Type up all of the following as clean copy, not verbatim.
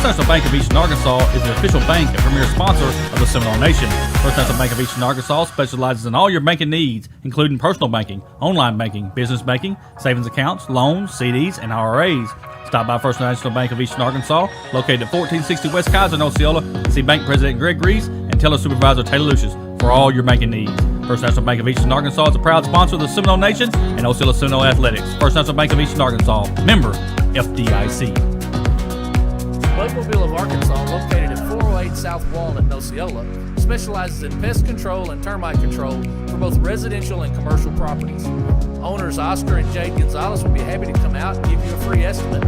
National Bank of Eastern Arkansas is the official bank and premier sponsor of the Seminole Nation. First National Bank of Eastern Arkansas specializes in all your banking needs, including personal banking, online banking, business banking, savings accounts, loans, CDs, and IRAs. Stop by First National Bank of Eastern Arkansas, located at 1460 West Kaiser in Osceola, and see Bank President Greg Reese and Teller Supervisor Taylor Lucius for all your banking needs. First National Bank of Eastern Arkansas is a proud sponsor of the Seminole Nation and Osceola Seminole Athletics. First National Bank of Eastern Arkansas, member FDIC. Boatmobile of Arkansas, located at 408 South Walnut in Osceola, specializes in pest control and termite control for both residential and commercial properties. Owners Oscar and Jade Gonzalez will be happy to come out and give you a free estimate.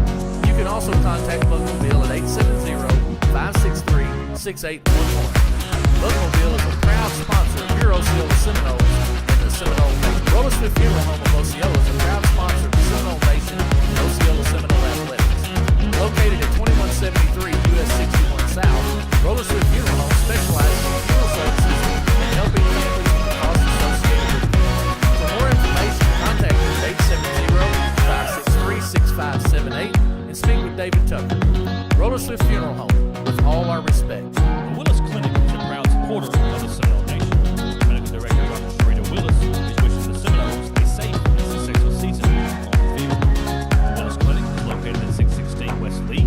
You can also contact Boatmobile at 870-563-6811. Boatmobile is a proud sponsor of your Osceola Seminoles and the Seminole Nation. Roller Swift Funeral Home of Osceola is a proud sponsor of the Seminole Nation and Osceola Seminole Athletics. Located at 2173 US 61 South, Roller Swift Funeral Home specializes in funeral services and helping families with the costs associated with it. For more information, contact us at 870-563-6578 and speak with David Tucker. Roller Swift Funeral Home, with all our respect. The Willis Clinic is a proud supporter of the Seminole Nation. Medical Director Dr. Sharita Willis is wishing the Seminoles a safe and successful season on the field. The Willis Clinic is located at 616 West Lee,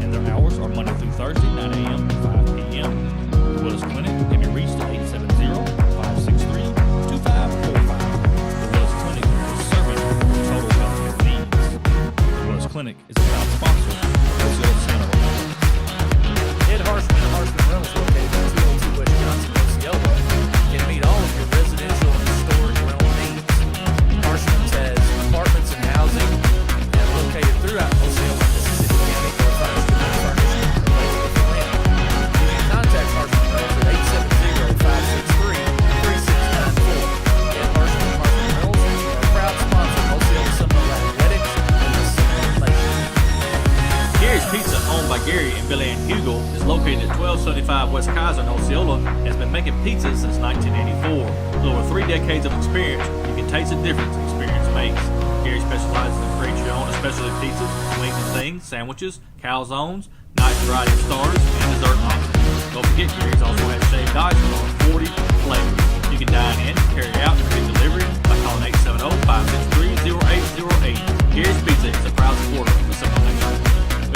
and their hours are Monday through Thursday, 9 a.m. to 5 p.m. The Willis Clinic can be reached at 870-563-2545. The Willis Clinic is serving total healthcare needs. The Willis Clinic is a proud sponsor of Osceola Seminole. Ed Harshman and Harshman Rentals, located at 202 West Johnson, Osceola, can meet all of your residential and storage rental needs. Harshman's has apartments and housing and located throughout Osceola, Mississippi County, or furnished with furnished available for rent. You can contact Harshman Rentals at 870-563-3694. Ed Harshman and Harshman Rentals are a proud sponsor of Osceola Seminole Athletics and the Seminole Nation. Gary's Pizza, owned by Gary and Billy Ann Hugel, is located at 1275 West Kaiser in Osceola and has been making pizzas since 1984. With over 3 decades of experience, you can taste the difference experience makes. Gary specializes in creating your own specialty pizzas, wings and things, sandwiches, calzones, nice variety of starters, and dessert options. Don't forget, Gary's also has shaved ice with over 40 flavors. You can dine in, carry out, and get delivery by calling 870-563-0808. Gary's Pizza is a proud supporter of the Seminole Nation.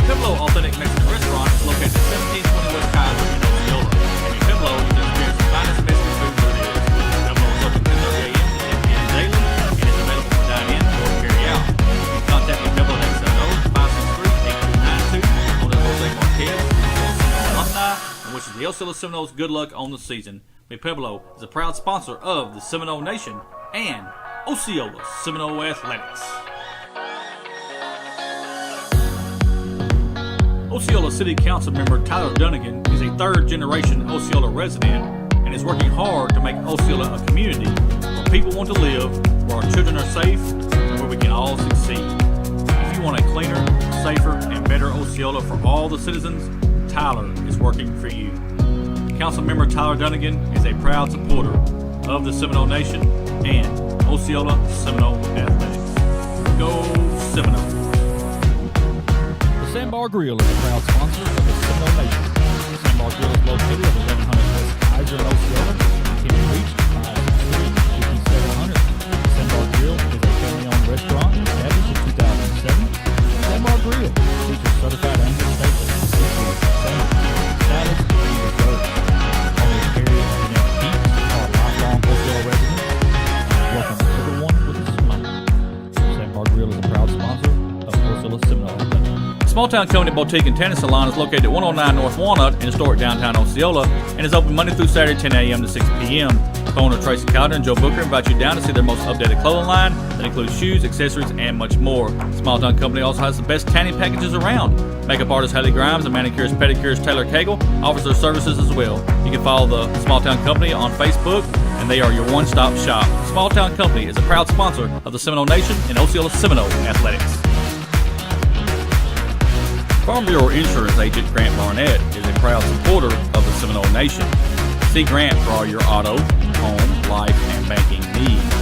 Pimlo Authentic Mexican Restaurant is located at 1720 West Kaiser in Osceola. And in Pimlo, you can experience the finest Mexican food there is. Pimlo is open 10:30 a.m. to 10 p.m. daily and is available for dine-in or carry out. You can contact me Pimlo at 870-563-8292 on the Jose Marquez, Seminole alumni, and wishes the Osceola Seminoles good luck on the season. Mi Pueblo is a proud sponsor of the Seminole Nation and Osceola Seminole Athletics. Osceola City Council member Tyler Dunnigan is a third-generation Osceola resident and is working hard to make Osceola a community where people want to live, where our children are safe, and where we can all succeed. If you want a cleaner, safer, and better Osceola for all the citizens, Tyler is working for you. Councilmember Tyler Dunnigan is a proud supporter of the Seminole Nation and Osceola Seminole Athletics. Go Seminoles! The Sandbar Grill is a proud sponsor of the Seminole Nation. The Sandbar Grill is located at 1100 West Kaiser in Osceola and can be reached at 563-5700. Sandbar Grill is a family-owned restaurant established in 2007. Sandbar Grill features certified annual staples, seafood, sandwiches, salads, and desserts. Owners Harry and Jeanette Keats are lifelong Osceola residents and welcome everyone with a smile. Sandbar Grill is a proud sponsor of Osceola Seminole Athletics. Small Town Company Boutique and Tennis Salon is located at 109 North Walnut in historic downtown Osceola and is open Monday through Saturday 10 a.m. to 6 p.m. Co-owner Tracy Cowder and Joe Booker invite you down to see their most updated clothing line that includes shoes, accessories, and much more. Small Town Company also has the best tanning packages around. Makeup artist Haley Grimes and manicurist pedicurist Taylor Cagle offers their services as well. You can follow the Small Town Company on Facebook, and they are your one-stop shop. Small Town Company is a proud sponsor of the Seminole Nation and Osceola Seminole Athletics. Farm Bureau Insurance Agent Grant Barnett is a proud supporter of the Seminole Nation. See Grant for all your auto, home, life, and banking needs.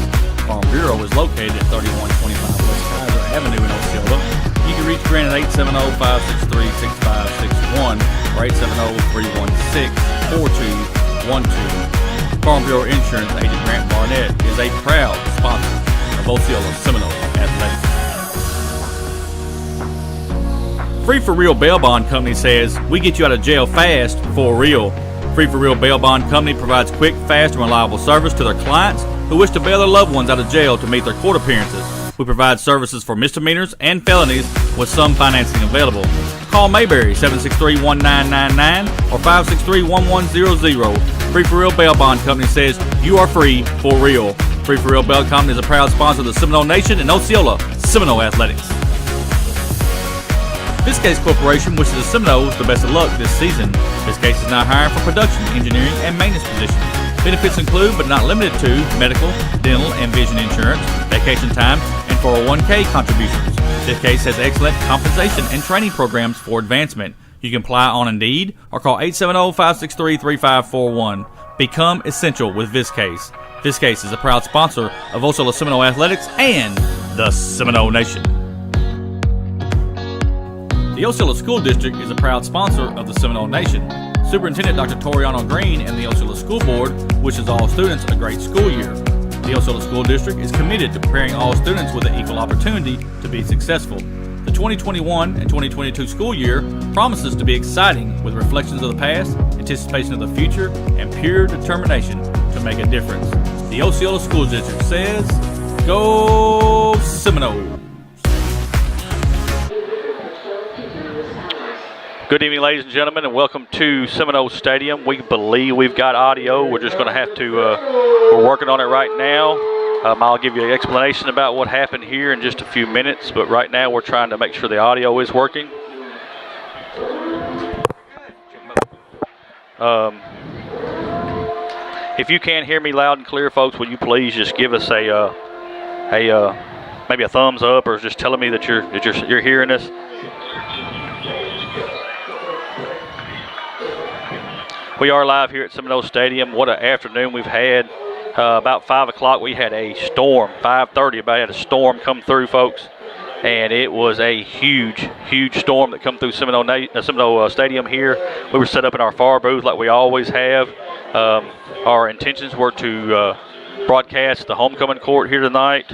Farm Bureau is located at 3125 West Kaiser Avenue in Osceola You can reach Grant at 870-563-6561 or 870-316-4212. Farm Bureau Insurance agent Grant Barnett is a proud sponsor of Osceola Seminole Athletics. Free for Real Bail Bond Company says, we get you out of jail fast for real. Free for Real Bail Bond Company provides quick, fast, and reliable service to their clients who wish to bail their loved ones out of jail to meet their court appearances. We provide services for misdemeanors and felonies with some financing available. Call Mayberry 763-1999 or 563-1100. Free for Real Bail Bond Company says you are free for real. Free for Real Bail Company is a proud sponsor of the Seminole Nation and Osceola Seminole Athletics. Viscase Corporation wishes the Seminoles the best of luck this season. Viscase is now hiring for production, engineering, and maintenance positions. Benefits include, but not limited to, medical, dental, and vision insurance, vacation time, and 401k contributions. Viscase has excellent compensation and training programs for advancement. You can apply on Indeed or call 870-563-3541. Become essential with Viscase. Viscase is a proud sponsor of Osceola Seminole Athletics and the Seminole Nation. The Osceola School District is a proud sponsor of the Seminole Nation. Superintendent Dr. Toriano Green and the Osceola School Board wishes all students a great school year. The Osceola School District is committed to preparing all students with an equal opportunity to be successful. The 2021 and 2022 school year promises to be exciting with reflections of the past, anticipation of the future, and pure determination to make a difference. The Osceola School District says, Go Seminoles! Good evening, ladies and gentlemen, and welcome to Seminoles Stadium. We believe we've got audio. We're just going to have to, we're working on it right now. I'll give you an explanation about what happened here in just a few minutes, but right now we're trying to make sure the audio is working. If you can hear me loud and clear, folks, will you please just give us maybe a thumbs up, or just telling me that you're hearing us? We are live here at Seminole Stadium. What an afternoon we've had. About 5 o'clock, we had a storm. 5:30, about had a storm come through, folks. And it was a huge, huge storm that come through Seminole Stadium here. We were set up in our far booth like we always have. Our intentions were to broadcast the homecoming court here tonight.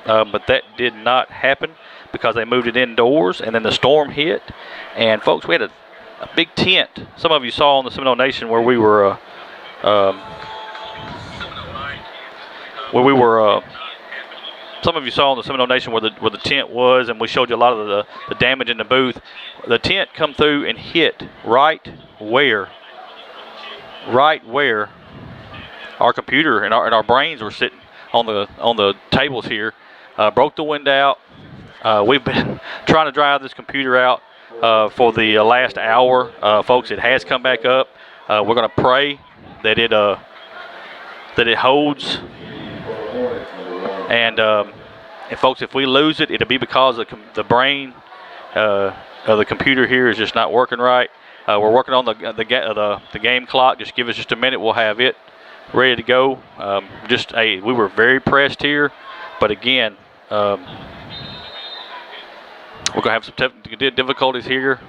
But that did not happen because they moved it indoors, and then the storm hit. And, folks, we had a big tent. Some of you saw on the Seminole Nation where we were, some of you saw on the Seminole Nation where the tent was, and we showed you a lot of the damage in the booth. The tent come through and hit right where our computer and our brains were sitting on the tables here. Broke the wind out. We've been trying to drive this computer out for the last hour. Folks, it has come back up. We're going to pray that it holds. And folks, if we lose it, it'll be because the brain of the computer here is just not working right. We're working on the game clock. Just give us just a minute. We'll have it ready to go. We were very pressed here, but again, we're going to have some difficulties here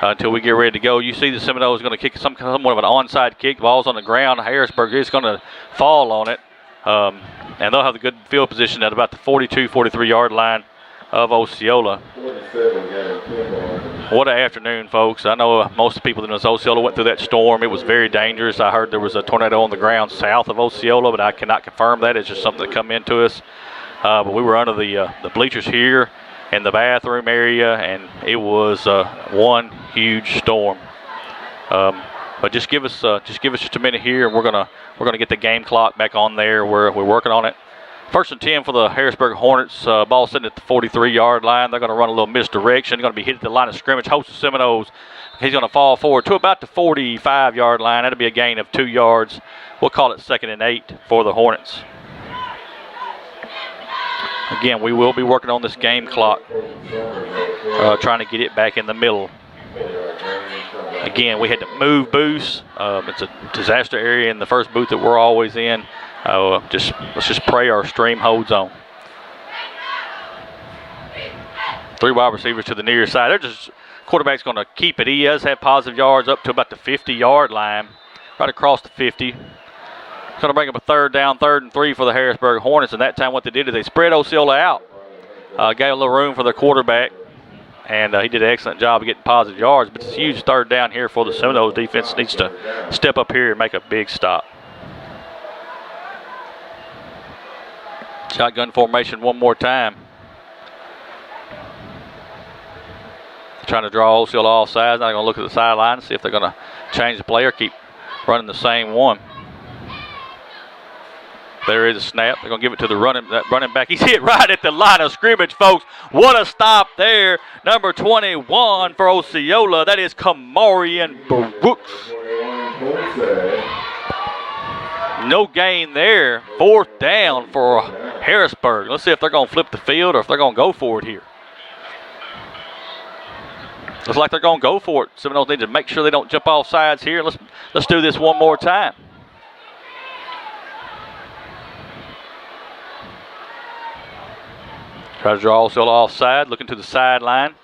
until we get ready to go. You see the Seminoles is going to kick somewhat of an onside kick. The ball's on the ground. Harrisburg is going to fall on it. And they'll have the good field position at about the 42, 43-yard line of Osceola. What an afternoon, folks. I know most of the people in Osceola went through that storm. It was very dangerous. I heard there was a tornado on the ground south of Osceola, but I cannot confirm that. It's just something that come into us. But we were under the bleachers here in the bathroom area, and it was one huge storm. But just give us just a minute here, and we're gonna get the game clock back on there. We're working on it. 1st and 10 for the Harrisburg Hornets. Ball sitting at the 43-yard line. They're going to run a little misdirection. Going to be hit at the line of scrimmage. Host of Seminoles. He's going to fall forward to about the 45-yard line. That'll be a gain of 2 yards. We'll call it 2nd and 8 for the Hornets. Again, we will be working on this game clock, trying to get it back in the middle. Again, we had to move booths. It's a disaster area in the first booth that we're always in. Let's just pray our stream holds on. Three wide receivers to the near side. They're just, quarterback's going to keep it. He does have positive yards up to about the 50-yard line, right across the 50. Going to bring up a 3rd down, 3rd and 3 for the Harrisburg Hornets. And that time what they did is they spread Osceola out, gave a little room for their quarterback, and he did an excellent job of getting positive yards. But it's a huge 3rd down here for the Seminoles. Defense needs to step up here and make a big stop. Shotgun formation one more time. Trying to draw Osceola off sides. Now they're going to look at the sideline and see if they're going to change the play or keep running the same one. There is a snap. They're going to give it to the running back. He's hit right at the line of scrimmage, folks. What a stop there. Number 21 for Osceola. That is Kamarian Brooks. No gain there. 4th down for Harrisburg. Let's see if they're going to flip the field or if they're going to go for it here. Looks like they're going to go for it. Seminoles need to make sure they don't jump off sides here. Let's do this one more time. Try to draw Osceola offside, looking to the sideline.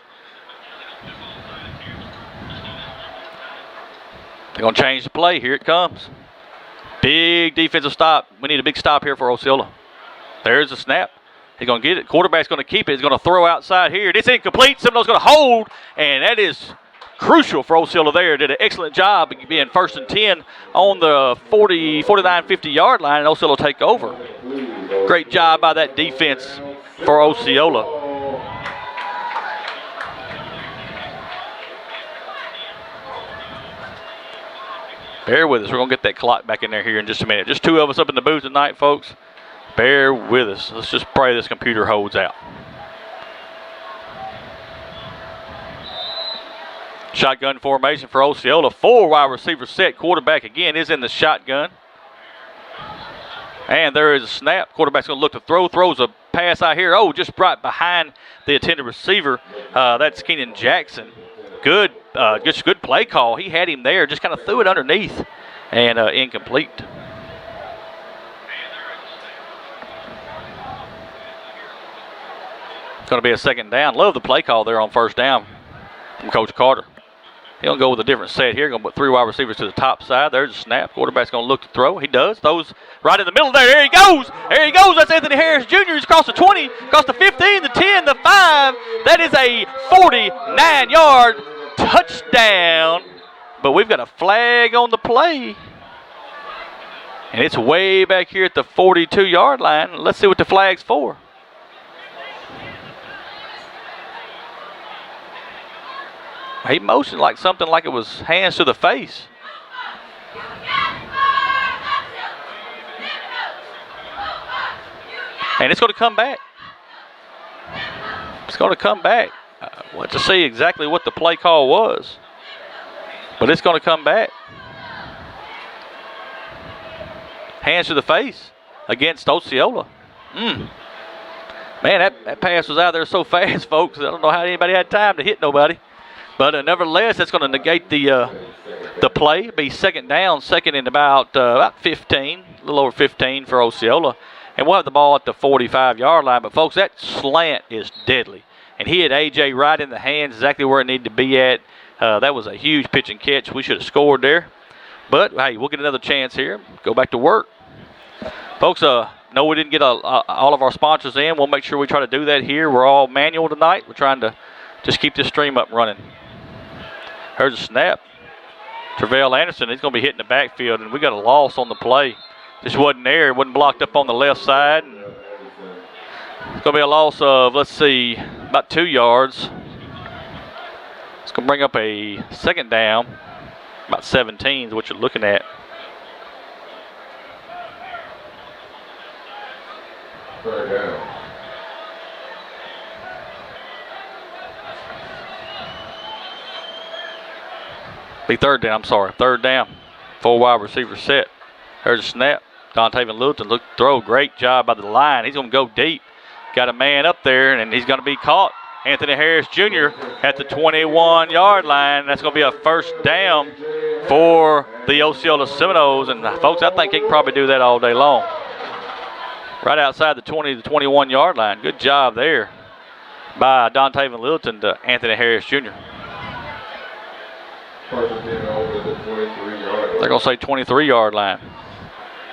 They're going to change the play. Here it comes. Big defensive stop. We need a big stop here for Osceola. There's the snap. He's going to get it. Quarterback's going to keep it. He's going to throw outside here. It's incomplete. Seminoles going to hold, and that is crucial for Osceola there. Did an excellent job being 1st and 10 on the 49, 50-yard line, and Osceola will take over. Great job by that defense for Osceola. Bear with us. We're going to get that clock back in there here in just a minute. Just 2 of us up in the booth tonight, folks. Bear with us. Let's just pray this computer holds out. Shotgun formation for Osceola. 4 wide receivers set. Quarterback again is in the shotgun. And there is a snap. Quarterback's going to look to throw. Throws a pass out here. Oh, just right behind the intended receiver. That's Keenan Jackson. Good play call. He had him there. Just kind of threw it underneath. And incomplete. It's going to be a 2nd down. Love the play call there on 1st down from Coach Carter. He'll go with a different set here. Going to put 3 wide receivers to the top side. There's a snap. Quarterback's going to look to throw. He does. Throws right in the middle there. There he goes. There he goes. That's Anthony Harris Jr. He's across the 20, across the 15, the 10, the 5. That is a 49-yard touchdown. But we've got a flag on the play. And it's way back here at the 42-yard line. Let's see what the flag's for. He motioned like something like it was hands to the face. And it's going to come back. It's going to come back. I want to see exactly what the play call was. But it's going to come back. Hands to the face against Osceola. Man, that pass was out there so fast, folks. I don't know how anybody had time to hit nobody. But nevertheless, that's going to negate the play. It'll be 2nd down, 2nd and about 15, a little over 15 for Osceola. And we'll have the ball at the 45-yard line. But, folks, that slant is deadly. And he hit A.J. right in the hands, exactly where it needed to be at. That was a huge pitch and catch. We should have scored there. But, hey, we'll get another chance here. Go back to work. Folks, no, we didn't get all of our sponsors in. We'll make sure we try to do that here. We're all manual tonight. We're trying to just keep this stream up running. Here's a snap. Travell Anderson, he's going to be hitting the backfield, and we got a loss on the play. Just wasn't there. It wasn't blocked up on the left side. And it's going to be a loss of, let's see, about 2 yards. It's going to bring up a 2nd down. About 17 is what you're looking at. Third down. Be 3rd down, I'm sorry. 3rd down. 4 wide receivers set. There's a snap. Dontavian Littleton looked to throw. Great job by the line. He's going to go deep. Got a man up there, and he's going to be caught. Anthony Harris Jr. at the 21-yard line. That's going to be a 1st down for the Osceola Seminoles. And, folks, I think he can probably do that all day long. Right outside the 20 to 21-yard line. Good job there by Dontaven Littleton to Anthony Harris Jr. First and 10 over the 23-yard line. They're going to say 23-yard line.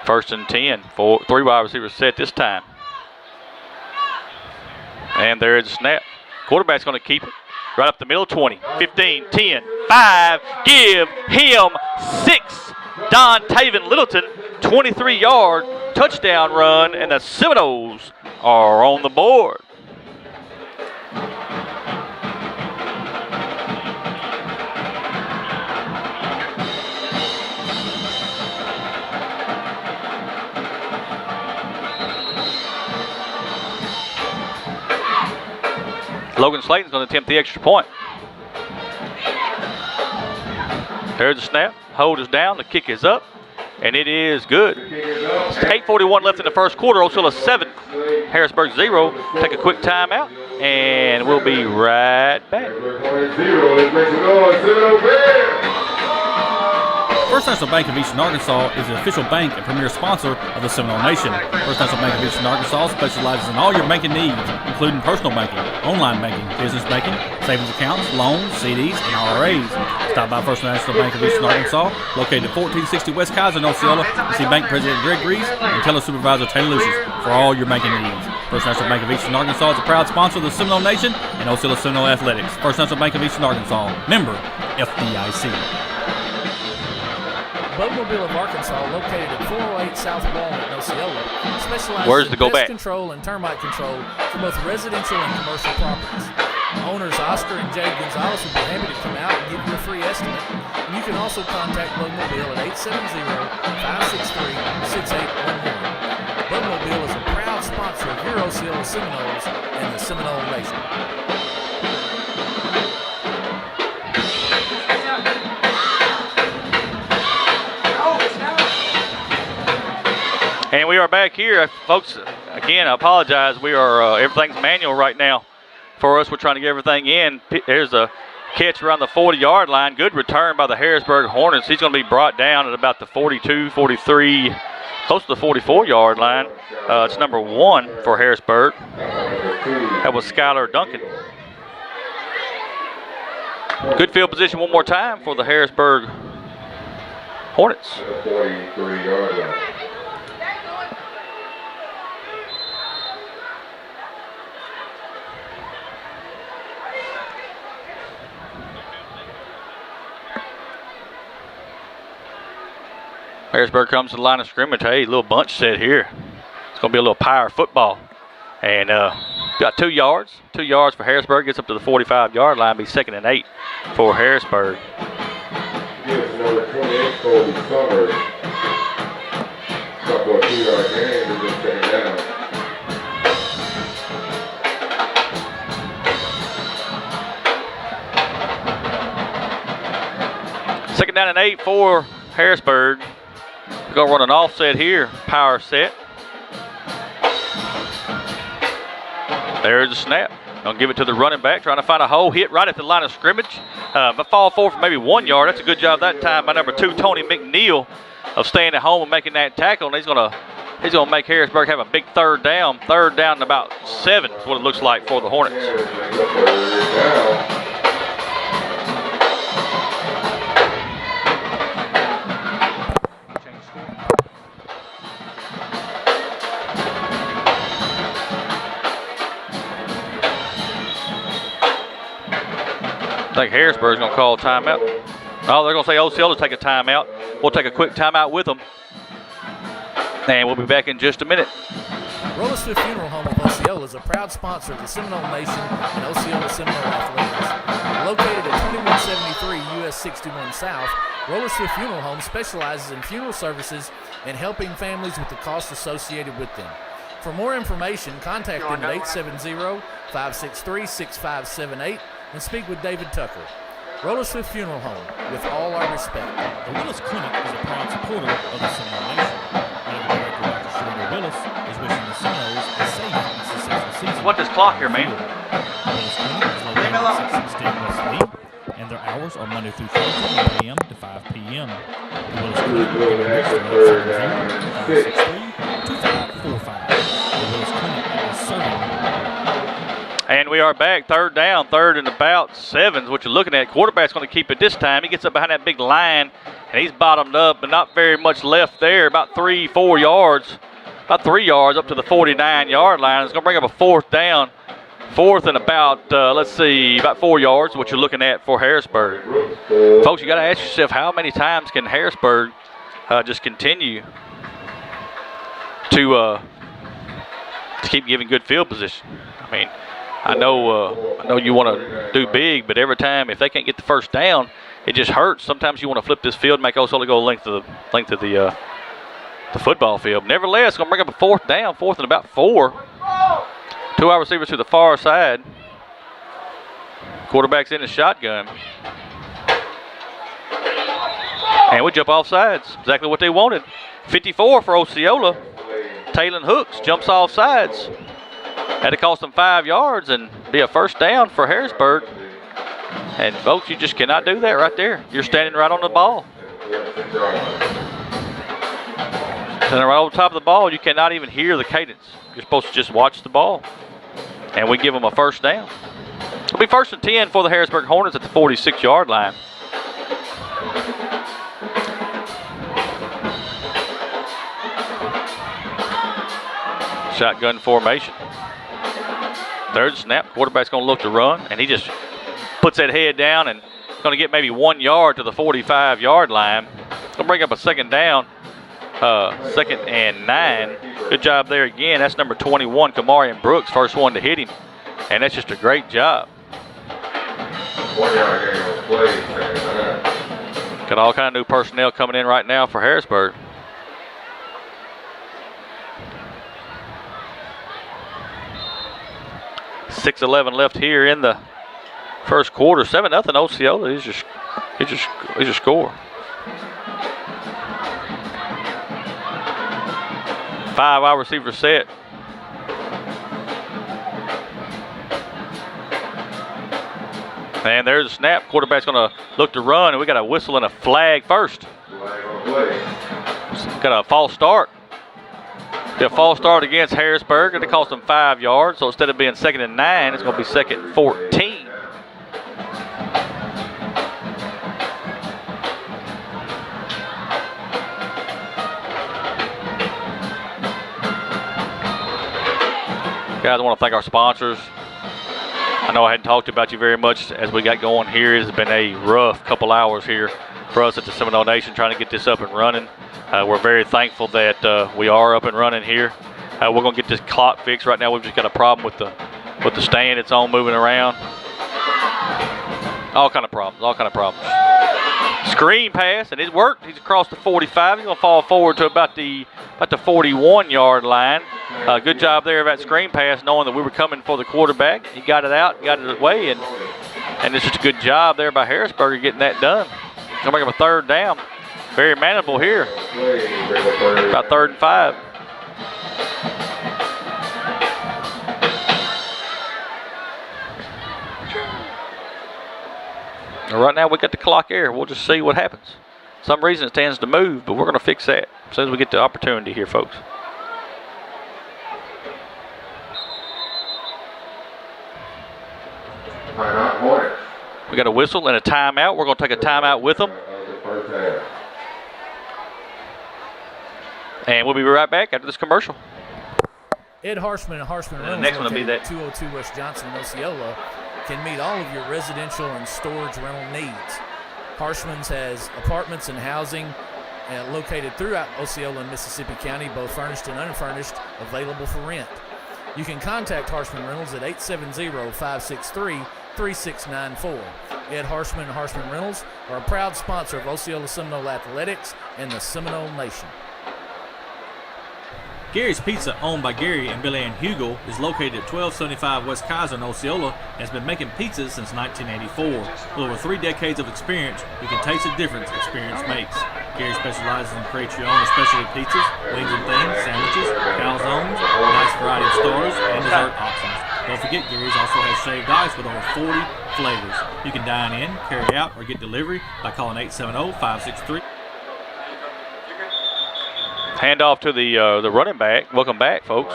First and 10. 3 wide receivers set this time. And there is a snap. Quarterback's going to keep it. Right up the middle, 20, 15, 10, 5. Give him 6. Dontaven Littleton, 23-yard touchdown run, and the Seminoles are on the board. Logan Slayton's going to attempt the extra point. There's the snap. Hold is down. The kick is up. And it is good. 8:41 left in the first quarter. Osceola 7, Harrisburg 0. Take a quick timeout, and we'll be right back. First National Bank of Eastern Arkansas is the official bank and premier sponsor of the Seminole Nation. First National Bank of Eastern Arkansas specializes in all your banking needs, including personal banking, online banking, business banking, savings accounts, loans, CDs, and RRAs. Stop by First National Bank of Eastern Arkansas, located at 1460 West Kaiser in Osceola, and see Bank President Greg Reese and Teller Supervisor Taylor Lucius for all your banking needs. First National Bank of Eastern Arkansas is a proud sponsor of the Seminole Nation and Osceola Seminole Athletics. First National Bank of Eastern Arkansas, member FDIC. Boatmobile of Arkansas, located at 408 South Walnut in Osceola, specializes Where's the in go pest back? control and termite control for both residential and commercial properties. Owners Oscar and Jay Gonzalez will be happy to come out and give you a free estimate. And you can also contact Boatmobile at 870-563-6811. Boatmobile is a proud sponsor of your Osceola Seminoles and the Seminole Nation. And we are back here, folks. Again, I apologize. We are everything's manual right now for us. We're trying to get everything in. There's a catch around the 40-yard line. Good return by the Harrisburg Hornets. He's going to be brought down at about the 42, 43, close to the 44-yard line. It's number 1 for Harrisburg. That was Skylar Duncan. Good field position one more time for the Harrisburg Hornets. 43-yard line. Harrisburg comes to the line of scrimmage. Hey, little bunch set here. It's going to be a little power football. And got 2 yards. 2 yards for Harrisburg. Gets up to the 45-yard line. Be 2nd and 8 for Harrisburg. Yes, number 28, Kobe Summers. Couple of 2-yard gains and just second down. Second down and 8 for Harrisburg. We're going to run an offset here. Power set. There's the snap. Gonna give it to the running back, trying to find a hole. Hit right at the line of scrimmage. But fall forward for maybe 1 yard. That's a good job that time by number 2, Tony McNeil, of staying at home and making that tackle. And he's gonna make Harrisburg have a big third down. Third down and about 7 is what it looks like for the Hornets. I think Harrisburg's going to call a timeout. Oh, they're going to say Osceola take a timeout. We'll take a quick timeout with them. And we'll be back in just a minute. Roller Swift Funeral Home of Osceola is a proud sponsor of the Seminole Nation and Osceola Seminole Athletics. Located at 2173 US 61 South, Roller Swift Funeral Home specializes in funeral services and helping families with the costs associated with them. For more information, contact them at 870-563-6578 and speak with David Tucker. Roller Swift Funeral Home, with all our respect. The Willis Clinic is a proud supporter of the Seminole Nation. Medical Director Dr. Sherita Willis is wishing the Seminoles a safe and successful season. What this clock here, man? The Willis Clinic is located at 616 West Lee, and their hours are Monday through Thursday, 9 a.m. to 5 p.m. The Willis Clinic can be reached at 770-563-2545. The Willis Clinic is serving. And we we are back. Third down, third and about 7 is what you're looking at. Quarterback's going to keep it this time. He gets up behind that big line, and he's bottomed up, but not very much left there. About 3-4 yards. About 3 yards up to the 49-yard line. It's going to bring up a fourth down. Fourth and about, about 4 yards, what you're looking at for Harrisburg. Folks, you got to ask yourself, how many times can Harrisburg just continue to keep giving good field position? I mean, I know you want to do big, but every time, if they can't get the first down, it just hurts. Sometimes you want to flip this field and make Osceola go length of the football field. Nevertheless, going to bring up a fourth down, fourth and about 4. 2 wide receivers to the far side. Quarterback's in the shotgun. And we jump off sides. Exactly what they wanted. 54 for Osceola. Taylor Hooks jumps off sides. Had to cost them 5 yards and be a first down for Harrisburg. And folks, you just cannot do that right there. You're standing right on the ball. Standing right on top of the ball, you cannot even hear the cadence. You're supposed to just watch the ball. And we give them a first down. It'll be first and 10 for the Harrisburg Hornets at the 46-yard line. Shotgun formation. Third snap, quarterback's going to look to run, and he just puts that head down and going to get maybe 1 yard to the 45-yard line. Going to bring up a second down, second and 9. Good job there again. That's number 21, Kamarian Brooks, first one to hit him, and that's just a great job. 1 yard gain on play, second down. Got all kind of new personnel coming in right now for Harrisburg. .6:11 left here in the first quarter. 7-0 Osceola. He's just score. 5 wide receiver set. And there's a snap. Quarterback's going to look to run, and we got a whistle and a flag first. Flag on play. Got a false start. A false start against Harrisburg, and it cost them 5 yards. So instead of being second and 9, it's going to be second and 14. Guys, I want to thank our sponsors. I know I hadn't talked about you very much as we got going here. It's been a rough couple hours here for us at the Seminole Nation trying to get this up and running. We're very thankful that we are up and running here. We're going to get this clock fixed. Right now we've just got a problem with the stand it's on moving around. All kind of problems. Screen pass, and it worked. He's across the 45. He's going to fall forward to about the 41-yard line. Good job there of that screen pass, knowing that we were coming for the quarterback. He got it out, got it away, and it's just a good job there by Harrisburg getting that done. Going to make him a third down. Very manageable here. About 3rd and 5. Right now we got the clock here. We'll just see what happens. Some reason it tends to move, but we're going to fix that as soon as we get the opportunity here, folks. Timeout Hornets. We got a whistle and a timeout. We're going to take a timeout with them. And we'll be right back after this commercial. Ed Harshman and Harshman And the Rentals, next one will be located that- 202 West Johnson in Osceola, can meet all of your residential and storage rental needs. Harshman's has apartments and housing located throughout Osceola and Mississippi County, both furnished and unfurnished, available for rent. You can contact Harshman Rentals at 870-563-3694. Ed Harshman and Harshman Rentals are a proud sponsor of Osceola Seminole Athletics and the Seminole Nation. Gary's Pizza, owned by Gary and Billy Ann Hugel, is located at 1275 West Kaiser in Osceola and has been making pizzas since 1984. With over 3 decades of experience, you can taste the difference experience makes. Gary specializes in create your own specialty pizzas, wings and things, sandwiches, calzones, a nice variety of starters, and dessert options. Don't forget, Gary's also has shaved ice with over 40 flavors. You can dine in, carry out, or get delivery by calling 870-563. Hand off to the running back. Welcome back, folks.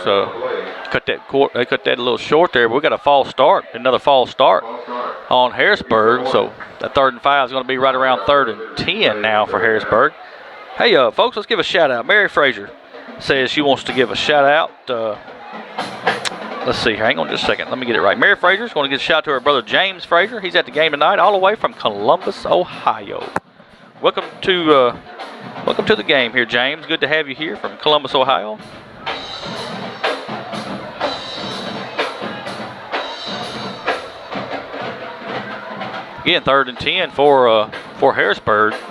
They cut that a little short there, but we got a false start, another false start on Harrisburg. So that 3rd and 5 is going to be right around 3rd and 10 now for Harrisburg. Hey, folks, let's give a shout out. Mary Frazier says she wants to give a shout out. Let's see, hang on just a second. Let me get it right. Mary Frazier is going to give a shout out to her brother James Frazier. He's at the game tonight, all the way from Columbus, Ohio. Welcome to the game here, James. Good to have you here from Columbus, Ohio. Again, 3rd and 10 for Harrisburg. They're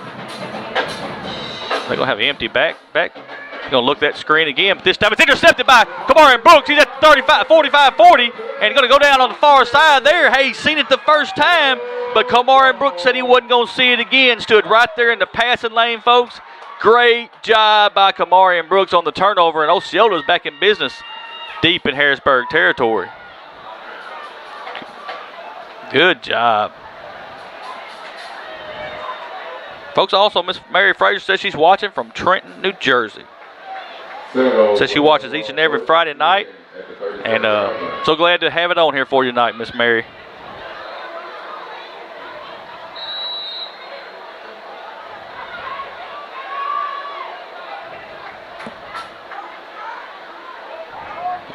going to have an empty back. They're going to look that screen again, but this time it's intercepted by Kamari Brooks. He's at 45-40, and he's going to go down on the far side there. Hey, he's seen it the first time, but Kamari Brooks said he wasn't going to see it again. Stood right there in the passing lane, folks. Great job by Kamari Brooks on the turnover, and Osceola's back in business deep in Harrisburg territory. Good job. Folks, also, Miss Mary Frazier says she's watching from Trenton, New Jersey. Says she watches each and every Friday night. And so glad to have it on here for you tonight, Miss Mary.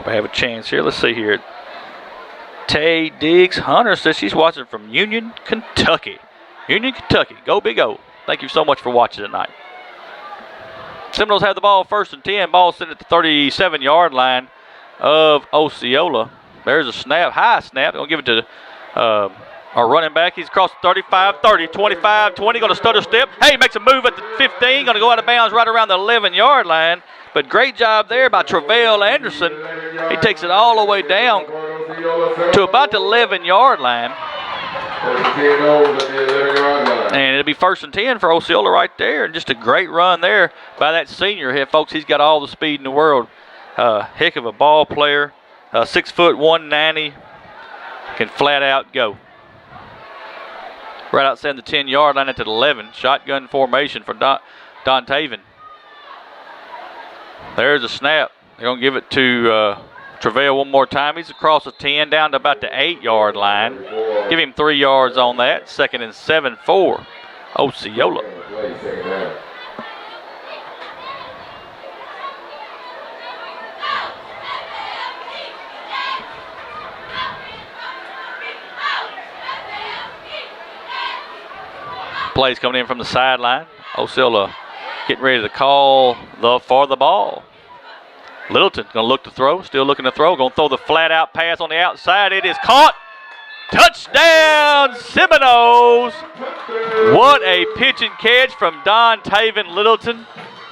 We have a chance here. Let's see here. Tay Diggs Hunter says she's watching from Union, Kentucky. Union, Kentucky. Go Big O. Thank you so much for watching tonight. Seminoles have the ball 1st and 10. Ball sitting at the 37-yard line of Osceola. There's a snap, high snap. They're going to give it to our running back. He's across the 35, 30, 25, 20. Going to stutter step. Hey, makes a move at the 15. Going to go out of bounds right around the 11-yard line. But great job there by Travell Anderson. He takes it all the way down to about the 11-yard line. And it'll be 1st and 10 for Osceola right there. And just a great run there by that senior here, folks. He's got all the speed in the world. Heck of a ball player. 6 foot 190. Can flat out go. Right outside the 10-yard line at the 11. Shotgun formation for Don Taven. There's a snap. They're going to give it to Travell one more time. He's across the 10 down to about the 8-yard line. Give him 3 yards on that. 2nd and 7 for Osceola. Plays coming in from the sideline. Osceola getting ready to call for the ball. Littleton going to look to throw, still looking to throw. Going to throw the flat out pass on the outside. It is caught. Touchdown, Seminoles. What a pitch and catch from Don Taven Littleton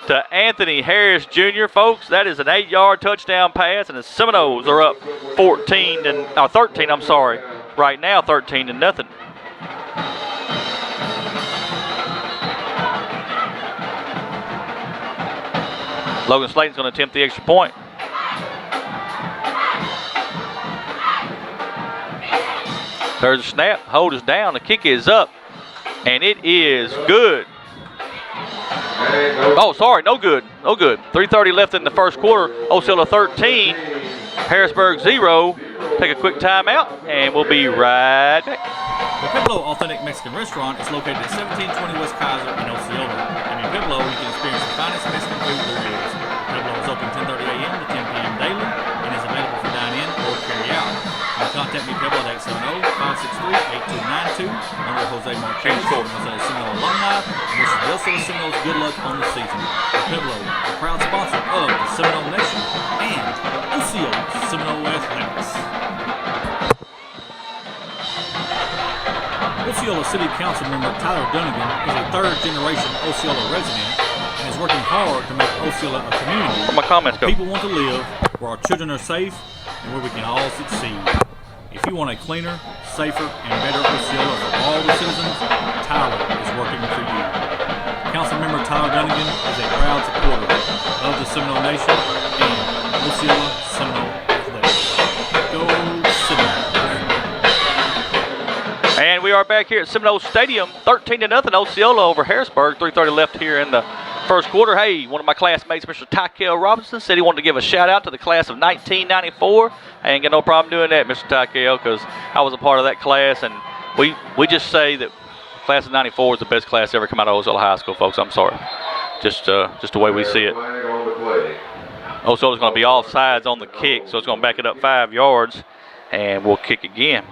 to Anthony Harris Jr. Folks, that is an 8-yard touchdown pass, and the Seminoles are up 13 right now, 13-0. Logan Slayton's going to attempt the extra point. There's a snap. Hold is down. The kick is up. And it is good. Oh, sorry. No good. No good. 3:30 left in the first quarter. Osceola 13. Harrisburg 0. Take a quick timeout, and we'll be right back. The Pueblo Authentic Mexican Restaurant is located at 1720 West Kaiser in Osceola. And in Pueblo, you can experience the finest Mexican food there is. Pueblo is open 10:30 a.m. to 10 p.m. daily and is available for dine-in or carry out. You can contact me, Pueblo, at 870-563-8292. Number Jose Martinez, Jose Seminole alumni, and wishes the Osceola Seminoles good luck on the season. The Pueblo, a proud sponsor of the Seminole Nation and Osceola Seminole Athletics. Osceola City Council member Tyler Dunnigan is a third-generation Osceola resident and is working hard to make Osceola a community where people want to live, where our children are safe, and where we can all succeed. If you want a cleaner, safer, and better Osceola for all the citizens, Tyler is working for you. Councilmember Tyler Dunnigan is a proud supporter of the Seminole Nation and Osceola Seminole Athletics. Go Seminoles! And we are back here at Seminole Stadium, 13-0 Osceola over Harrisburg. 3:30 left here in the First quarter, hey, one of my classmates, Mr. Tykel Robinson, said he wanted to give a shout out to the class of 1994. I ain't got no problem doing that, Mr. Tykel, because I was a part of that class, and we just say that class of 94 is the best class ever come out of Osceola High School, folks. I'm sorry. Just the way we see it. Osceola's going to be off sides on the kick, so it's going to back it up 5 yards, and we'll kick again.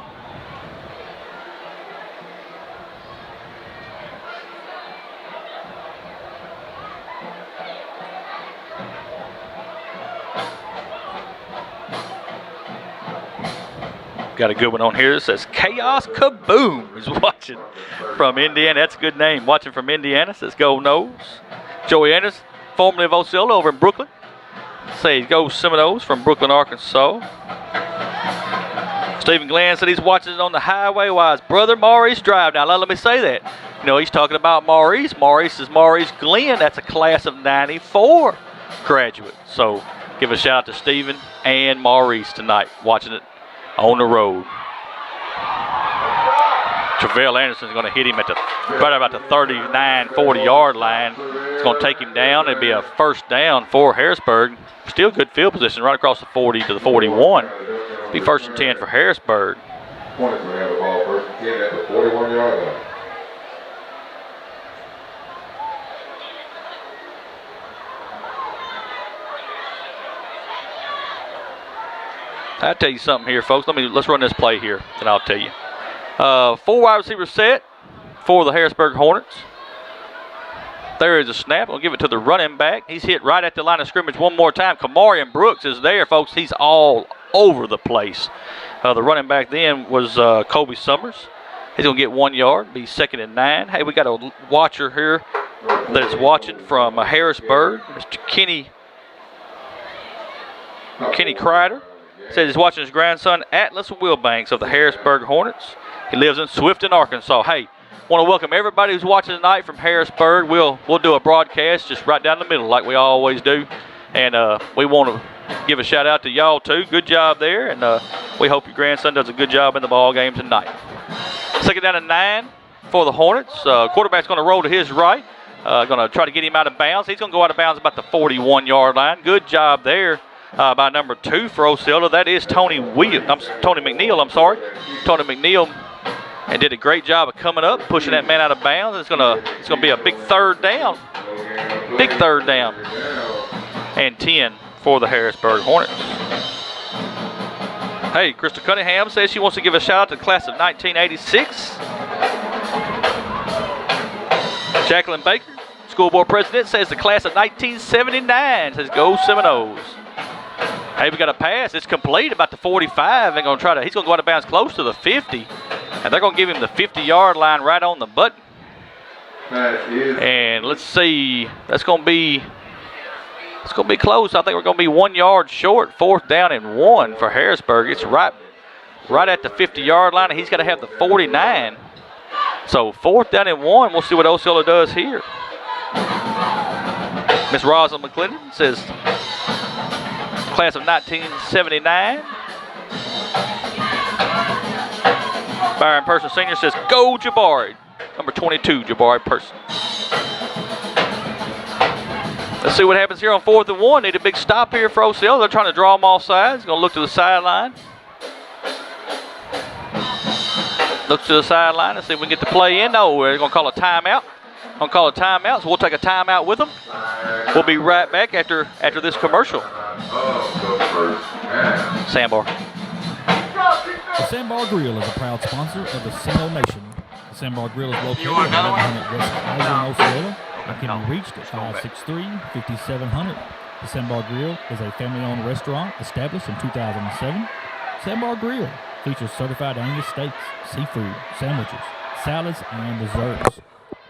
Got a good one on here that says Chaos Kaboom is watching from Indiana. That's a good name. Watching from Indiana. Says Go Nose. Joey Anderson, formerly of Osceola over in Brooklyn. Says Go Seminoles from Brooklyn, Arkansas. Stephen Glenn said he's watching it on the highway while his brother Maurice drive. Now let me say that. You know, he's talking about Maurice. Maurice is Maurice Glenn. That's a class of 94 graduate. So give a shout out to Stephen and Maurice tonight watching it on the road. Travell Anderson's going to hit him at right about the 39, 40-yard line. It's going to take him down. It'll be a first down for Harrisburg. Still good field position right across the 40 to the 41. Be first and 10 for Harrisburg. Hornets may have the ball first and 10 at the 41-yard line. I'll tell you something here, folks. Let's run this play here, and I'll tell you. 4 wide receivers set for the Harrisburg Hornets. There is a snap. I'll give it to the running back. He's hit right at the line of scrimmage one more time. Kamarian Brooks is there, folks. He's all over the place. The running back then was Kobe Summers. He's going to get 1 yard, be 2nd and 9. Hey, we got a watcher here that is watching from Harrisburg, Mr. Kenny Kreider. Says he's watching his grandson, Atlas Wilbanks of the Harrisburg Hornets. He lives in Swifton, Arkansas. Hey, want to welcome everybody who's watching tonight from Harrisburg. We'll do a broadcast just right down the middle like we always do. And we want to give a shout out to y'all too. Good job there. And we hope your grandson does a good job in the ball game tonight. 2nd down and 9 for the Hornets. Quarterback's going to roll to his right. Going to try to get him out of bounds. He's going to go out of bounds about the 41-yard line. Good job there. By number 2 for Osceola. That is Tony McNeil, I'm sorry. Tony McNeil, and did a great job of coming up, pushing that man out of bounds. It's gonna be a big 3rd down. Big 3rd down. And 10 for the Harrisburg Hornets. Hey, Crystal Cunningham says she wants to give a shout out to the class of 1986. Jacqueline Baker, school board president, says the class of 1979. Says Go Seminoles. Hey, we got a pass. It's complete about the 45. They're going to he's going to go out of bounds close to the 50. And they're going to give him the 50-yard line right on the button. And let's see. It's going to be close. I think we're going to be 1 yard short. 4th down and 1 for Harrisburg. It's right at the 50-yard line. And he's got to have the 49. So 4th down and 1. We'll see what Osceola does here. Miss Rosalind McClendon says, class of 1979. Byron Person Sr. says, Go Jabari. Number 22, Jabari Person. Let's see what happens here on 4th and 1. Need a big stop here for Osceola. They're trying to draw them off sides. Going to look to the sideline. Looks to the sideline and see if we can get the play in. No, we're going to call a timeout. So we'll take a timeout with them. We'll be right back after this commercial. Sandbar. The Sandbar Grill is a proud sponsor of the Seminole Nation. The Sandbar Grill is located at 1100 West Kaiser, Osceola, and can be reached at 563-5700. The Sandbar Grill is a family-owned restaurant established in 2007. Sandbar Grill features certified Angus steaks, seafood, sandwiches, salads, and desserts.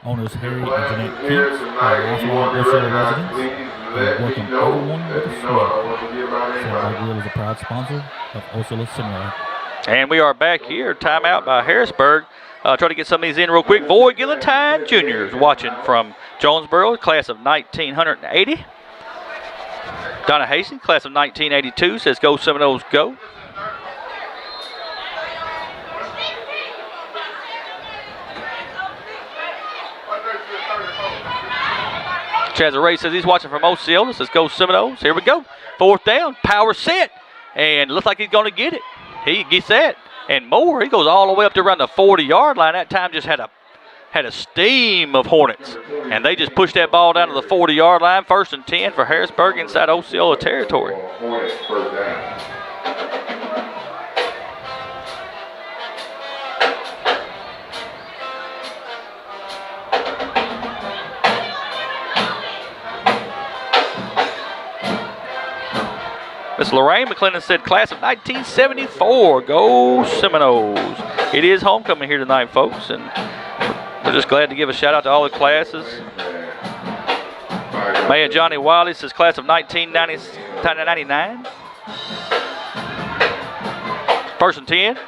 Owners Harry and Jeanette Keats are lifelong Osceola residents and welcome everyone with a smile. Sandbar Grill is a proud sponsor of Osceola Seminole. And we are back here. Timeout by Harrisburg. Try to get some of these in real quick. Void Gillentine Jr. is watching from Jonesboro, class of 1980. Donna Hasty, class of 1982, says Go Seminoles, go. Chazaray says he's watching from Osceola. Says go Seminoles. Here we go. 4th down. Power set. And looks like he's going to get it. He gets that. And more. He goes all the way up to around the 40-yard line. That time just had a steam of Hornets. And they just pushed that ball down to the 40-yard line. 1st and 10 for Harrisburg inside Osceola territory. Hornets, 1st down. Miss Lorraine McClendon said, class of 1974, go Seminoles. It is homecoming here tonight, folks, and we're just glad to give a shout out to all the classes. Mayor Johnny Wiley says, class of 1999. 1st and 10.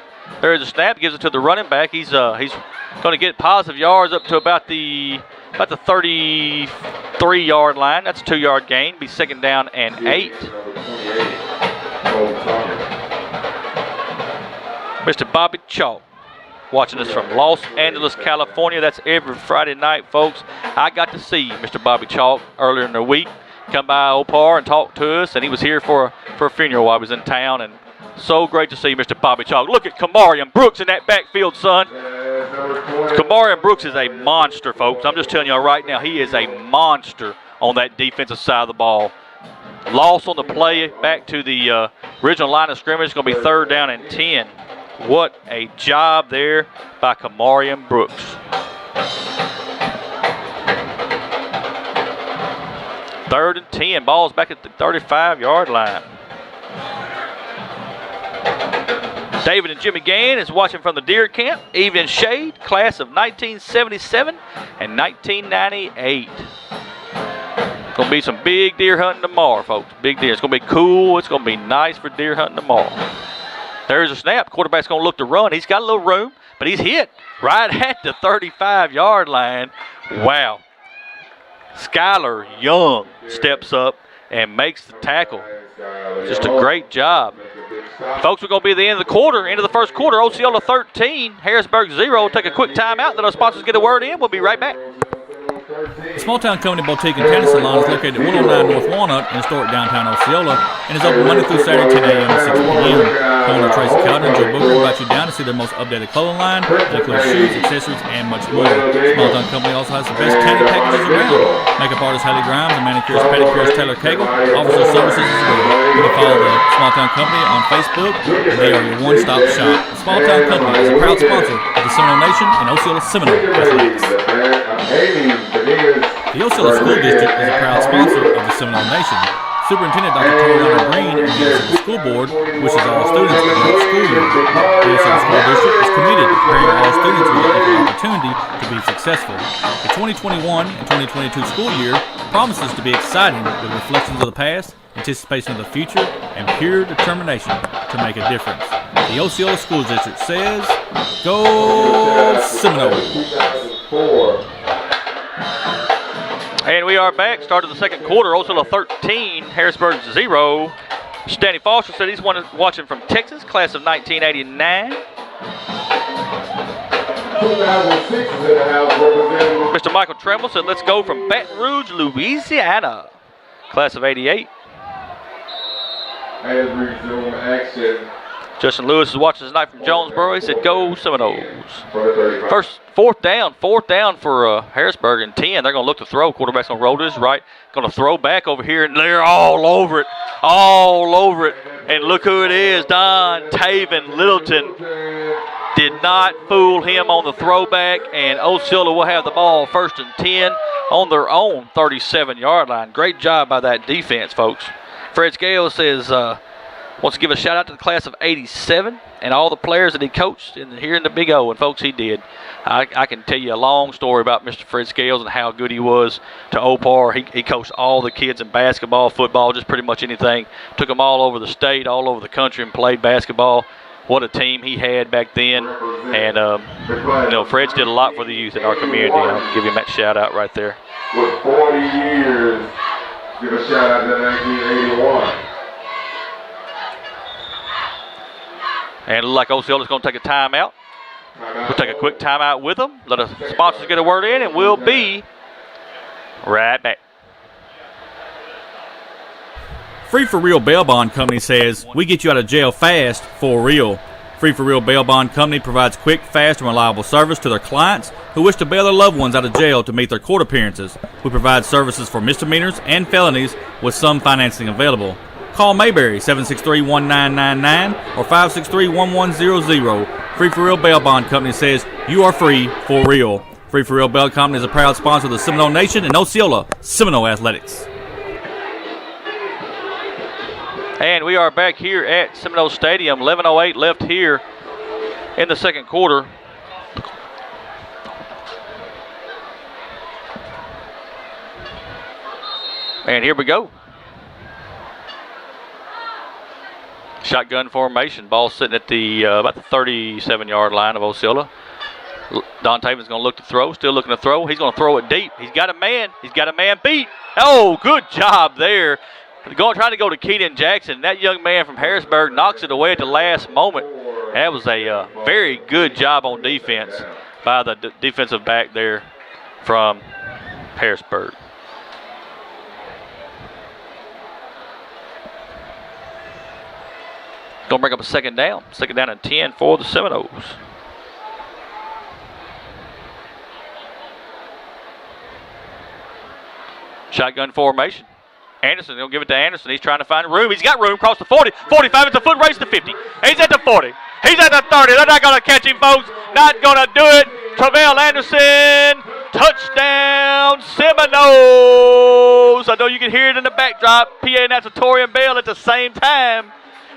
There's a snap, gives it to the running back. He's going to get positive yards up to about the 33-yard line. That's a 2-yard gain. Be 2nd down and 8. Mr. Bobby Chalk watching us from Los Angeles, California. That's every Friday night, folks. I got to see Mr. Bobby Chalk earlier in the week come by Opar and talk to us, and he was here for a funeral while I was in town, and so great to see Mr. Bobby Chalk. Look at Kamarian Brooks in that backfield, son. Kamarian Brooks is a monster, folks. I'm just telling you right now, he is a monster on that defensive side of the ball. Loss on the play back to the original line of scrimmage. It's going to be 3rd down and 10. What a job there by Kamarian Brooks. Third and 10. Ball's back at the 35-yard line. David and Jimmy Gann is watching from the deer camp. Evening shade. Class of 1977 and 1998. Going to be some big deer hunting tomorrow, folks. Big deer. It's going to be cool. It's going to be nice for deer hunting tomorrow. There's a snap. Quarterback's going to look to run. He's got a little room, but he's hit right at the 35-yard line. Wow. Skylar Young steps up and makes the tackle. Just a great job. Folks, we're going to be at the end of the quarter, end of the first quarter. Osceola 13, Harrisburg 0. Take a quick timeout. Let our sponsors get a word in. We'll be right back. The Small Town Company Boutique and Tennis Salon is located at 109 North Walnut in historic downtown Osceola and is open Monday through Saturday, 10 a.m. to 6 p.m. Owner Tracy Cowden and Joe Booker invite you down to see their most updated clothing line that includes shoes, accessories, and much more. Small Town Company also has the best candy packages around. Makeup artist Haley Grimes and manicurist pedicurist Taylor Cagle offers their services as well. You can follow the Small Town Company on Facebook. They are your one-stop shop. The Small Town Company is a proud sponsor of the Seminole Nation and Osceola Seminole Athletics. The Osceola School District is a proud sponsor of the Seminole Nation. Superintendent Dr. Toriana Green and the Osceola School Board wishes all students a great school year. The Osceola School District is committed to preparing all students with an equal opportunity to be successful. The 2021 and 2022 school year promises to be exciting with reflections of the past, anticipation of the future, and pure determination to make a difference. The Osceola School District says, go Seminoles! And we are back. Started the second quarter. Osceola 13, Harrisburg 0. Stanley Foster said he's watching from Texas, class of 1989. Mr. Michael Tremble said, let's go from Baton Rouge, Louisiana, class of 88. Justin Lewis is watching tonight from Jonesboro. He said, go Seminoles. Fourth down for Harrisburg and 10. They're going to look to throw. Quarterback's going to roll to his right. Going to throw back over here, and they're all over it. And look who it is, Don Taven Littleton. Did not fool him on the throwback, and Osceola will have the ball 1st and 10 on their own 37-yard line. Great job by that defense, folks. Fred Scales says, wants to give a shout out to the class of 87 and all the players that he coached here in the Big O. And folks, he did. I can tell you a long story about Mr. Fred Scales and how good he was to Opar. He coached all the kids in basketball, football, just pretty much anything. Took them all over the state, all over the country, and played basketball. What a team he had back then. And, Fred's did a lot for the youth in our community. I'll give him that shout out right there. With 40 years, give a shout out to 1981. And it looks like Osceola's going to take a timeout. We'll take a quick timeout with them. Let us sponsors get a word in, and we'll be right back. Free for Real Bail Bond Company says, we get you out of jail fast for real. Free for Real Bail Bond Company provides quick, fast, and reliable service to their clients who wish to bail their loved ones out of jail to meet their court appearances. We provide services for misdemeanors and felonies with some financing available. Call Mayberry 763-1999 or 563-1100. Free for Real Bail Bond Company says you are free for real. Free for Real Bail Company is a proud sponsor of the Seminole Nation and Osceola Seminole Athletics. And we are back here at Seminole Stadium. 11:08 left here in the second quarter. And here we go. Shotgun formation. Ball sitting at the about the 37-yard line of Osceola. Don Taven's going to look to throw. Still looking to throw. He's going to throw it deep. He's got a man. He's got a man beat. Oh, good job there. Trying to go to Keenan Jackson. That young man from Harrisburg knocks it away at the last moment. That was a very good job on defense by the defensive back there from Harrisburg. Going to bring up a second down. Second down and 10 for the Seminoles. Shotgun formation. Anderson, they'll give it to Anderson. He's trying to find room. He's got room across the 40, 45. It's a foot race to 50. He's at the 40. He's at the 30. They're not going to catch him, folks. Not going to do it. Travell Anderson. Touchdown, Seminoles. I know you can hear it in the backdrop. PA Natsatorium Bell at the same time.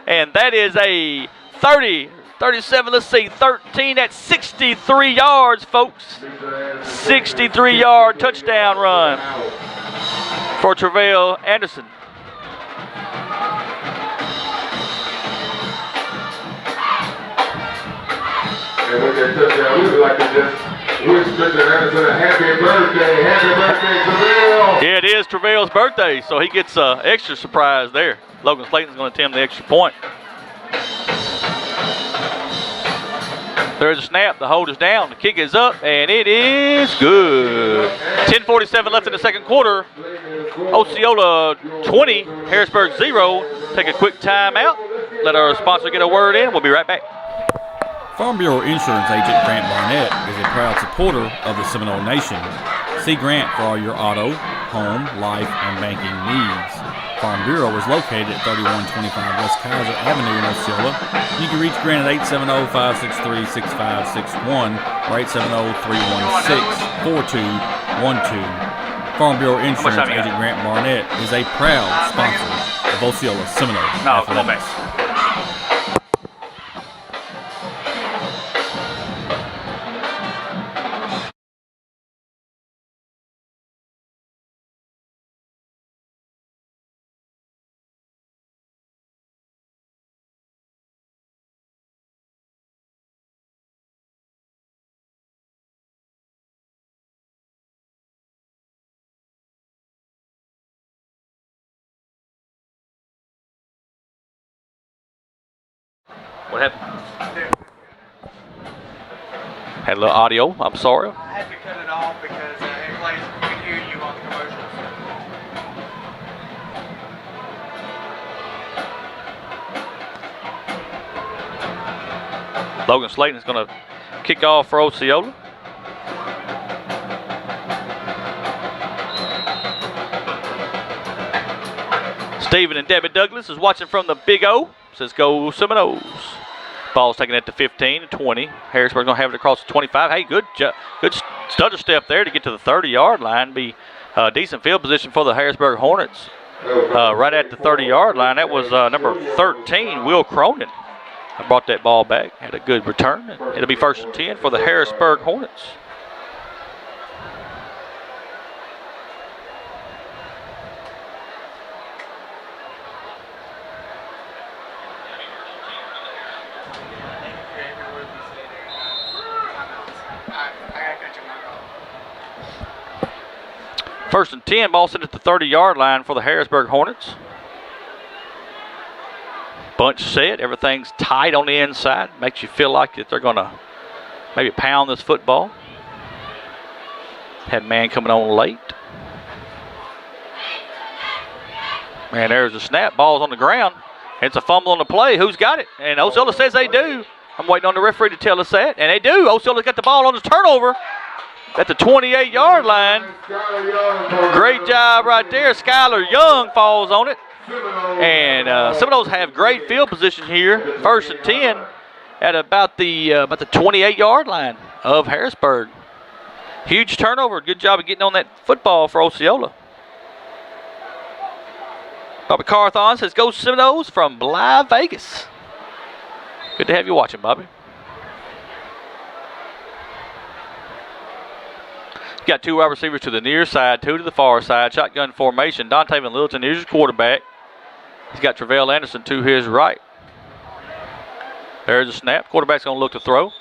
And that is a 30, 37, let's see, 13. That's 63 yards, folks. 63-yard touchdown run for Travell Anderson. And with that touchdown, we would like to just wish Mr. Anderson a happy birthday. Happy birthday, Travell. Yeah, it is Travell's birthday, so he gets an extra surprise there. Logan Slayton's going to attempt the extra point. There's a snap. The hold is down. The kick is up, and it is good. 10:47 left in the second quarter. Osceola 20, Harrisburg 0. Take a quick timeout. Let our sponsor get a word in. We'll be right back. Farm Bureau Insurance Agent Grant Barnett is a proud supporter of the Seminole Nation. See Grant for all your auto, home, life, and banking needs. Farm Bureau is located at 3125 West Kaiser Avenue in Osceola. You can reach Grant at 870-563-6561 or 870-316-4212. Farm Bureau Insurance Agent Grant Barnett is a proud sponsor of Osceola Seminole Athletics. What happened? Had a little audio. I'm sorry. I had to cut it off because it plays. We can hear you on the commercials. Logan Slayton is going to kick off for Osceola. Stephen and Debbie Douglas is watching from the Big O. Says go Seminoles. Ball's taken at the 15, 20. Harrisburg going to have it across the 25. Hey, good stutter step there to get to the 30-yard line. Be decent field position for the Harrisburg Hornets. Right at the 30-yard line. That was number 13, Will Cronin. I brought that ball back. Had a good return. It'll be 1st and 10 for the Harrisburg Hornets. First and 10, ball set at the 30-yard line for the Harrisburg Hornets. Bunch set, everything's tight on the inside. Makes you feel like that they're going to maybe pound this football. Had man coming on late. And there's a snap. Ball's on the ground. It's a fumble on the play. Who's got it? And Osceola says they do. I'm waiting on the referee to tell us that. And they do. Osceola's got the ball on the turnover at the 28-yard line. Great job right there. Skylar Young falls on it. And Seminoles have great field position here. 1st and 10 at about the 28-yard line of Harrisburg. Huge turnover. Good job of getting on that football for Osceola. Bobby Carthon says, "Go Seminoles" from Bly, Vegas. Good to have you watching, Bobby. Got 2 wide receivers to the near side, 2 to the far side. Shotgun formation. Dontavian Littleton is your quarterback. He's got Travell Anderson to his right. There's a snap. Quarterback's going to look to throw.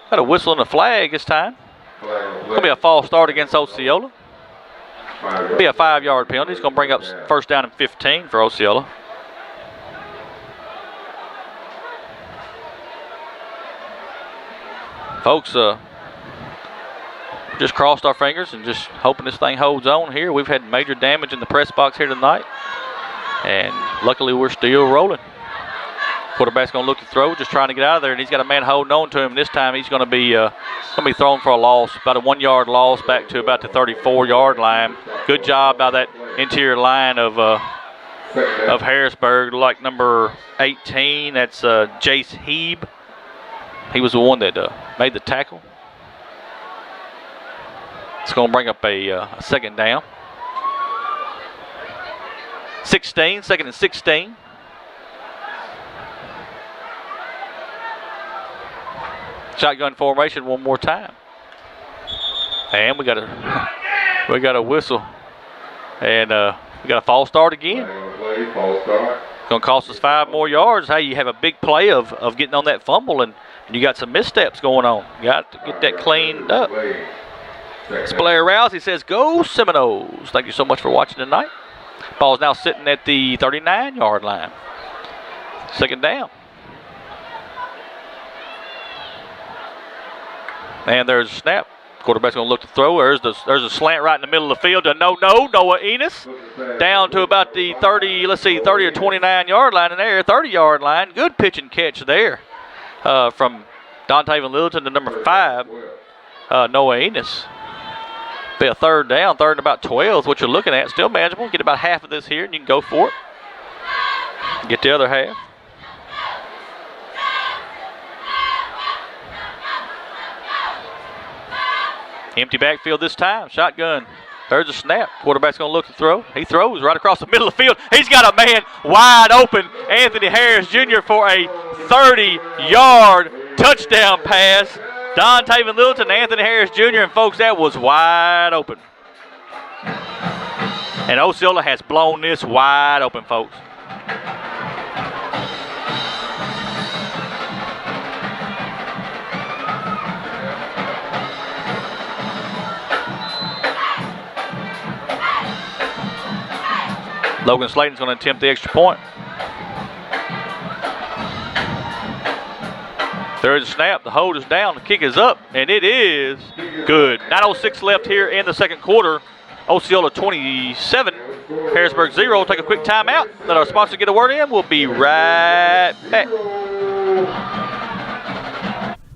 Got a whistle and a flag this time. Going to be a false start against Osceola. It'll be a 5-yard penalty. It's going to bring up 1st down and 15 for Osceola. Folks, just crossed our fingers and just hoping this thing holds on here. We've had major damage in the press box here tonight, and luckily we're still rolling. Quarterback's going to look to throw, just trying to get out of there, and he's got a man holding on to him. This time he's going to be thrown for a loss, about a 1-yard loss back to about the 34-yard line. Good job by that interior line of Harrisburg, like number 18. That's Jace Heeb. He was the one that made the tackle. It's going to bring up a 2nd down. 2nd and 16. Shotgun formation one more time. And we got a whistle. And we got a false start again. Going to cost us 5 more yards. Hey, you have a big play of getting on that fumble, and you got some missteps going on. You got to get that cleaned up. Blair Rousey says, "Go Seminoles." Thank you so much for watching tonight. Ball's now sitting at the 39-yard line. 2nd down. And there's a snap. Quarterback's going to look to throw. There's a slant right in the middle of the field to Noah Enos. Down to about the 30 or 29-yard line in there, 30-yard line. Good pitch and catch there from Dontavian Littleton to number 5, Noah Enos. Be a 3rd down, 3rd and about 12 is what you're looking at. Still manageable. Get about half of this here, and you can go for it. Get the other half. Empty backfield this time. Shotgun. There's a snap. Quarterback's going to look to throw. He throws right across the middle of the field. He's got a man wide open. Anthony Harris Jr. for a 30-yard touchdown pass. Dontavian Littleton, Anthony Harris Jr., and folks, that was wide open. And Osceola has blown this wide open, folks. Logan Slayton's going to attempt the extra point. There's a snap. The hold is down. The kick is up, and it is good. 9:06 left here in the 2nd quarter. Osceola 27, Harrisburg 0. Take a quick timeout. Let our sponsor get a word in. We'll be right back.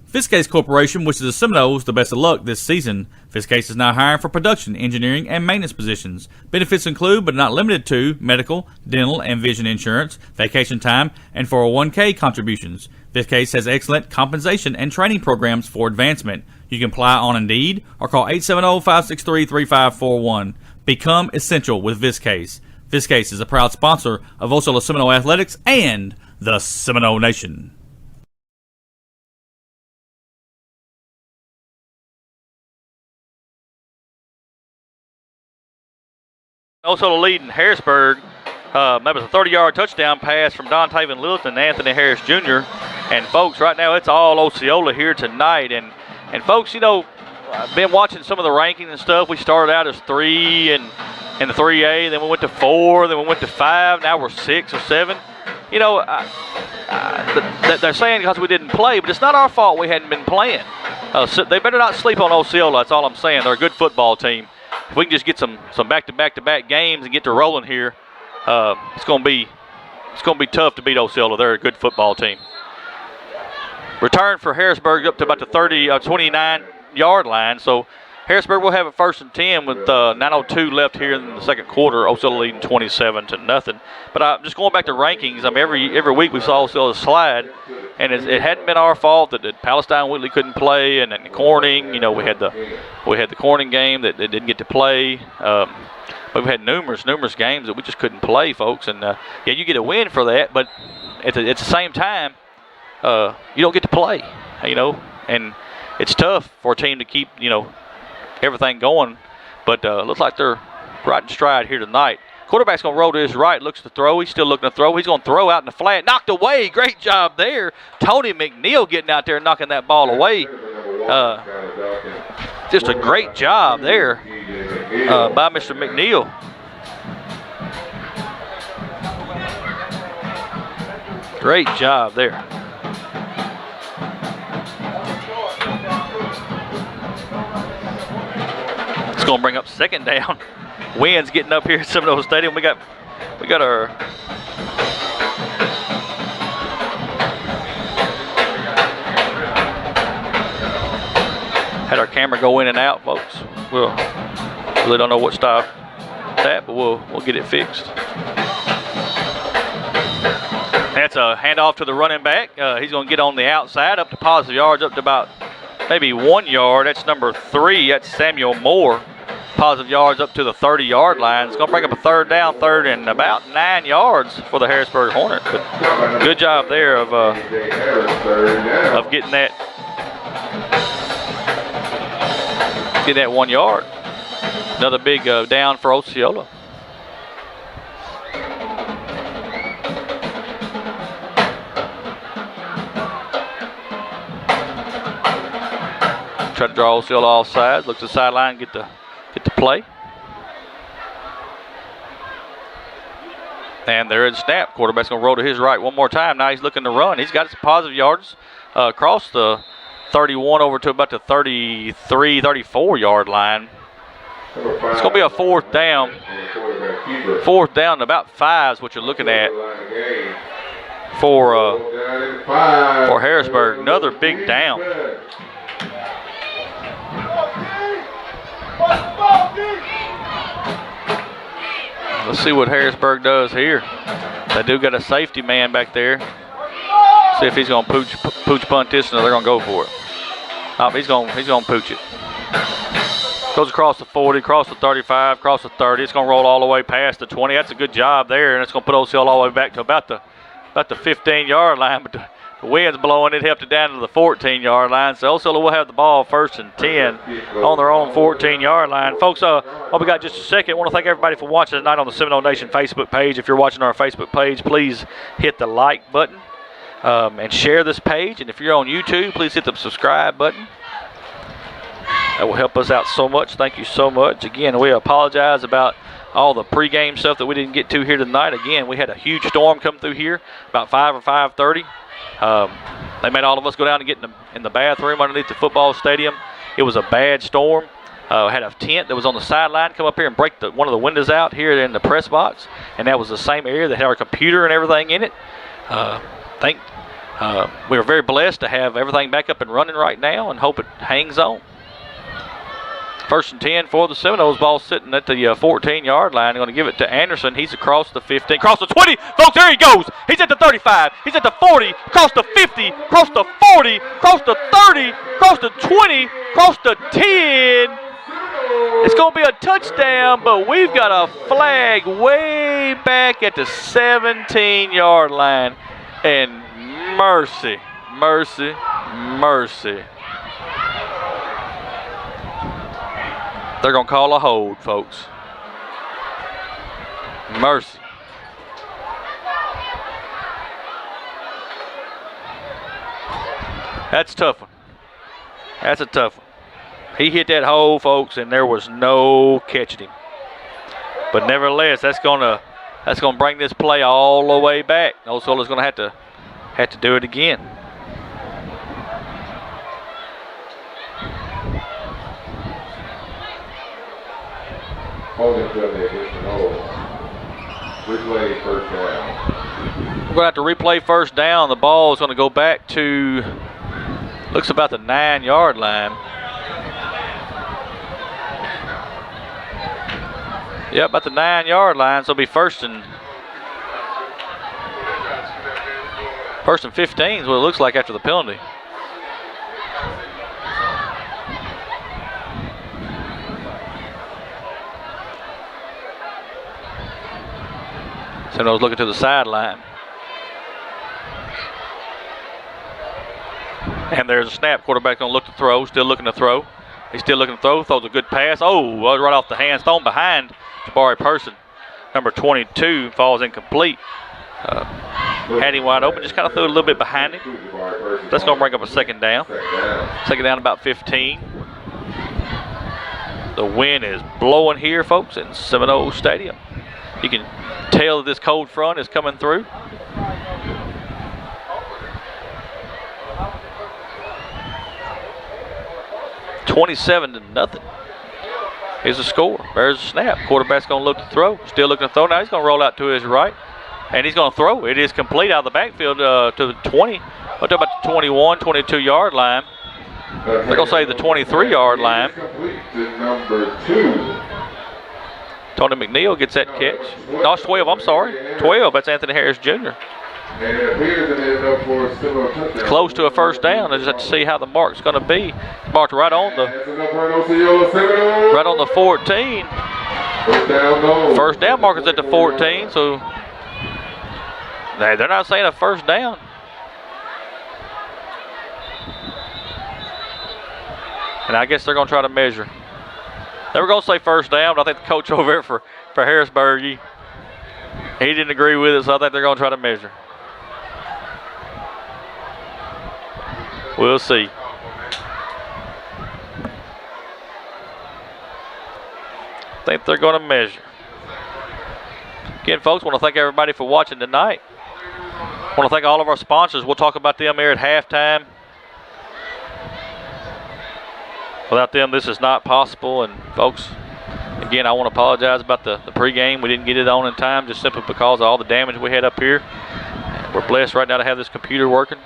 Fiskase Corporation wishes the Seminoles the best of luck this season. Fiskase is now hiring for production, engineering, and maintenance positions. Benefits include, but not limited to, medical, dental, and vision insurance, vacation time, and 401k contributions. Fiskase has excellent compensation and training programs for advancement. You can apply on Indeed or call 870-563-3541. Become essential with Fiskase. Fiskase is a proud sponsor of Osceola Seminole Athletics and the Seminole Nation. Osceola leading Harrisburg. That was a 30-yard touchdown pass from Dontavian Littleton and Anthony Harris Jr. And, folks, right now it's all Osceola here tonight. And folks, you know, I've been watching some of the rankings and stuff. We started out as 3 in the 3A, then we went to 4, then we went to 5. Now we're 6 or 7. You know, they're saying because we didn't play, but it's not our fault we hadn't been playing. So they better not sleep on Osceola. That's all I'm saying. They're a good football team. If we can just get some back-to-back games and get to rolling here, it's going to be tough to beat Osceola. They're a good football team. Return for Harrisburg up to about the 29-yard line. So Harrisburg will have it 1st and 10 with 9:02 left here in the second quarter. Osceola leading 27-0. But just going back to rankings, I mean, every week we saw Osceola slide, and it hadn't been our fault that Palestine Whitley couldn't play, and then Corning. You know, we had the Corning game that didn't get to play. We've had numerous games that we just couldn't play, folks. And yeah, you get a win for that, but at the same time, you don't get to play. You know, and it's tough for a team to keep everything going. But looks like they're right in stride here tonight. Quarterback's going to roll to his right, looks to throw. He's still looking to throw. He's going to throw out in the flat. Knocked away. Great job there. Tony McNeil getting out there and knocking that ball away. Just a great job there by Mr. McNeil. Great job there. It's going to bring up 2nd down. Wind's getting up here at Seminoles Stadium. We got our had our camera go in and out, folks. We'll really don't know what stopped that, but we'll get it fixed. That's a handoff to the running back. He's going to get on the outside up to positive yards, up to about maybe 1 yard. That's number 3. That's Samuel Moore. Positive yards up to the 30-yard line. It's going to bring up a 3rd down, 3rd and about 9 yards for the Harrisburg Hornets. But good job there of getting that 1 yard. Another big down for Osceola. Try to draw Osceola off sides. Look to the sideline, get the play. And there is snap. Quarterback's going to roll to his right one more time. Now he's looking to run. He's got some positive yards across the 31 over to about the 33, 34-yard line. It's going to be a 4th down. 4th down, about 5 is what you're looking at for Harrisburg. Another big down. Let's see what Harrisburg does here. They do got a safety man back there. See if he's going to pooch punt this, and they're going to go for it. Oh, he's going to pooch it. Goes across the 40, across the 35, across the 30. It's going to roll all the way past the 20. That's a good job there, and it's going to put Osceola all the way back to about the 15-yard line. But the wind's blowing. It helped it down to the 14-yard line. So Osceola will have the ball 1st and 10 on their own 14-yard line. Folks, while we got just a second, I want to thank everybody for watching tonight on the Seminole Nation Facebook page. If you're watching our Facebook page, please hit the like button and share this page. And if you're on YouTube, please hit the subscribe button. That will help us out so much. Thank you so much. Again, we apologize about all the pregame stuff that we didn't get to here tonight. Again, we had a huge storm come through here about 5 or 5:30. They made all of us go down and get in the bathroom underneath the football stadium. It was a bad storm. Had a tent that was on the sideline come up here and break one of the windows out here in the press box, and that was the same area that had our computer and everything in it. We were very blessed to have everything back up and running right now, and hope it hangs on. 1st and 10 for the Seminoles. Ball sitting at the 14-yard line. Going to give it to Anderson. He's across the 15, across the 20. Folks, there he goes. He's at the 35. He's at the 40, across the 50, across the 40, across the 30, across the 20, across the 10. It's going to be a touchdown, but we've got a flag way back at the 17-yard line. And mercy, mercy, mercy. They're going to call a hold, folks. Mercy. That's a tough one. That's a tough one. He hit that hole, folks, and there was no catching him. But nevertheless, that's going to bring this play all the way back. Osceola's going to have to do it again. Replay first down. We're going to have to replay first down. The ball is going to go back to, looks about the 9-yard line. Yep, about the 9-yard line. So it'll be first and 15 is what it looks like after the penalty. Seminoles looking to the sideline. And there's a snap. Quarterback going to look to throw. Still looking to throw. He's still looking to throw. Throws a good pass. Oh, right off the hands. Thrown behind Jabari Person. Number 22 falls incomplete. Had him wide open. Just kind of threw it a little bit behind him. That's going to bring up a second down. Second down about 15. The wind is blowing here, folks, in Seminoles Stadium. You can tell that this cold front is coming through. $27-0. Here's the score. There's a snap. Quarterback's going to look to throw. Still looking to throw. Now he's going to roll out to his right. And he's going to throw. It is complete out of the backfield to the 20. Up to about the 21, 22-yard line. They're going to say the 23-yard line. Number 2. Tony McNeil gets that catch. No, it's 12. I'm sorry. 12. That's Anthony Harris Jr. And it appears that it's up for a similar touchdown. Close to a first down. I just have to see how the mark's going to be. It's marked right on the 14. First down marker's at the 14. So they're not saying a first down. And I guess they're going to try to measure. They were going to say first down, but I think the coach over there for Harrisburg, he didn't agree with it, so I think they're going to try to measure. We'll see. I think they're going to measure. Again, folks, want to thank everybody for watching tonight. Want to thank all of our sponsors. We'll talk about them here at halftime. Without them, this is not possible. And, folks, again, I want to apologize about the pregame. We didn't get it on in time just simply because of all the damage we had up here. And we're blessed right now to have this computer working.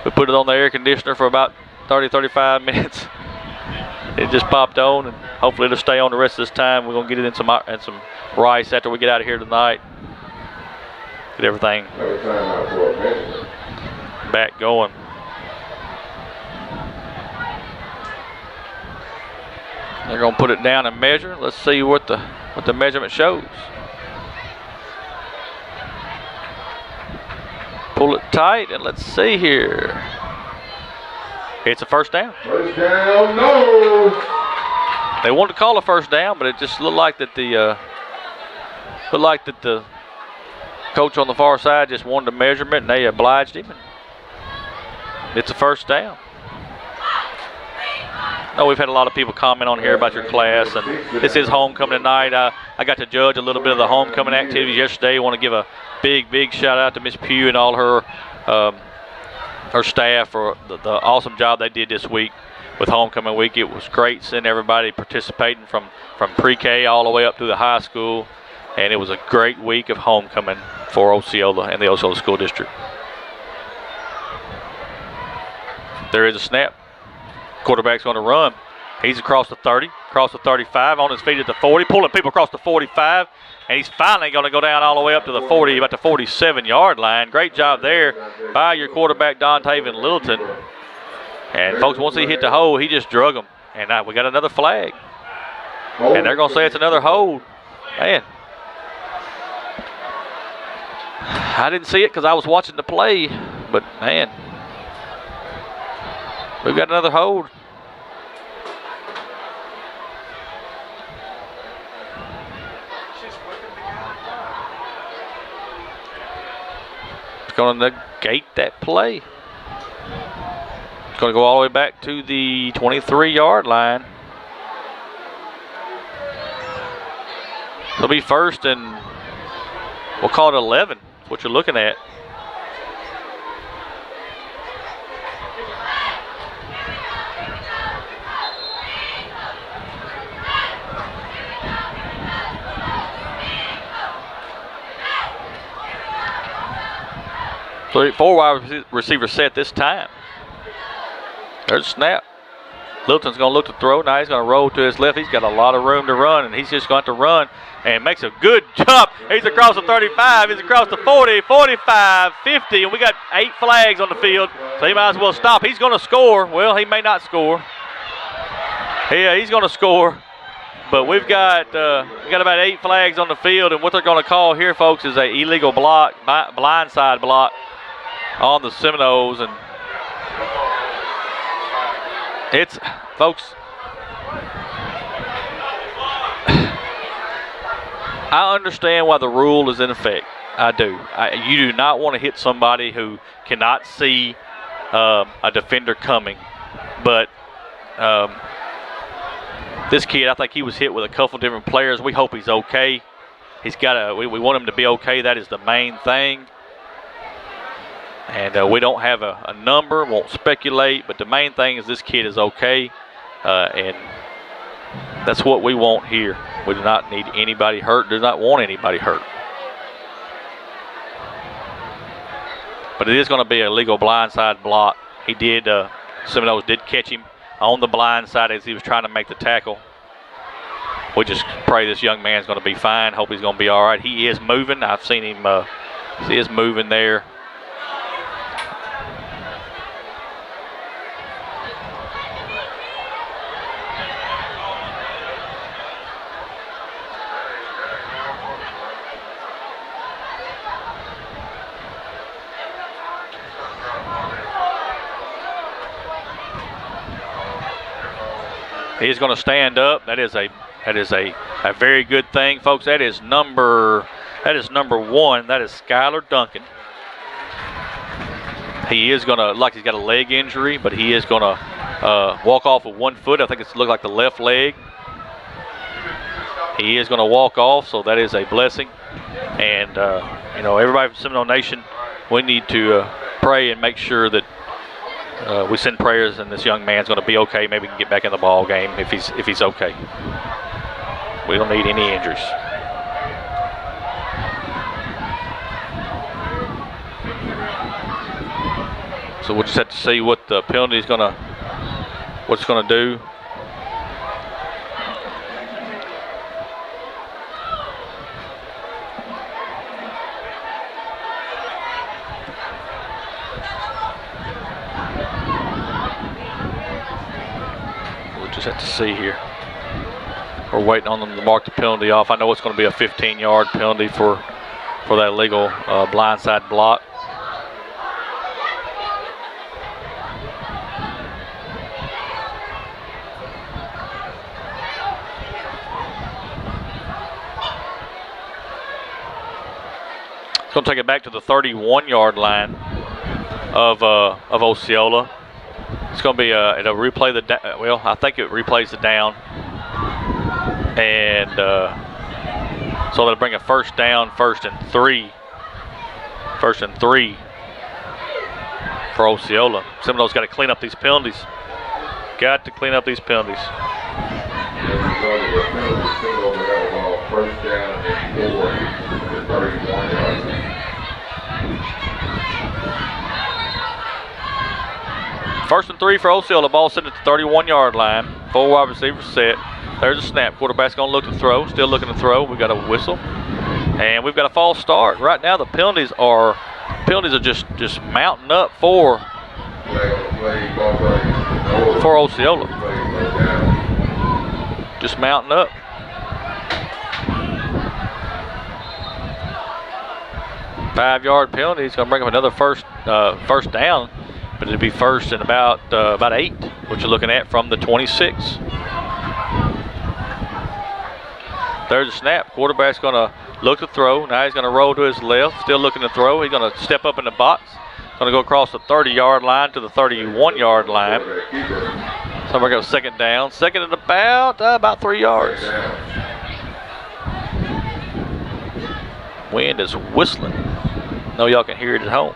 We put it on the air conditioner for about 30, 35 minutes. It just popped on, and hopefully it'll stay on the rest of this time. We're going to get it in some rice after we get out of here tonight. Get everything back going. They're going to put it down and measure. Let's see what the measurement shows. Pull it tight, and let's see here. It's a first down. First down, no. They wanted to call a first down, but it just looked like that the coach on the far side just wanted a measurement, and they obliged him. It's a first down. No, we've had a lot of people comment on here about your class, and this is homecoming tonight. I got to judge a little bit of the homecoming activities yesterday. I want to give a big shout out to Miss Pugh and all her staff for the awesome job they did this week with homecoming week. It was great seeing everybody participating from pre-K all the way up to the high school, and it was a great week of homecoming for Osceola and the Osceola School District. There is a snap. Quarterback's going to run. He's across the 30, across the 35, on his feet at the 40, pulling people across the 45, and he's finally going to go down all the way up to the 40, about the 47-yard line. Great job there by your quarterback, Don Taven Littleton. And, folks, once he hit the hole, he just drug him. And we got another flag. And they're going to say it's another hold. Man. I didn't see it because I was watching the play, but, man, we've got another hold. It's going to negate that play. It's going to go all the way back to the 23-yard line. It'll be first and we'll call it 11. That's what you're looking at. 4 wide receiver set this time. There's a snap. Littleton's going to look to throw. Now he's going to roll to his left. He's got a lot of room to run, and he's just going to run and makes a good jump. He's across the 35. He's across the 40, 45, 50, and we got 8 flags on the field, so he might as well stop. He's going to score. Well, he may not score. Yeah, he's going to score. But we've got about 8 flags on the field, and what they're going to call here, folks, is an illegal block, blindside block on the Seminoles. And it's, folks, I understand why the rule is in effect. I do. You do not want to hit somebody who cannot see a defender coming. But this kid, I think he was hit with a couple different players. We hope he's okay. We want him to be okay. That is the main thing. And we don't have a number, won't speculate, but the main thing is this kid is okay. And that's what we want here. We do not need anybody hurt, do not want anybody hurt. But it is going to be a legal blindside block. Seminoles did catch him on the blind side as he was trying to make the tackle. We just pray this young man's going to be fine. Hope he's going to be all right. He is moving. I've seen him. He is moving there. He's going to stand up. That is a very good thing, folks. That is number 1. That is Skylar Duncan. He is going to, like he's got a leg injury, but he is going to walk off with 1 foot. I think it's look like the left leg. He is going to walk off, so that is a blessing. And everybody from Seminole Nation, we need to pray and make sure that we send prayers, and this young man's going to be okay. Maybe he can get back in the ball game if he's okay. We don't need any injuries. So we'll just have to see what the penalty is what it's going to do. Just have to see here. We're waiting on them to mark the penalty off. I know it's going to be a 15-yard penalty for that illegal blindside block. It's going to take it back to the 31-yard line of Osceola. It's going to be it'll replay I think it replays the down, and so they'll bring a first down, first and three for Osceola. Seminoles got to clean up these penalties. Got to clean up these penalties. First down and 4 to 31 yards. First and 3 for Osceola. Ball sitting at the 31-yard line. 4 wide receivers set. There's a snap. Quarterback's going to look to throw. Still looking to throw. We've got a whistle. And we've got a false start. Right now the penalties are just mounting up for Osceola. Just mounting up. Five-yard penalty. He's going to bring up another first down. But it'll be first and about 8, what you're looking at from the 26. There's a snap. Quarterback's going to look to throw. Now he's going to roll to his left. Still looking to throw. He's going to step up in the box. Going to go across the 30-yard line to the 31-yard line. So we're going to second down. Second and about 3 yards. Wind is whistling. I know y'all can hear it at home.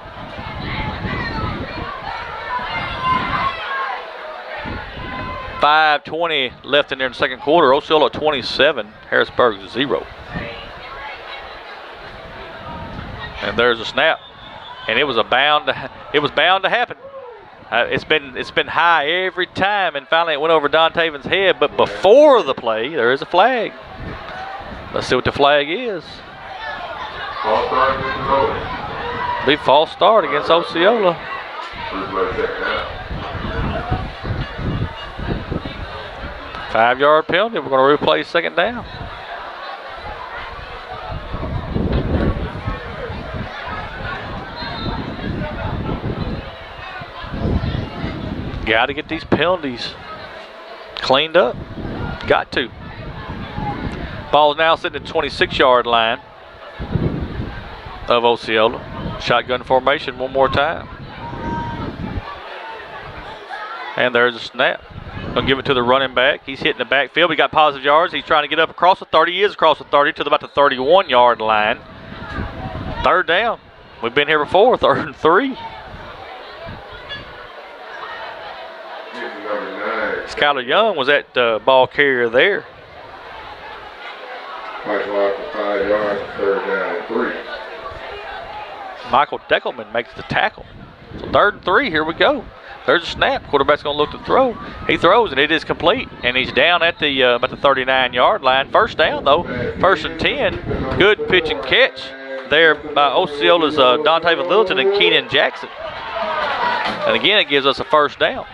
.520 left in there in the second quarter. Osceola 27, Harrisburg 0. And there's a snap. and it was bound to happen. It's been high every time, and finally it went over Don Taven's head. But before the play, there is a flag. Let's see what the flag is. False start against Osceola. Big false start against Osceola. First play, second down. 5-yard penalty. We're going to replay second down. Got to get these penalties cleaned up. Got to. Ball's now sitting at the 26-yard line of Osceola. Shotgun formation one more time. And there's a snap. Gonna give it to the running back. He's hitting the backfield. We got positive yards. He's trying to get up across the 30. He is across the 30 to about the 31-yard line. Third down. We've been here before. 3rd and 3. Skylar Young was that ball carrier there. Michael out for 5 yards, 3rd down and 3. Michael Deckelman makes the tackle. So 3rd and 3, here we go. There's a snap. Quarterback's going to look to throw. He throws, and it is complete. And he's down at the about the 39-yard line. First down, though. 1st and 10. Good pitch and catch there by Osceola's Dante Littleton and Keenan Jackson. And again, it gives us a first down.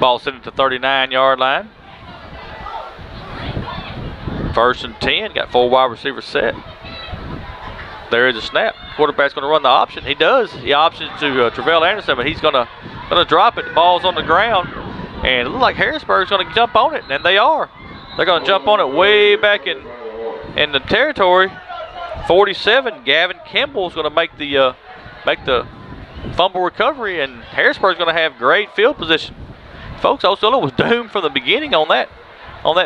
Ball sitting at the 39-yard line. 1st and 10. Got 4 wide receivers set. There is a snap. Quarterback's going to run the option. He does. He options to Travell Anderson, but he's going to drop it. The ball's on the ground, and it looks like Harrisburg's going to jump on it, and they are. They're going to jump on it way back in the territory. 47. Gavin Kimball's going to make the fumble recovery, and Harrisburg's going to have great field position. Folks, Osceola was doomed from the beginning on that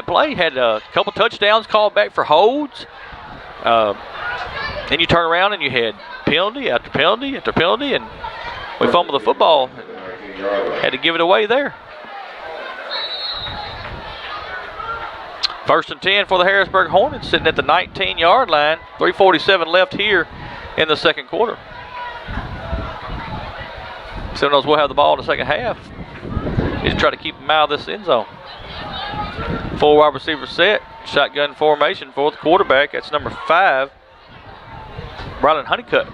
play. Had a couple touchdowns called back for holds. Then you turn around and you had penalty after penalty after penalty, and we fumbled the football. Had to give it away there. 1st and 10 for the Harrisburg Hornets, sitting at the 19-yard line. 3:47 left here in the second quarter. Seminoles will have the ball in the second half. Just try to keep them out of this end zone. 4 wide receivers set. Shotgun formation for the quarterback. That's number 5, Rylan Honeycutt.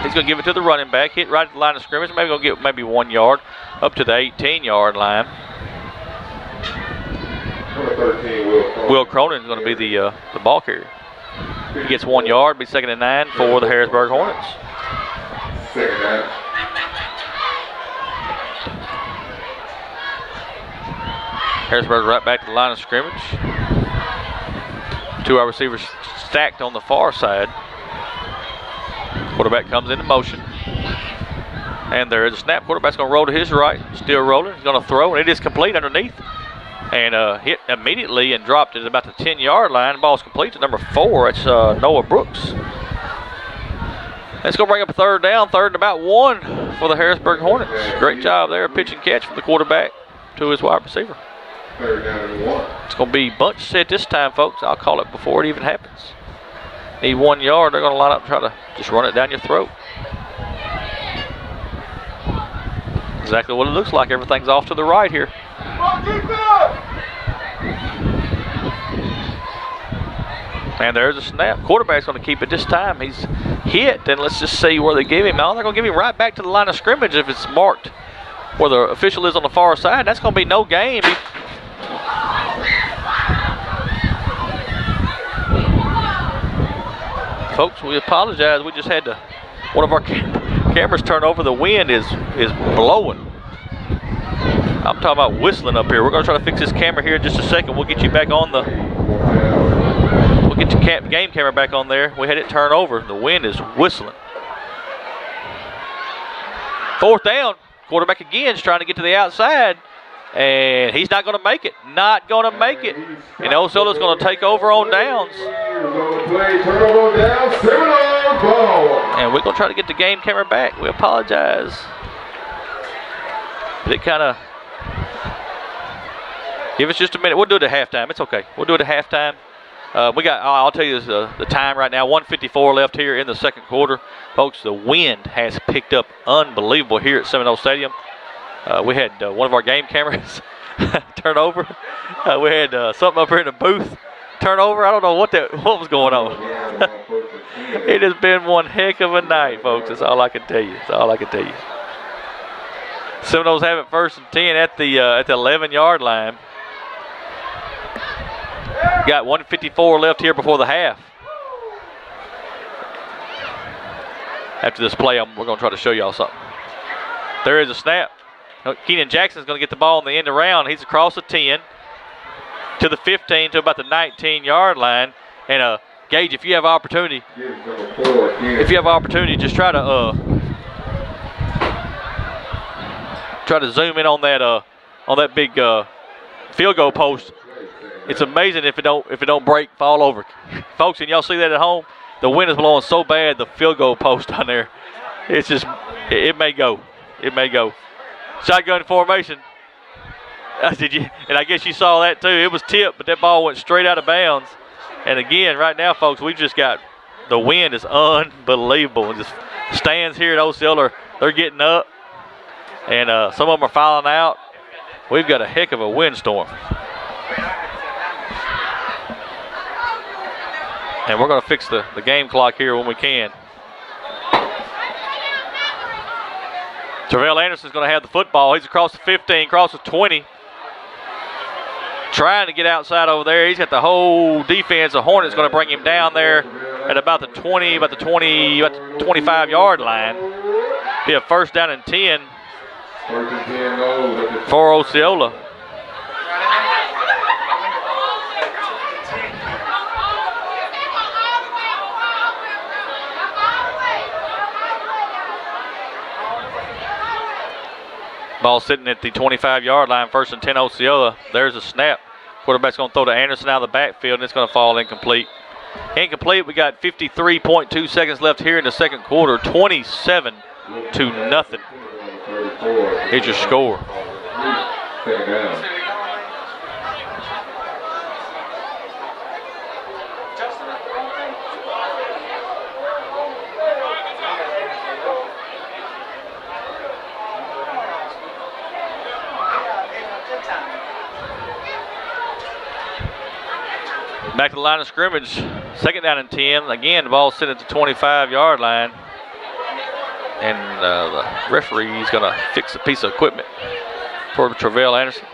He's going to give it to the running back. Hit right at the line of scrimmage. Maybe going to get maybe 1 yard up to the 18-yard line. Number 13, Will Cronin is going to be the ball carrier. He gets 1 yard. Be 2nd and 9 for the Harrisburg Hornets. 2nd down. Harrisburg right back to the line of scrimmage. 2 wide receivers stacked on the far side. Quarterback comes into motion. And there is a snap. Quarterback's going to roll to his right. Still rolling. He's going to throw, and it is complete underneath. And hit immediately and dropped at about the 10-yard line. The ball's complete to number 4. It's Noah Brooks. That's going to bring up a 3rd down. 3rd and about 1 for the Harrisburg Hornets. Great job there. Pitch and catch from the quarterback to his wide receiver. 3rd down and 1. It's going to be bunch set this time, folks. I'll call it before it even happens. Need 1 yard. They're going to line up and try to just run it down your throat. Exactly what it looks like. Everything's off to the right here. And there's a snap. Quarterback's going to keep it this time. He's hit, and let's just see where they give him. Now they're going to give him right back to the line of scrimmage if it's marked where the official is on the far side. That's going to be no game. Folks, we apologize. We just had one of our cameras turn over. The wind is blowing. I'm talking about whistling up here. We're going to try to fix this camera here in just a second. We'll get you back on we'll get your game camera back on there. We had it turn over. The wind is whistling. 4th down. Quarterback again is trying to get to the outside. And he's not going to make it. Not going to make it. And Osceola's going to take over on downs. And we're going to try to get the game camera back. We apologize. But it kind of... Give us just a minute. We'll do it at halftime. It's okay. We'll do it at halftime. I'll tell you the time right now. 1:54 left here in the second quarter. Folks, the wind has picked up unbelievable here at Seminole Stadium. We had one of our game cameras turn over. We had something up here in the booth turn over. I don't know what was going on. It has been one heck of a night, folks. That's all I can tell you. That's all I can tell you. Seminoles have it 1st and 10 at the 11-yard line. Got 1:54 left here before the half. After this play, we're going to try to show y'all something. There is a snap. Keenan Jackson's going to get the ball in the end around. He's across the 10 to the 15 to about the 19-yard line. And Gage, if you have opportunity, just try to zoom in on that big field goal post. It's amazing if it don't break, fall over. Folks, and y'all see that at home? The wind is blowing so bad, the field goal post on there, it's just, it may go. It may go. Shotgun formation. And I guess you saw that too. It was tipped, but that ball went straight out of bounds. And again, right now, folks, we've just got, the wind is unbelievable. Just stands here at Osceola, they're getting up. And some of them are filing out. We've got a heck of a windstorm. And we're going to fix the game clock here when we can. Terrell Anderson's going to have the football. He's across the 15, across the 20. Trying to get outside over there. He's got the whole defense. The Hornets going to bring him down there at about the 25-yard line. Be a 1st down and 10 for Osceola. Ball sitting at the 25-yard line, 1st and 10 Osceola. There's a snap. Quarterback's going to throw to Anderson out of the backfield, and it's going to fall incomplete. Incomplete. We got 53.2 seconds left here in the second quarter. 27-0. Here's your score. Back to the line of scrimmage, 2nd down and 10. Again, the ball sitting at the 25-yard line. And the referee is going to fix a piece of equipment for Terrell Anderson.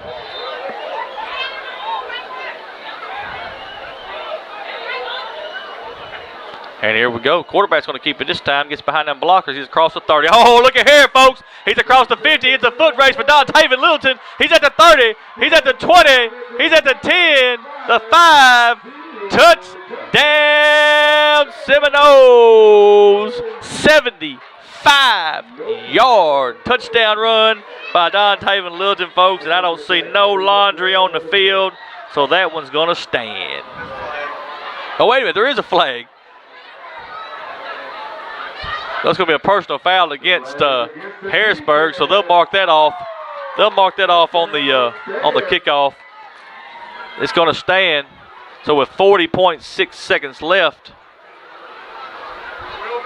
And here we go. Quarterback's going to keep it this time. Gets behind them blockers. He's across the 30. Oh, look at here, folks. He's across the 50. It's a foot race for Dontavian Littleton. He's at the 30. He's at the 20. He's at the 10. The 5. Touchdown Seminoles. 75-yard touchdown run by Dontavian Littleton, folks. And I don't see no laundry on the field, so that one's going to stand. Oh, wait a minute. There is a flag. That's going to be a personal foul against Harrisburg, so they'll mark that off. They'll mark that off on the kickoff. It's going to stand. So with 40.6 seconds left,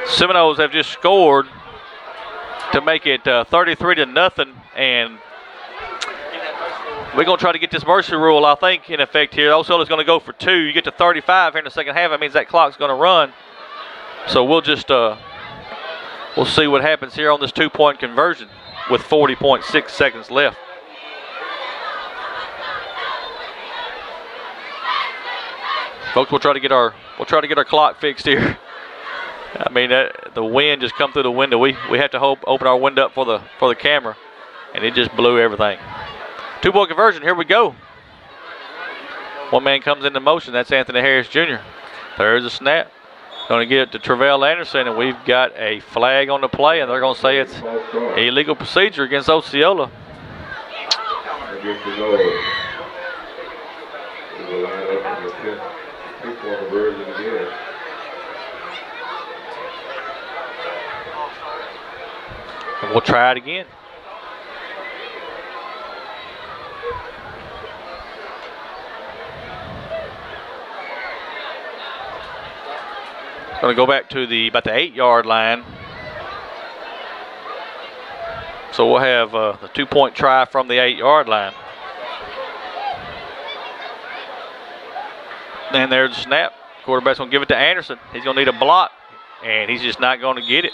Seminoles have just scored to make it 33-0, and we're going to try to get this mercy rule, I think, in effect here. Osceola's going to go for 2. You get to 35 here in the second half. That means that clock's going to run. So we'll just we'll see what happens here on this 2-point conversion with 40.6 seconds left. Folks, we'll try to get our clock fixed here. I mean, the wind just come through the window. We have to open our window up for the camera, and it just blew everything. 2-point conversion. Here we go. One man comes into motion. That's Anthony Harris Jr. There's a snap. Going to get it to Terrell Anderson, and we've got a flag on the play, and they're going to say it's illegal procedure against Osceola. And we'll try it again. Going to go back to about the 8-yard line. So we'll have the 2-point try from the 8-yard line. And there's the snap. Quarterback's going to give it to Anderson. He's going to need a block, and he's just not going to get it.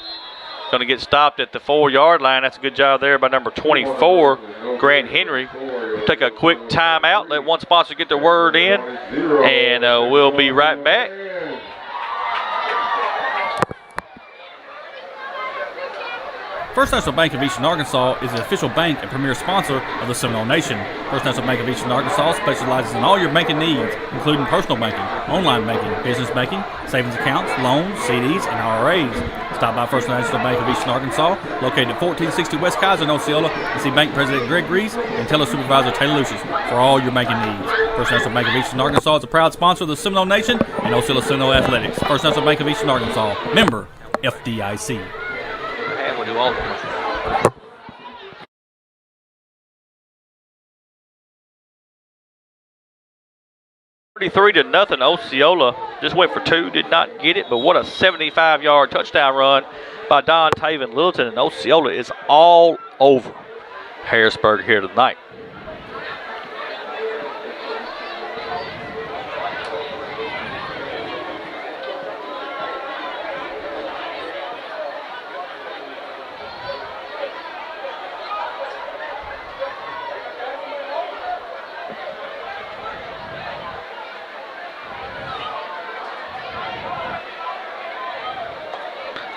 Going to get stopped at the 4-yard line. That's a good job there by number 24, Grant Henry. We'll take a quick timeout, let one sponsor get their word in, and we'll be right back. First National Bank of Eastern Arkansas is the official bank and premier sponsor of the Seminole Nation. First National Bank of Eastern Arkansas specializes in all your banking needs, including personal banking, online banking, business banking, savings accounts, loans, CDs, and IRAs. Stop by First National Bank of Eastern Arkansas, located at 1460 West Kaiser in Osceola, and see Bank President Greg Reese and Teller Supervisor Taylor Lucius for all your banking needs. First National Bank of Eastern Arkansas is a proud sponsor of the Seminole Nation and Osceola Seminole Athletics. First National Bank of Eastern Arkansas, member FDIC. And we'll do all. 33-0. Osceola just went for 2, did not get it, but what a 75-yard touchdown run by Don Taven Littleton, and Osceola is all over Harrisburg here tonight.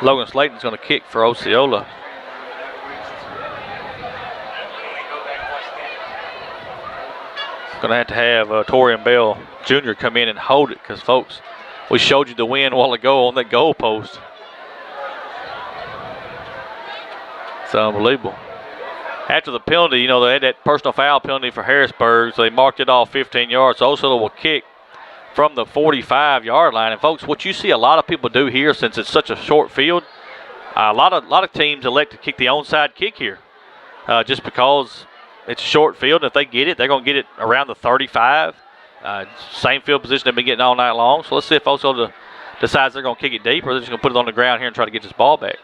Logan Slayton's going to kick for Osceola. Going to have Torian Bell Jr. come in and hold it because, folks, we showed you the win a while ago on that goal post. It's unbelievable. After the penalty, you know, they had that personal foul penalty for Harrisburg, so they marked it off 15 yards. So Osceola will kick from the 45-yard line. And folks, what you see a lot of people do here, since it's such a short field, a lot of teams elect to kick the onside kick here, just because it's a short field. And if they get it, they're going to get it around the 35. Same field position they've been getting all night long. So let's see if Osceola decides they're going to kick it deep, or they're just going to put it on the ground here and try to get this ball back.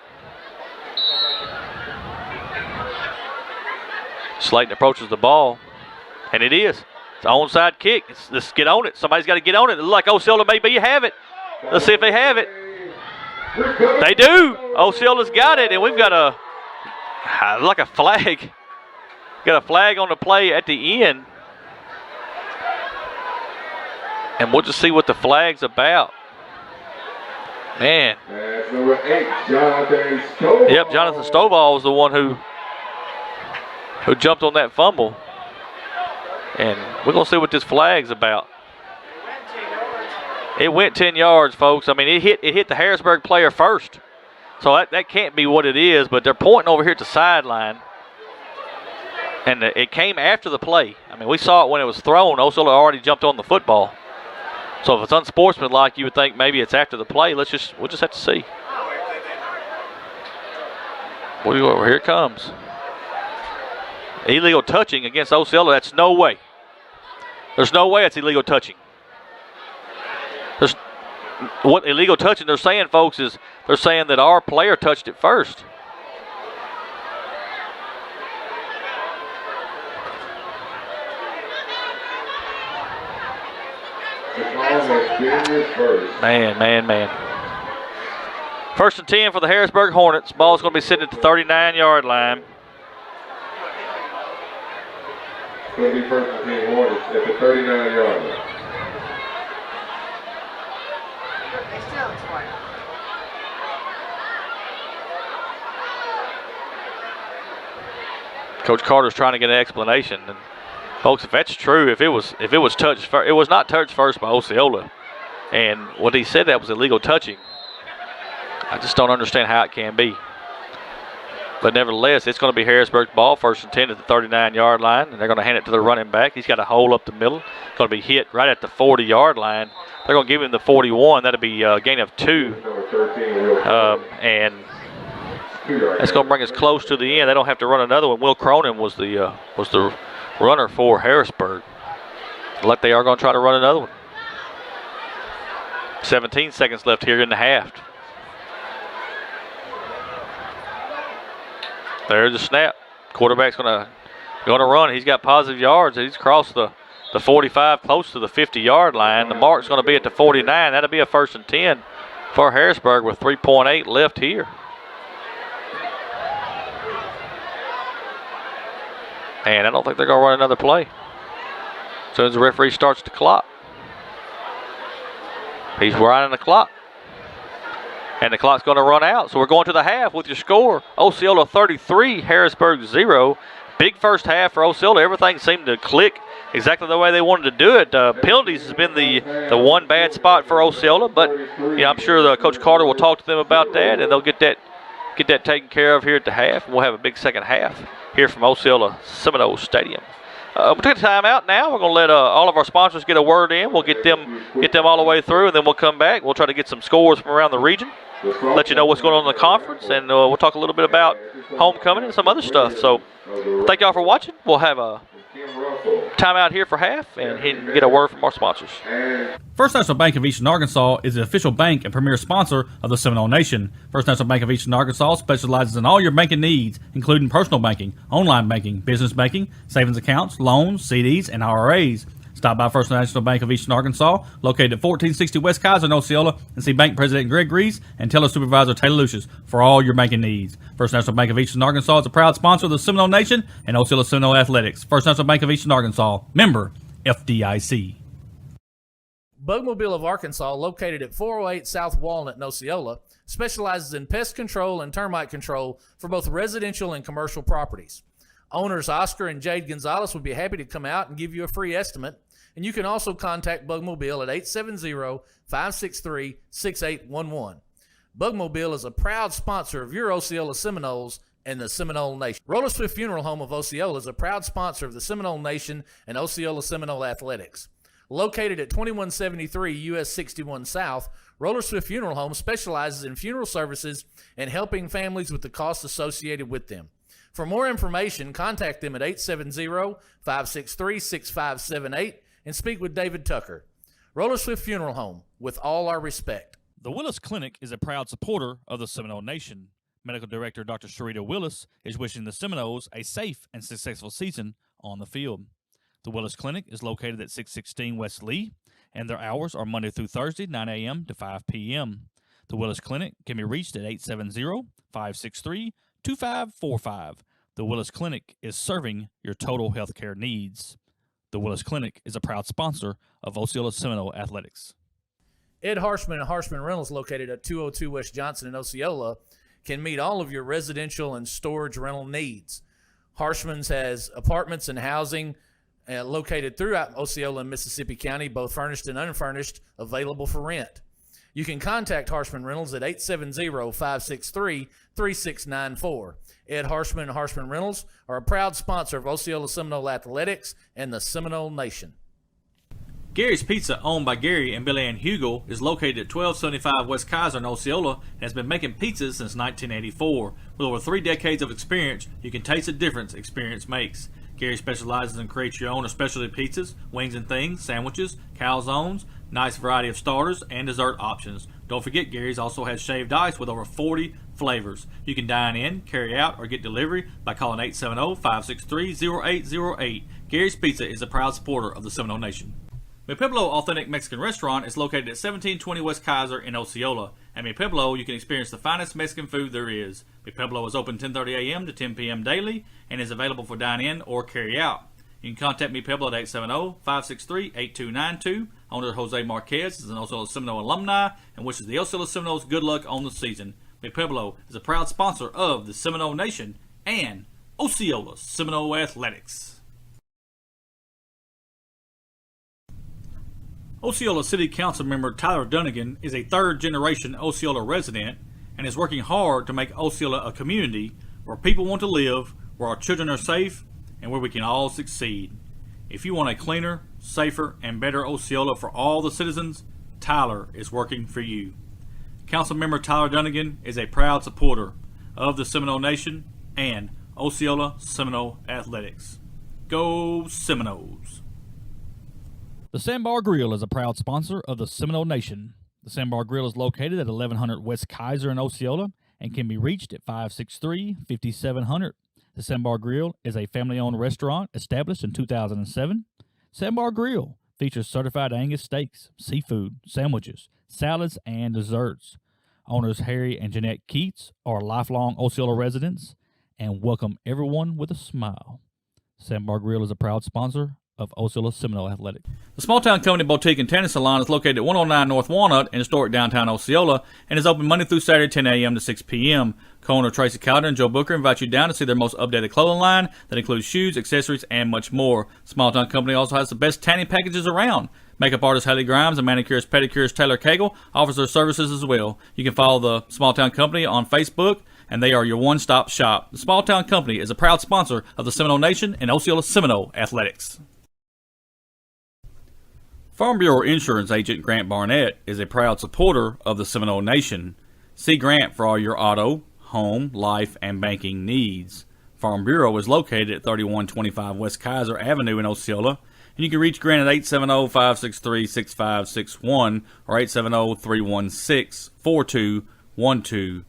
Slayton approaches the ball, and it is. It's an onside kick. Let's get on it. Somebody's got to get on it. It looks like Osceola maybe have it. Let's see if they have it. They do. Osceola's got it, and we've got a flag. Got a flag on the play at the end. And we'll just see what the flag's about. Man. That's number 8, Jonathan Stovall. Yep, Jonathan Stovall was the one who jumped on that fumble. And we're going to see what this flag's about. It went 10 yards, folks. I mean, it hit the Harrisburg player first. So that can't be what it is, but they're pointing over here at the sideline. And it came after the play. I mean, we saw it when it was thrown. Osceola already jumped on the football. So if it's unsportsmanlike, you would think maybe it's after the play. We'll just have to see. Here it comes. Illegal touching against Osceola. That's no way. There's no way it's illegal touching. What illegal touching they're saying, folks, is they're saying that our player touched it first. Man. First and 10 for the Harrisburg Hornets. Ball's going to be sitting at the 39-yard line. It's going to be first and 10 Hornets at the 39-yard line. Coach Carter's trying to get an explanation. And folks, if that's true, if it was touched first, it was not touched first by Osceola. And what he said, that was illegal touching. I just don't understand how it can be. But nevertheless, it's going to be Harrisburg's ball, first and 10 at the 39-yard line, and they're going to hand it to the running back. He's got a hole up the middle. It's going to be hit right at the 40-yard line. They're going to give him the 41. That'll be a gain of 2. And That's going to bring us close to the end. They don't have to run another one. Will Cronin was the runner for Harrisburg. Like they are going to try to run another one. 17 seconds left here in the half. There's the snap. Quarterback's going to run. He's got positive yards. He's crossed the 45, close to the 50-yard line. The mark's going to be at the 49. That'll be a 1st and 10 for Harrisburg with 3.8 left here. And I don't think they're going to run another play. As soon as the referee starts the clock. He's running the clock. And the clock's going to run out. So we're going to the half with your score. Osceola 33, Harrisburg 0. Big first half for Osceola. Everything seemed to click exactly the way they wanted to do it. Penalties has been the one bad spot for Osceola, but I'm sure Coach Carter will talk to them about that, and they'll get that taken care of here at the half. And we'll have a big second half here from Osceola Seminoles Stadium. We'll take a timeout now. We're going to let all of our sponsors get a word in. We'll get them all the way through, and then we'll come back. We'll try to get some scores from around the region, let you know what's going on in the conference, and we'll talk a little bit about homecoming and some other stuff. So thank y'all for watching. We'll have a timeout here for half and get a word from our sponsors. First National Bank of Eastern Arkansas is the official bank and premier sponsor of the Seminole Nation. First National Bank of Eastern Arkansas specializes in all your banking needs, including personal banking, online banking, business banking, savings accounts, loans, CDs, and IRAs. Stop by First National Bank of Eastern Arkansas, located at 1460 West Kaiser in Osceola, and see Bank President Greg Reese and Teller Supervisor Taylor Lucius for all your banking needs. First National Bank of Eastern Arkansas is a proud sponsor of the Seminole Nation and Osceola Seminole Athletics. First National Bank of Eastern Arkansas, member FDIC. Bugmobile of Arkansas, located at 408 South Walnut in Osceola, specializes in pest control and termite control for both residential and commercial properties. Owners Oscar and Jade Gonzalez would be happy to come out and give you a free estimate, and you can also contact Bugmobile at 870-563-6811. Bugmobile is a proud sponsor of your Osceola Seminoles and the Seminole Nation. Roller Swift Funeral Home of Osceola is a proud sponsor of the Seminole Nation and Osceola Seminole Athletics. Located at 2173 US 61 South, Roller Swift Funeral Home specializes in funeral services and helping families with the costs associated with them. For more information, contact them at 870-563-6578 and speak with David Tucker. Roller Swift Funeral Home, with all our respect. The Willis Clinic is a proud supporter of the Seminole Nation. Medical Director Dr. Sharita Willis is wishing the Seminoles a safe and successful season on the field. The Willis Clinic is located at 616 West Lee, and their hours are Monday through Thursday, 9 a.m. to 5 p.m. The Willis Clinic can be reached at 870-563-2545. The Willis Clinic is serving your total health care needs. The Willis Clinic is a proud sponsor of Osceola Seminole Athletics. Ed Harshman and Harshman Rentals, located at 202 West Johnson in Osceola, can meet all of your residential and storage rental needs. Harshman's has apartments and housing located throughout Osceola and Mississippi County, both furnished and unfurnished, available for rent. You can contact Harshman Rentals at 870-563-3694. Ed Harshman and Harshman Rentals are a proud sponsor of Osceola Seminole Athletics and the Seminole Nation. Gary's Pizza, owned by Gary and Billy Ann Hugel, is located at 1275 West Kaiser in Osceola and has been making pizzas since 1984. With over 3 decades of experience, you can taste the difference experience makes. Gary specializes in create your own specialty pizzas, wings and things, sandwiches, calzones, nice variety of starters, and dessert options. Don't forget, Gary's also has shaved ice with over 40 flavors. You can dine in, carry out, or get delivery by calling 870-563-0808. Gary's Pizza is a proud supporter of the Seminole Nation. Mi Pueblo Authentic Mexican Restaurant is located at 1720 West Kaiser in Osceola. At Mi Pueblo, you can experience the finest Mexican food there is. Mi Pueblo is open 10:30 a.m. to 10 p.m. daily and is available for dine-in or carry-out. You can contact Mi Pueblo at 870-563-8292. Owner Jose Marquez is an Osceola Seminole alumni and wishes the Osceola Seminoles good luck on the season. Mi Pueblo is a proud sponsor of the Seminole Nation and Osceola Seminole Athletics. Osceola City Council member Tyler Dunnigan is a third-generation Osceola resident and is working hard to make Osceola a community where people want to live, where our children are safe, and where we can all succeed. If you want a cleaner, safer, and better Osceola for all the citizens, Tyler is working for you. Council member Tyler Dunnigan is a proud supporter of the Seminole Nation and Osceola Seminole Athletics. Go Seminoles! The Sandbar Grill is a proud sponsor of the Seminole Nation. The Sandbar Grill is located at 1100 West Kaiser in Osceola and can be reached at 563-5700. The Sandbar Grill is a family-owned restaurant established in 2007. Sandbar Grill features certified Angus steaks, seafood, sandwiches, salads, and desserts. Owners Harry and Jeanette Keats are lifelong Osceola residents and welcome everyone with a smile. Sandbar Grill is a proud sponsor of Osceola Seminole Athletics. The Small Town Company Boutique and Tennis Salon is located at 109 North Walnut in historic downtown Osceola and is open Monday through Saturday 10 a.m. to 6 p.m. Co-owner Tracy Calder and Joe Booker invite you down to see their most updated clothing line that includes shoes, accessories, and much more. Small Town Company also has the best tanning packages around. Makeup artist Haley Grimes and manicurist pedicurist Taylor Cagle offers their services as well. You can follow the Small Town Company on Facebook, and they are your one-stop shop. The Small Town Company is a proud sponsor of the Seminole Nation and Osceola Seminole Athletics. Farm Bureau Insurance Agent Grant Barnett is a proud supporter of the Seminole Nation. See Grant for all your auto, home, life, and banking needs. Farm Bureau is located at 3125 West Kaiser Avenue in Osceola, and you can reach Grant at 870-563-6561 or 870-316-4212.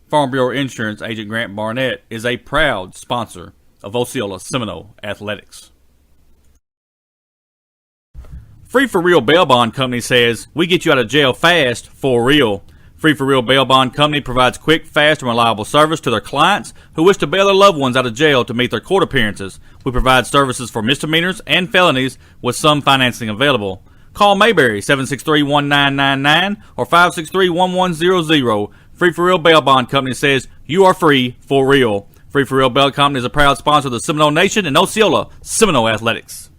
Farm Bureau Insurance Agent Grant Barnett is a proud sponsor of Osceola Seminole Athletics. Free for Real Bail Bond Company says, we get you out of jail fast for real. Free for Real Bail Bond Company provides quick, fast, and reliable service to their clients who wish to bail their loved ones out of jail to meet their court appearances. We provide services for misdemeanors and felonies with some financing available. Call Mayberry 763-1999 or 563-1100. Free for Real Bail Bond Company says, you are free for real. Free for Real Bail Company is a proud sponsor of the Seminole Nation and Osceola Seminole Athletics.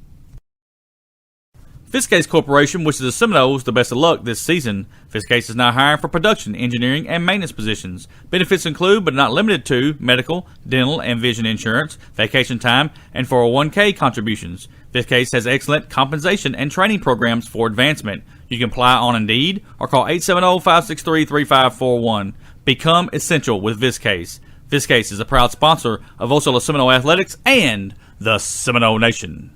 Fiskase Corporation wishes the Seminoles the best of luck this season. Fiskase is now hiring for production, engineering, and maintenance positions. Benefits include, but not limited to, medical, dental, and vision insurance, vacation time, and 401k contributions. Fiskase has excellent compensation and training programs for advancement. You can apply on Indeed or call 870-563-3541. Become essential with Fiskase. Fiskase is a proud sponsor of Osceola Seminole Athletics and the Seminole Nation.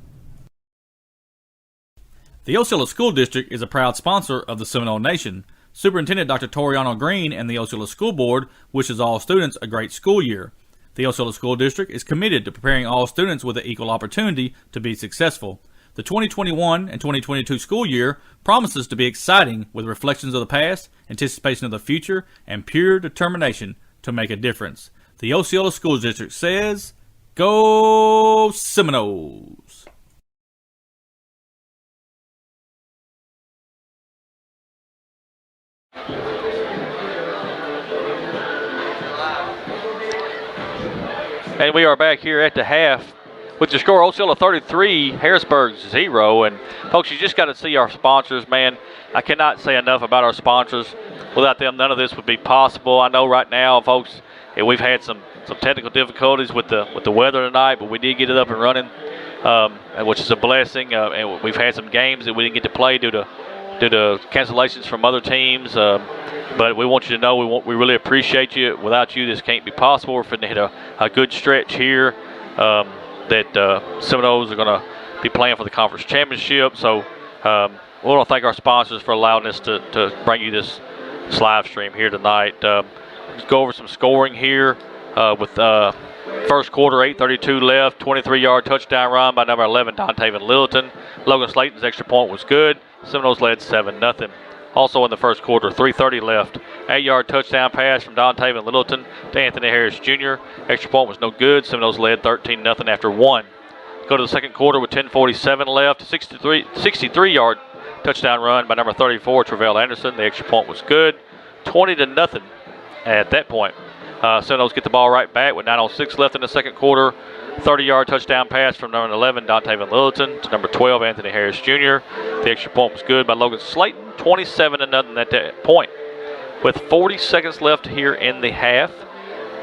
The Osceola School District is a proud sponsor of the Seminole Nation. Superintendent Dr. Toriano Green and the Osceola School Board wishes all students a great school year. The Osceola School District is committed to preparing all students with an equal opportunity to be successful. The 2021 and 2022 school year promises to be exciting with reflections of the past, anticipation of the future, and pure determination to make a difference. The Osceola School District says, Go Seminoles! And we are back here at the half with the score Osceola 33, Harrisburg 0. And folks, you just got to see our sponsors, man. I cannot say enough about our sponsors. Without them, none of this would be possible. I know right now, folks, we've had some technical difficulties with the weather tonight, but we did get it up and running, which is a blessing. And we've had some games that we didn't get to play due to cancellations from other teams. But we want you to know we really appreciate you. Without you, this can't be possible. We're finna hit a good stretch here that Seminoles are going to be playing for the conference championship. So we want to thank our sponsors for allowing us to bring you this live stream here tonight. Let's go over some scoring here with first quarter, 8:32 left, 23-yard touchdown run by number 11, Dontavian Littleton. Logan Slayton's extra point was good. Seminoles led 7-0. Also in the first quarter, 3:30 left, 8-yard touchdown pass from Dontavian Littleton to Anthony Harris Jr. Extra point was no good. Seminoles led 13-0 after one. Go to the second quarter with 10:47 left, 63-yard touchdown run by number 34, Travell Anderson. The extra point was good. 20-0 at that point. Seminoles get the ball right back with 9:06 left in the second quarter. 30-yard touchdown pass from number 11, Dontavian Littleton, to number 12, Anthony Harris Jr. The extra point was good by Logan Slayton. 27-0 at that point. With 40 seconds left here in the half,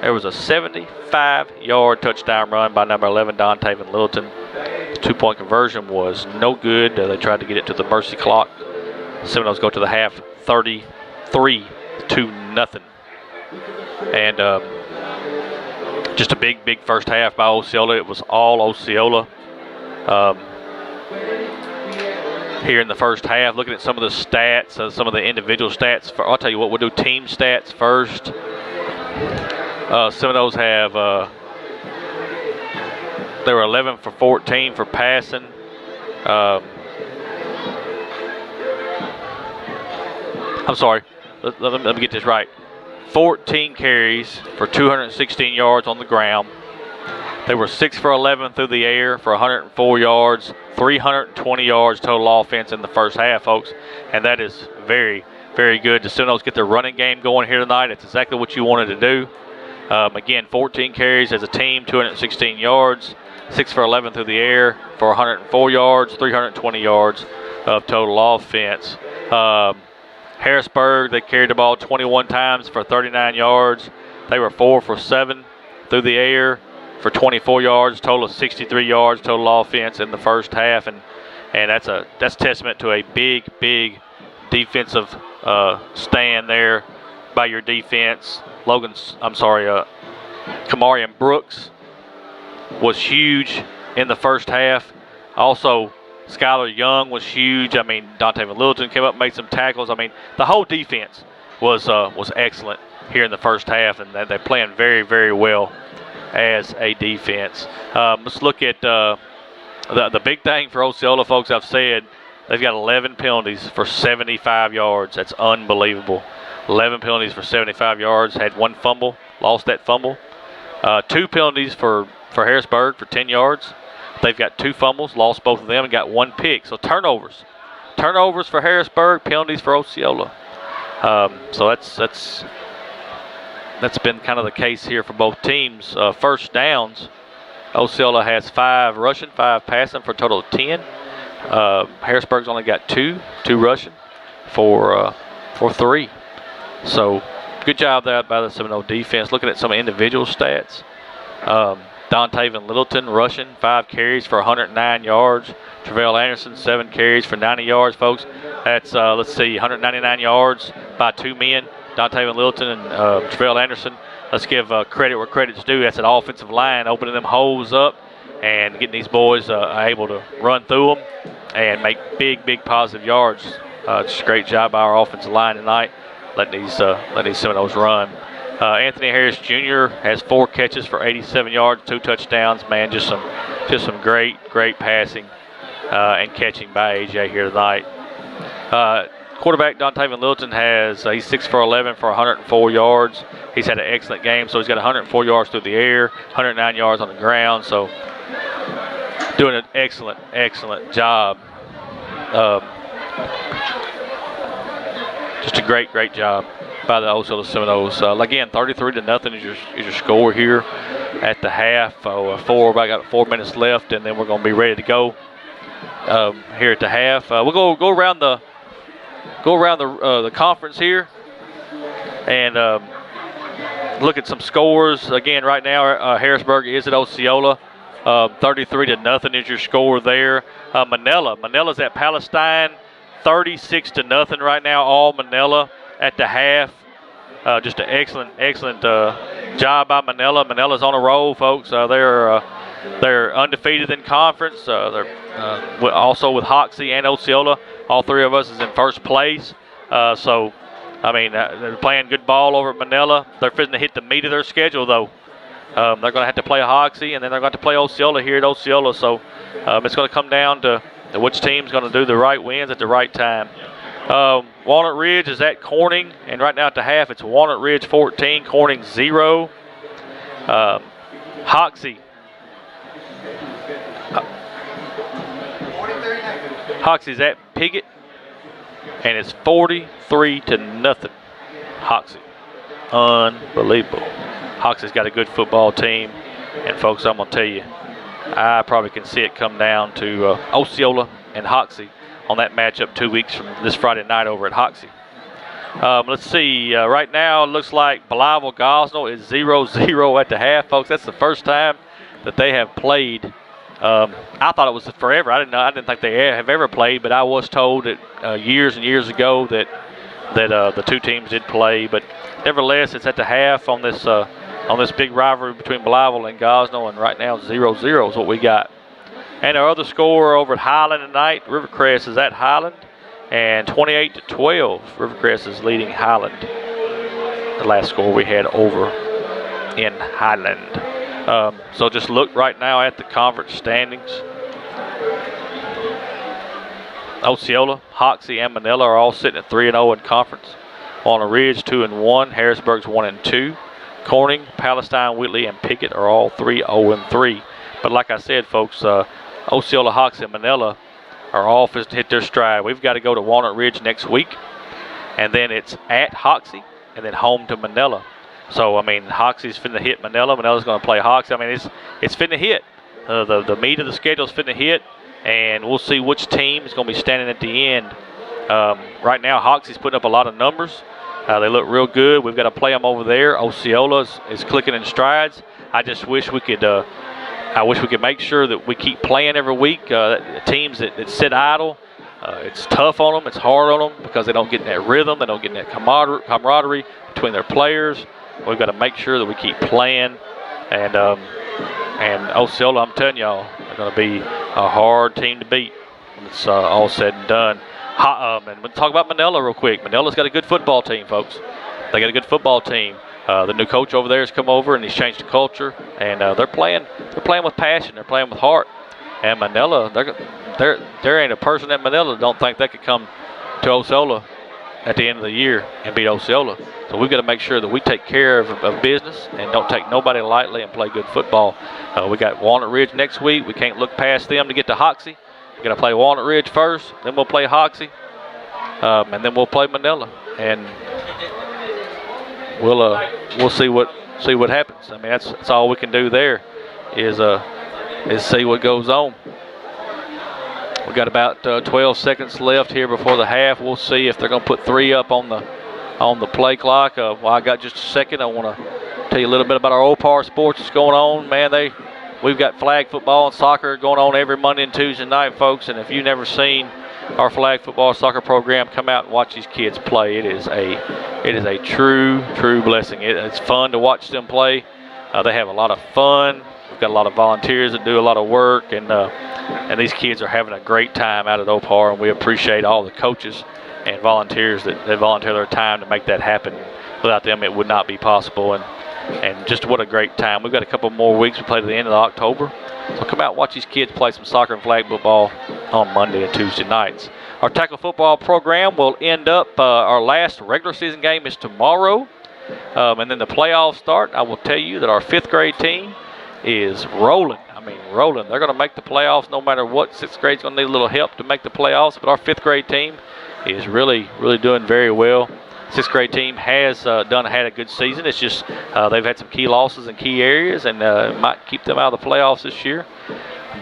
there was a 75-yard touchdown run by number 11, Dontavian Littleton. The two-point conversion was no good. They tried to get it to the mercy clock. Seminoles go to the half 33-0. And Just a big first half by Osceola. It was all Osceola. Here in the first half, looking at some of the stats, some of the individual stats. I'll tell you what, we'll do team stats first. Seminoles have, they were 11 for 14 for passing. I'm sorry, let me get this right. 14 carries for 216 yards on the ground. They were 6 for 11 through the air for 104 yards, 320 yards total offense in the first half, folks. And that is very, very good. The Seminoles get their running game going here tonight. It's exactly what you wanted to do. Again, 14 carries as a team, 216 yards, 6 for 11 through the air for 104 yards, 320 yards of total offense. Harrisburg, they carried the ball 21 times for 39 yards. They were 4 for 7 through the air for 24 yards, total of 63 yards total offense in the first half, and that's testament to a big defensive stand there by your defense. Kamarian Brooks was huge in the first half. Also, Skylar Young was huge. I mean, Dante Littleton came up and made some tackles. I mean, the whole defense was excellent here in the first half, and they're playing very, very well as a defense. Let's look at the big thing for Osceola, folks. I've said they've got 11 penalties for 75 yards. That's unbelievable. 11 penalties for 75 yards. Had 1 fumble, lost that fumble. 2 penalties for Harrisburg for 10 yards. They've got 2 fumbles, lost both of them, and got 1 pick. So turnovers for Harrisburg, penalties for Osceola. So that's been kind of the case here for both teams. First downs, Osceola has 5 rushing, 5 passing for a total of 10. Harrisburg's only got 2 rushing for 3. So good job there by the Seminole defense. Looking at some individual stats, Dante Littleton rushing, 5 carries for 109 yards. Travell Anderson, 7 carries for 90 yards, folks. That's, 199 yards by 2 men. Dante Littleton and Travell Anderson. Let's give credit where credit's due. That's an offensive line opening them holes up and getting these boys able to run through them and make big positive yards. Just a great job by our offensive line tonight, letting these Seminoles run. Anthony Harris Jr. has 4 catches for 87 yards, 2 touchdowns. Man, just some great passing and catching by AJ here tonight. Quarterback Dante Littleton he's 6 for 11 for 104 yards. He's had an excellent game, so he's got 104 yards through the air, 109 yards on the ground. So doing an excellent job. Just a great job by the Osceola Seminoles. Again, 33-0 is your score here at the half. About 4 minutes left, and then we're going to be ready to go here at the half. We'll go around the conference here and look at some scores. Again, right now Harrisburg is at Osceola. 33-0 is your score there. Manila's at Palestine, 36-0 right now. All Manila at the half. Just an excellent job by Manila. Manila's on a roll, folks. They're undefeated in conference. They're also with Hoxie and Osceola. All 3 of us is in first place. So, I mean, they're playing good ball over at Manila. They're fitting to hit the meat of their schedule, though. They're going to have to play Hoxie, and then they're going to play Osceola here at Osceola. So, it's going to come down to which team's going to do the right wins at the right time. Walnut Ridge is at Corning, and right now at the half, it's Walnut Ridge 14, Corning 0. Hoxie's at Piggott, and it's 43-0. Hoxie. Unbelievable. Hoxie's got a good football team, and folks, I'm going to tell you, I probably can see it come down to Osceola and Hoxie on that matchup 2 weeks from this Friday night over at Hoxie. Let's see. Right now, it looks like Blytheville Gosnell is 0-0 at the half, folks. That's the first time that they have played. I thought it was forever. I didn't think they have ever played, but I was told that years and years ago that the 2 teams did play. But nevertheless, it's at the half on this on this big rivalry between Blytheville and Gosnell, and right now 0-0 is what we got. And our other score over at Highland tonight, Rivercrest is at Highland, and 28-12, Rivercrest is leading Highland. The last score we had over in Highland. So just look right now at the conference standings. Osceola, Hoxie, and Manila are all sitting at 3-0 in conference. Walnut Ridge 2-1, Harrisburg's 1-2. Corning, Palestine, Whitley, and Pickett are all 3-0-3. But like I said, folks, Osceola, Hoxie, and Manila are all hit their stride. We've got to go to Walnut Ridge next week, and then it's at Hoxie, and then home to Manila. So, I mean, Hoxie's finna hit Manila. Manila's going to play Hoxie. I mean, it's finna hit. The meat of the schedule is finna hit, and we'll see which team is going to be standing at the end. Right now, Hoxie's putting up a lot of numbers. They look real good. We've got to play them over there. Osceola is clicking in strides. I just wish we could. I wish we could make sure that we keep playing every week. Teams that sit idle, it's tough on them. It's hard on them because they don't get in that rhythm. They don't get in that camaraderie between their players. We've got to make sure that we keep playing. And Osceola, I'm telling y'all, they're going to be a hard team to beat when it's all said and done. And we'll talk about Manila real quick. Manila's got a good football team, folks. They got a good football team. The new coach over there has come over and he's changed the culture, and they're playing with passion. They're playing with heart. And Manila, there ain't a person at Manila that don't think they could come to Osceola at the end of the year and beat Osceola. So we've got to make sure that we take care of business and don't take nobody lightly and play good football. We got Walnut Ridge next week. We can't look past them to get to Hoxie. We're going to play Walnut Ridge first, then we'll play Hoxie, and then we'll play Manila, and we'll see what happens. I mean, that's all we can do there is see what goes on. We got about 12 seconds left here before the half. We'll see if they're going to put 3 up on the play clock. While I got just a second, I want to tell you a little bit about our OPAR sports that's going on. Man, we've got flag football and soccer going on every Monday and Tuesday night, folks. And if you've never seen our flag football soccer program, come out and watch these kids play. It is a true blessing. It's fun to watch them play. They have a lot of fun. We've got a lot of volunteers that do a lot of work, and these kids are having a great time out at OPAR, and we appreciate all the coaches and volunteers that volunteer their time to make that happen. Without them, it would not be possible. And just what a great time. We've got a couple more weeks. We play to the end of October. So come out and watch these kids play some soccer and flag football on Monday and Tuesday nights. Our tackle football program will end up, our last regular season game is tomorrow. And then the playoffs start. I will tell you that our 5th grade team is rolling. I mean, rolling. They're going to make the playoffs no matter what. 6th grade's going to need a little help to make the playoffs. But our 5th grade team is really doing very well. 6th grade team has had a good season. It's just they've had some key losses in key areas, and might keep them out of the playoffs this year.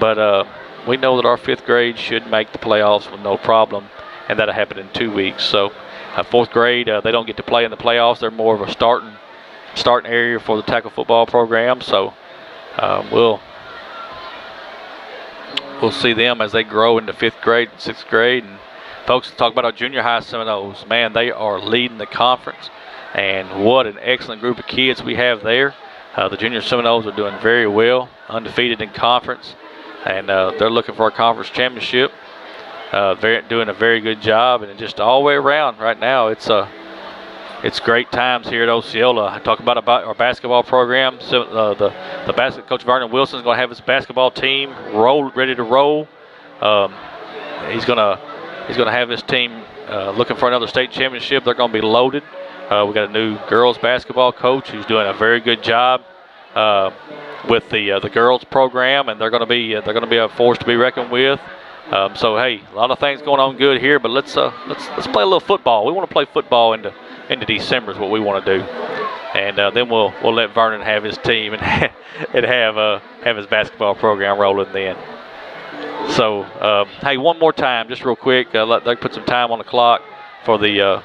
But we know that our 5th grade should make the playoffs with no problem, and that'll happen in 2 weeks. So 4th grade, they don't get to play in the playoffs. They're more of a starting area for the tackle football program. So we'll see them as they grow into 5th grade and 6th grade. And folks, talk about our junior high Seminoles. Man, they are leading the conference, and what an excellent group of kids we have there. The junior Seminoles are doing very well, undefeated in conference, and they're looking for a conference championship. They're doing a very good job, and just all the way around right now, it's great times here at Osceola. I talk about our basketball program. So the Coach Vernon Wilson is going to have his basketball team ready to roll. He's going to have his team looking for another state championship. They're going to be loaded. We got a new girls basketball coach who's doing a very good job with the girls program, and they're going to be a force to be reckoned with. So hey, a lot of things going on good here, but let's play a little football. We want to play football into December is what we want to do, and then we'll let Vernon have his team and have his basketball program rolling then. So hey, one more time, just real quick, they put some time on the clock for the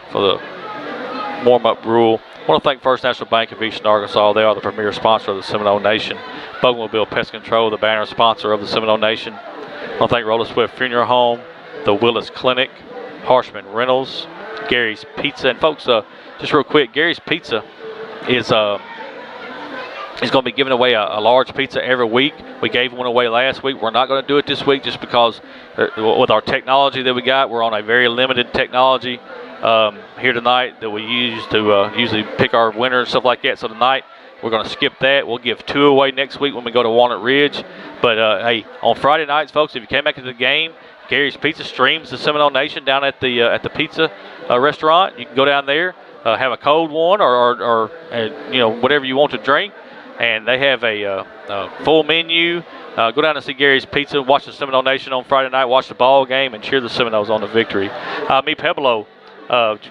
warm-up rule. I want to thank First National Bank of Eastern Arkansas. They are the premier sponsor of the Seminole Nation. Bougainville Pest Control, the banner sponsor of the Seminole Nation. I want to thank Roller Swift Funeral Home, the Willis Clinic, Harshman Reynolds, Gary's Pizza. And folks, just real quick, Gary's Pizza is He's going to be giving away a large pizza every week. We gave one away last week. We're not going to do it this week just because with our technology that we got, we're on a very limited technology here tonight that we use to usually pick our winner and stuff like that. So tonight, we're going to skip that. We'll give 2 away next week when we go to Walnut Ridge. But, hey, on Friday nights, folks, if you came back to the game, Gary's Pizza streams the Seminole Nation down at the pizza restaurant. You can go down there, have a cold one or whatever you want to drink. And they have a full menu. Go down and see Gary's Pizza, watch the Seminole Nation on Friday night, watch the ball game, and cheer the Seminoles on the victory. Me Pueblo,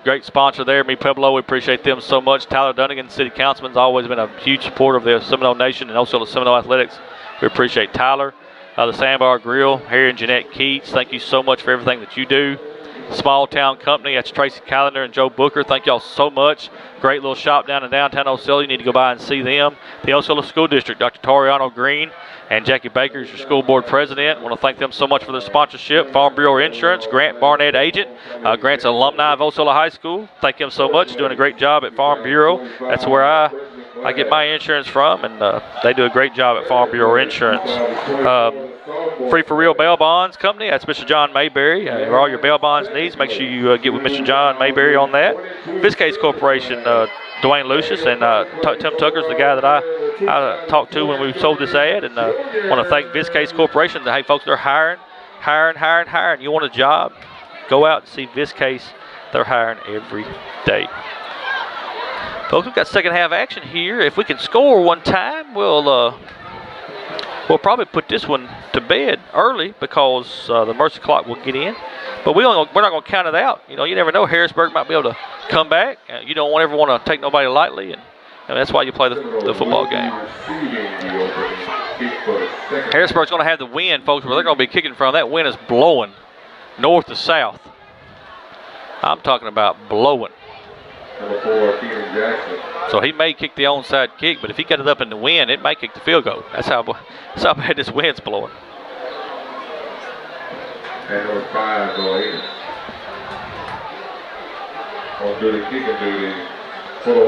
great sponsor there. Me Pueblo, we appreciate them so much. Tyler Dunnigan, City Councilman, has always been a huge supporter of the Seminole Nation and also the Seminole Athletics. We appreciate Tyler. The Sandbar Grill, Harry and Jeanette Keats, thank you so much for everything that you do. Small Town Company, that's Tracy Callender and Joe Booker. Thank y'all so much. Great little shop down in downtown Osceola. You need to go by and see them. The Osceola School District, Dr. Toriano Green and Jackie Baker is your school board president. I want to thank them so much for their sponsorship. Farm Bureau Insurance, Grant Barnett agent. Grant's an alumni of Osceola High School. Thank him so much. Doing a great job at Farm Bureau. That's where I get my insurance from, and they do a great job at Farm Bureau Insurance. Free for Real Bail Bonds Company, that's Mr. John Mayberry. For all your bail bonds needs, make sure you get with Mr. John Mayberry on that. Viscase Corporation, Dwayne Lucius, and Tim Tucker's the guy that I talked to when we sold this ad, and I want to thank Viscase Corporation. Hey, folks, they're hiring. You want a job? Go out and see Viscase. They're hiring every day. Folks, we've got second half action here. If we can score one time, we'll probably put this one to bed early because the Mercy clock will get in. But we're not going to count it out. You never know. Harrisburg might be able to come back. You don't ever want to take nobody lightly, and that's why you play the football game. Harrisburg's going to have the wind, folks, where they're going to be kicking from. That wind is blowing north to south. I'm talking about blowing. So he may kick the onside kick, but if he got it up in the wind, it may kick the field goal. That's how bad this wind's blowing. And number 5 go in.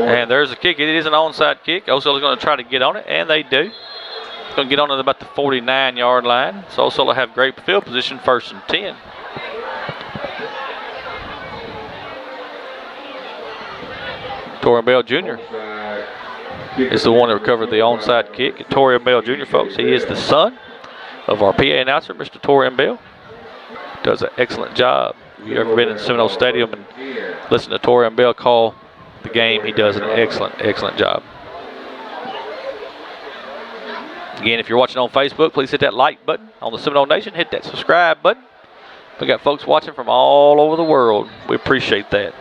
And there's a kick. It is an onside kick. Osceola's going to try to get on it, and they do. It's going to get on at about the 49-yard line. So Osceola have great field position, 1st and 10. Torian Bell Jr. is the one that recovered the onside kick. Torian Bell Jr., folks, he is the son of our PA announcer, Mr. Torian Bell. Does an excellent job. If you've ever been in Seminole Stadium and listened to Torian Bell call the game, he does an excellent job. Again, if you're watching on Facebook, please hit that like button on the Seminole Nation. Hit that subscribe button. We got folks watching from all over the world. We appreciate that.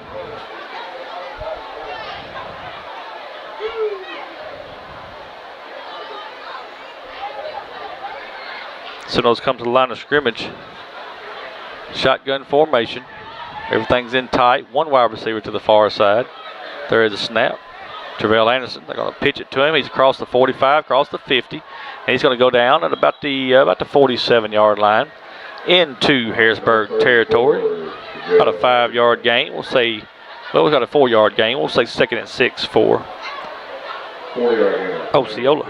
Seminoles come to the line of scrimmage. Shotgun formation. Everything's in tight. One wide receiver to the far side. There is a snap. Terrell Anderson, they're going to pitch it to him. He's across the 45, across the 50. And he's going to go down at about the 47-yard line into Harrisburg territory. About a 5-yard gain. We'll say, well, we've got a 4-yard gain. We'll say 2nd and 6 for Osceola.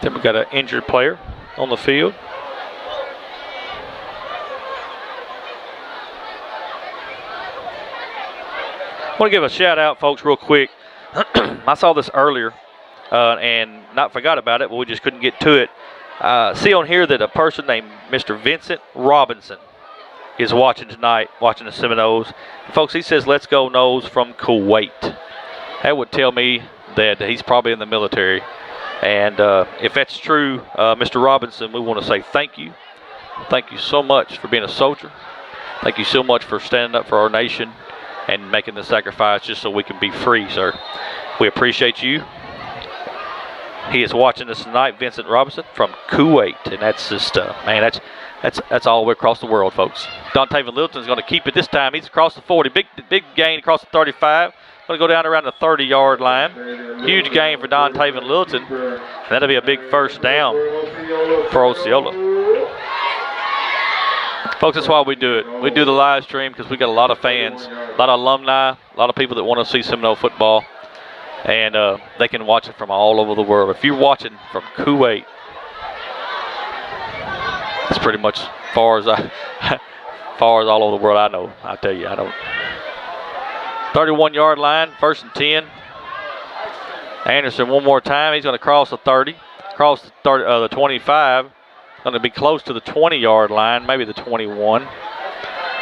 Then we've got an injured player on the field. I want to give a shout out, folks, real quick. I saw this earlier and not forgot about it, but we just couldn't get to it. See on here that a person named Mr. Vincent Robinson is watching tonight, watching the Seminoles. And folks, he says, "Let's go Noles" from Kuwait. That would tell me that he's probably in the military. And if that's true, Mr. Robinson, we want to say thank you. Thank you so much for being a soldier. Thank you so much for standing up for our nation and making the sacrifice just so we can be free, sir. We appreciate you. He is watching us tonight, Vincent Robinson from Kuwait, and that's just, man, that's all the way across the world, folks. Dontavian Littleton is going to keep it this time. He's across the 40, big gain across the 35. Going to go down around the 30-yard line. Huge gain for Don Taven Littleton. That'll be a big first down for Osceola. Folks, that's why we do it. We do the live stream because we got a lot of fans, a lot of alumni, a lot of people that want to see Seminole football. And they can watch it from all over the world. If you're watching from Kuwait, it's pretty much far as all over the world I know. I'll tell you, I don't. 31-yard line, 1st and 10. Anderson one more time. He's going to cross the 30, cross the 25. Going to be close to the 20-yard line, maybe the 21.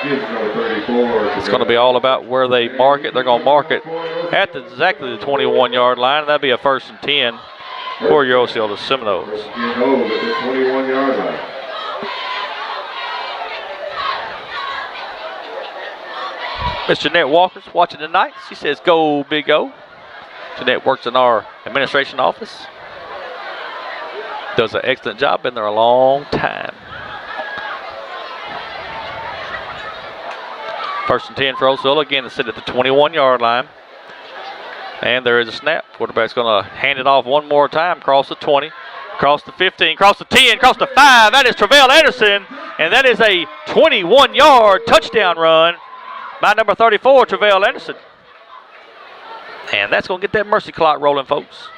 It's going to be all about where they mark it. They're going to mark it at exactly the 21-yard line. That'll be a 1st and 10 for your Osceola Seminoles. Miss Jeanette Walker's watching tonight. She says, "Go Big O." Jeanette works in our administration office. Does an excellent job. Been there a long time. 1st and 10 for Osceola. Again, to sit at the 21-yard line. And there is a snap. Quarterback's going to hand it off one more time. Cross the 20, cross the 15, cross the 10, cross the 5. That is Travell Anderson. And that is a 21-yard touchdown run by number 34, Travell Anderson. And that's going to get that mercy clock rolling, folks.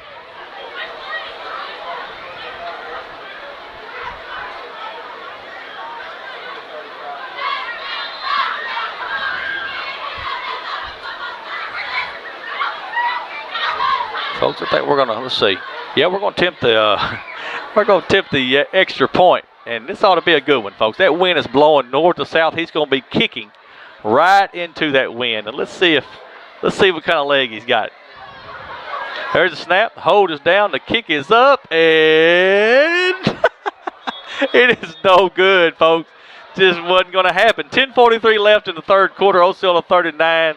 Folks, I think we're gonna, let's see. Yeah, we're gonna attempt the extra point, and this ought to be a good one, folks. That wind is blowing north to south. He's gonna be kicking right into that wind, and let's see what kind of leg he's got. There's a snap. The hold is down. The kick is up, and it is no good, folks. Just wasn't gonna happen. 10:43 left in the third quarter. Osceola 39,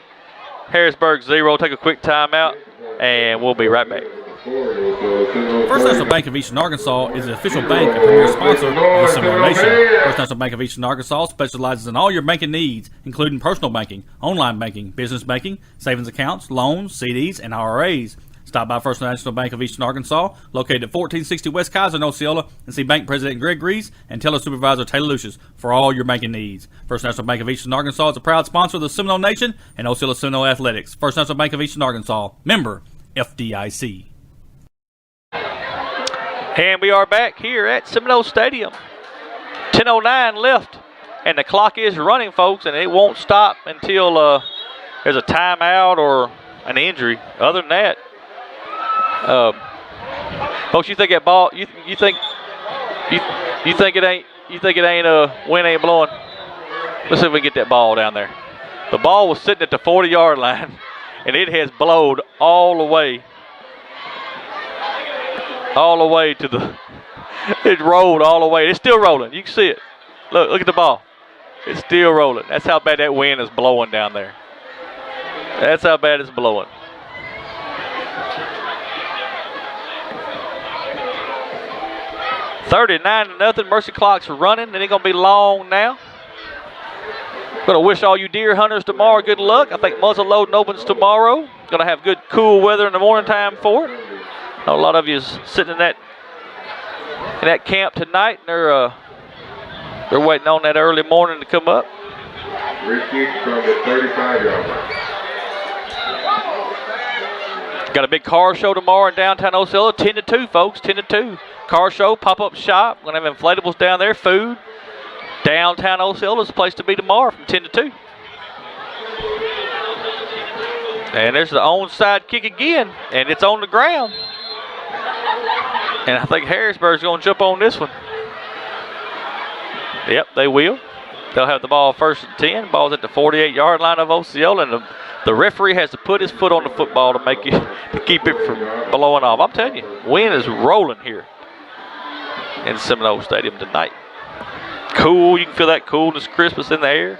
Harrisburg 0. Take a quick timeout, and we'll be right back. First National Bank of Eastern Arkansas is the official bank and premier sponsor of the Seminole Nation. First National Bank of Eastern Arkansas specializes in all your banking needs, including personal banking, online banking, business banking, savings accounts, loans, CDs, and IRAs. Stop by First National Bank of Eastern Arkansas, located at 1460 West Kaiser in Osceola, and see Bank President Greg Reese and Teller Supervisor Taylor Lucius for all your banking needs. First National Bank of Eastern Arkansas is a proud sponsor of the Seminole Nation and Osceola Seminole Athletics. First National Bank of Eastern Arkansas, member FDIC. And we are back here at Seminole Stadium. 10:09 left, and the clock is running, folks, and it won't stop until there's a timeout or an injury. Other than that, folks, you think that ball? You think it ain't wind ain't blowing? Let's see if we can get that ball down there. The ball was sitting at the 40-yard line, and it has blowed all the way to the. It rolled all the way. It's still rolling. You can see it. Look at the ball. It's still rolling. That's how bad that wind is blowing down there. That's how bad it's blowing. $39-0. Mercy clock's running. It ain't gonna be long now. Gonna wish all you deer hunters tomorrow good luck. I think muzzle loading opens tomorrow. Gonna have good cool weather in the morning time for it. A lot of you is sitting in that camp tonight, and they're waiting on that early morning to come up. Free kick from the 35-yard line. Got a big car show tomorrow in downtown Osceola, 10 to 2, folks, 10 to 2. Car show, pop-up shop. We're going to have inflatables down there, food. Downtown Osceola is the place to be tomorrow from 10 to 2. And there's the onside kick again, and it's on the ground. And I think Harrisburg's going to jump on this one. Yep, they will. They'll have the ball 1st and 10. Ball's at the 48-yard line of Osceola, and the referee has to put his foot on the football to keep it from blowing off. I'm telling you, wind is rolling here in Seminole Stadium tonight. Cool, you can feel that coolness, crispness in the air.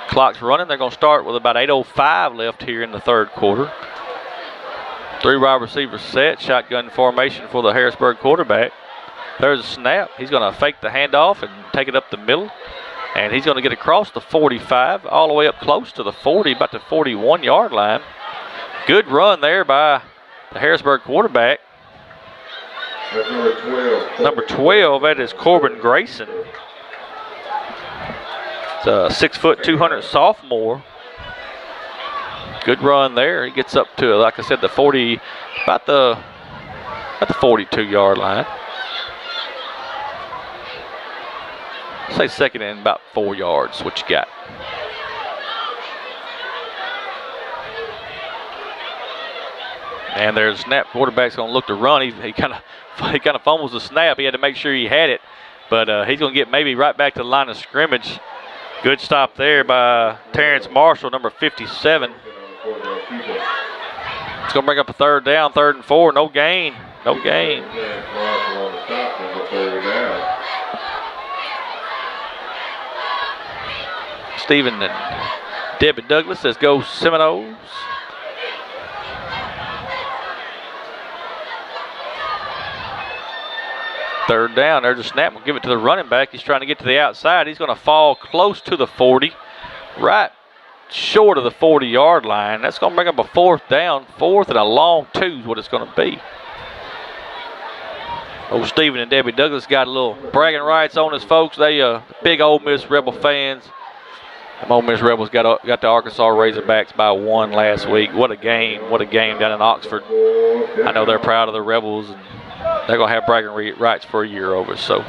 Clock's running. They're going to start with about 8:05 left here in the third quarter. Three wide receivers set. Shotgun formation for the Harrisburg quarterback. There's a snap. He's going to fake the handoff and take it up the middle. And he's going to get across the 45, all the way up close to the 40, about the 41-yard line. Good run there by the Harrisburg quarterback. That's number 12. Number 12, that is Corbin Grayson. It's a 6 foot, 200 sophomore. Good run there. He gets up to, like I said, the 40, about the 42-yard line. Say second and about 4 yards, what you got. And there's a snap. Quarterback's going to look to run. He kind of fumbles the snap. He had to make sure he had it, but he's going to get maybe right back to the line of scrimmage. Good stop there by Terrence Marshall, number 57. It's going to bring up a third down, 3rd and 4. No gain. No gain. Stephen and Debbie Douglas says go Seminoles. Third down. There's a snap. We'll give it to the running back. He's trying to get to the outside. He's going to fall close to the 40. Right short of the 40-yard line. That's going to bring up a 4th down. 4th and a long 2 is what it's going to be. Old Stephen and Debbie Douglas got a little bragging rights on us, folks. They big Ole Miss Rebel fans. The Ole Miss Rebels got the Arkansas Razorbacks by 1 last week. What a game. What a game down in Oxford. I know they're proud of the Rebels, and they're going to have bragging rights for a year over. So,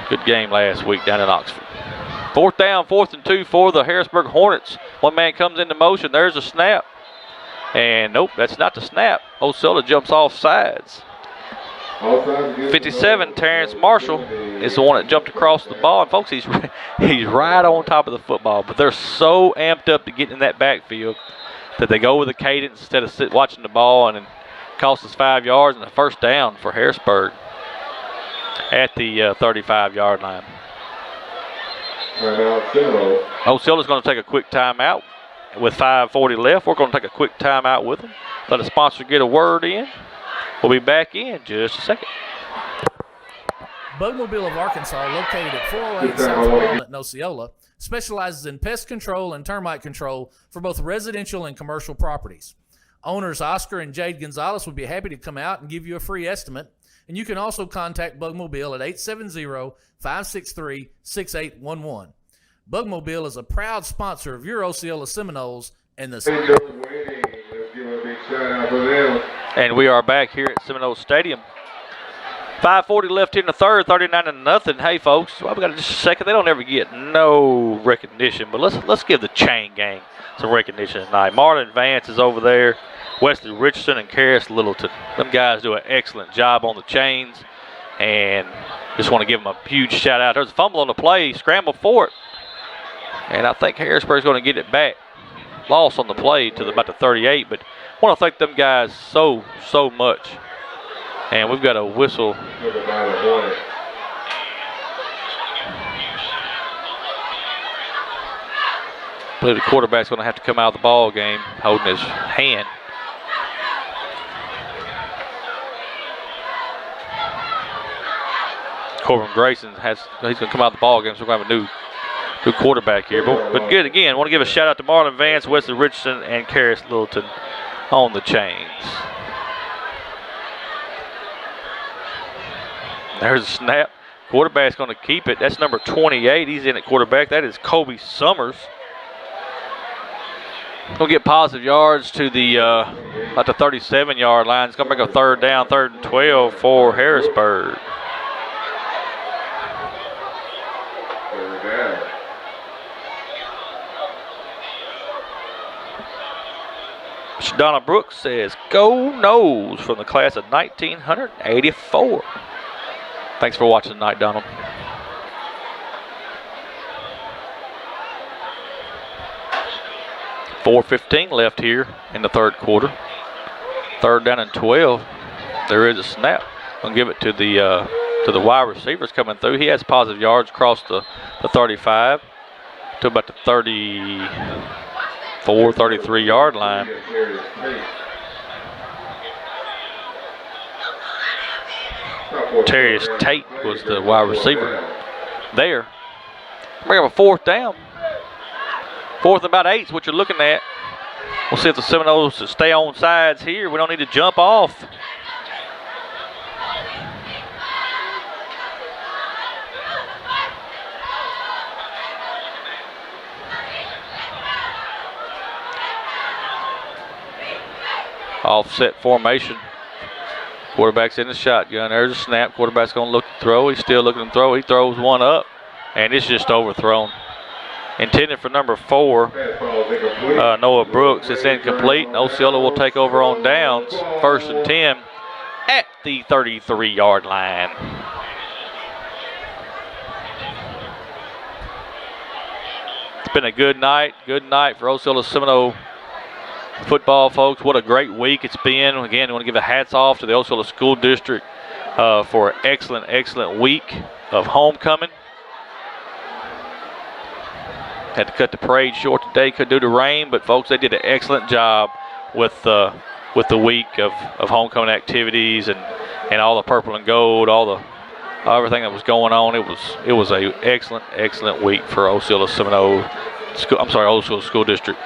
good game last week down in Oxford. 4th down, 4th and 2 for the Harrisburg Hornets. One man comes into motion. There's a snap. And nope, that's not the snap. Osceola jumps off sides. 57, Terrence Marshall is the one that jumped across the ball. And folks, he's right on top of the football. But they're so amped up to get in that backfield that they go with a cadence instead of watching the ball, and it costs us 5 yards and a 1st down for Harrisburg at the 35-yard line. Osceola's going to take a quick timeout with 5:40 left. We're going to take a quick timeout with them. Let the sponsor get a word in. We'll be back in just a second. Bugmobile of Arkansas, located at 408 South Walnut in Osceola, specializes in pest control and termite control for both residential and commercial properties. Owners Oscar and Jade Gonzalez would be happy to come out and give you a free estimate. And you can also contact Bugmobile at 870-563-6811. Bugmobile is a proud sponsor of your Osceola Seminoles and the And we are back here at Seminole Stadium. 5:40 left in the third, 39-0. Hey, folks, well, we got just a second. They don't ever get no recognition, but let's give the chain gang some recognition tonight. Marlon Vance is over there. Wesley Richardson and Karis Littleton. Them guys do an excellent job on the chains, and just want to give them a huge shout out. There's a fumble on the play, scramble for it, and I think Harrisburg's going to get it back. Loss on the play to about the 38, but I want to thank them guys so much. And we've got a whistle. I believe the quarterback's going to have to come out of the ball game holding his hand. Corbin Grayson he's going to come out of the ball game, so we're going to have a new quarterback here. But good again. I want to give a shout out to Marlon Vance, Wesley Richardson, and Karis Littleton on the chains. There's a snap. Quarterback's going to keep it. That's number 28. He's in at quarterback. That is Kobe Summers. Going to get positive yards to the about the 37-yard line. It's going to make a 3rd down, 3rd and 12 for Harrisburg. Donna Brooks says, "Go Noles" from the class of 1984. Thanks for watching tonight, Donald. .4:15 left here in the third quarter. 3rd down and 12. There is a snap. I'll give it to the wide receivers coming through. He has positive yards across the 35 to about the 34, 33-yard line. Terrius Tate was the wide receiver there. We have a 4th down. 4th and about 8 is what you're looking at. We'll see if the Seminoles stay on sides here. We don't need to jump off. Offset formation. Quarterback's in the shotgun. There's a snap. Quarterback's going to look to throw. He's still looking to throw. He throws one up, and it's just overthrown. Intended for number 4, Noah Brooks. It's incomplete. And Osceola will take over on downs. 1st and 10 at the 33-yard line. It's been a good night. Good night for Osceola Seminole football, folks. What a great week it's been. Again, I want to give a hats off to the Osceola School District for an excellent, excellent week of homecoming. Had to cut the parade short today, could do the rain, but folks, they did an excellent job with the week of homecoming activities and all the purple and gold, everything that was going on. It was a excellent week for Osceola Seminole School. I'm sorry, Osceola School District.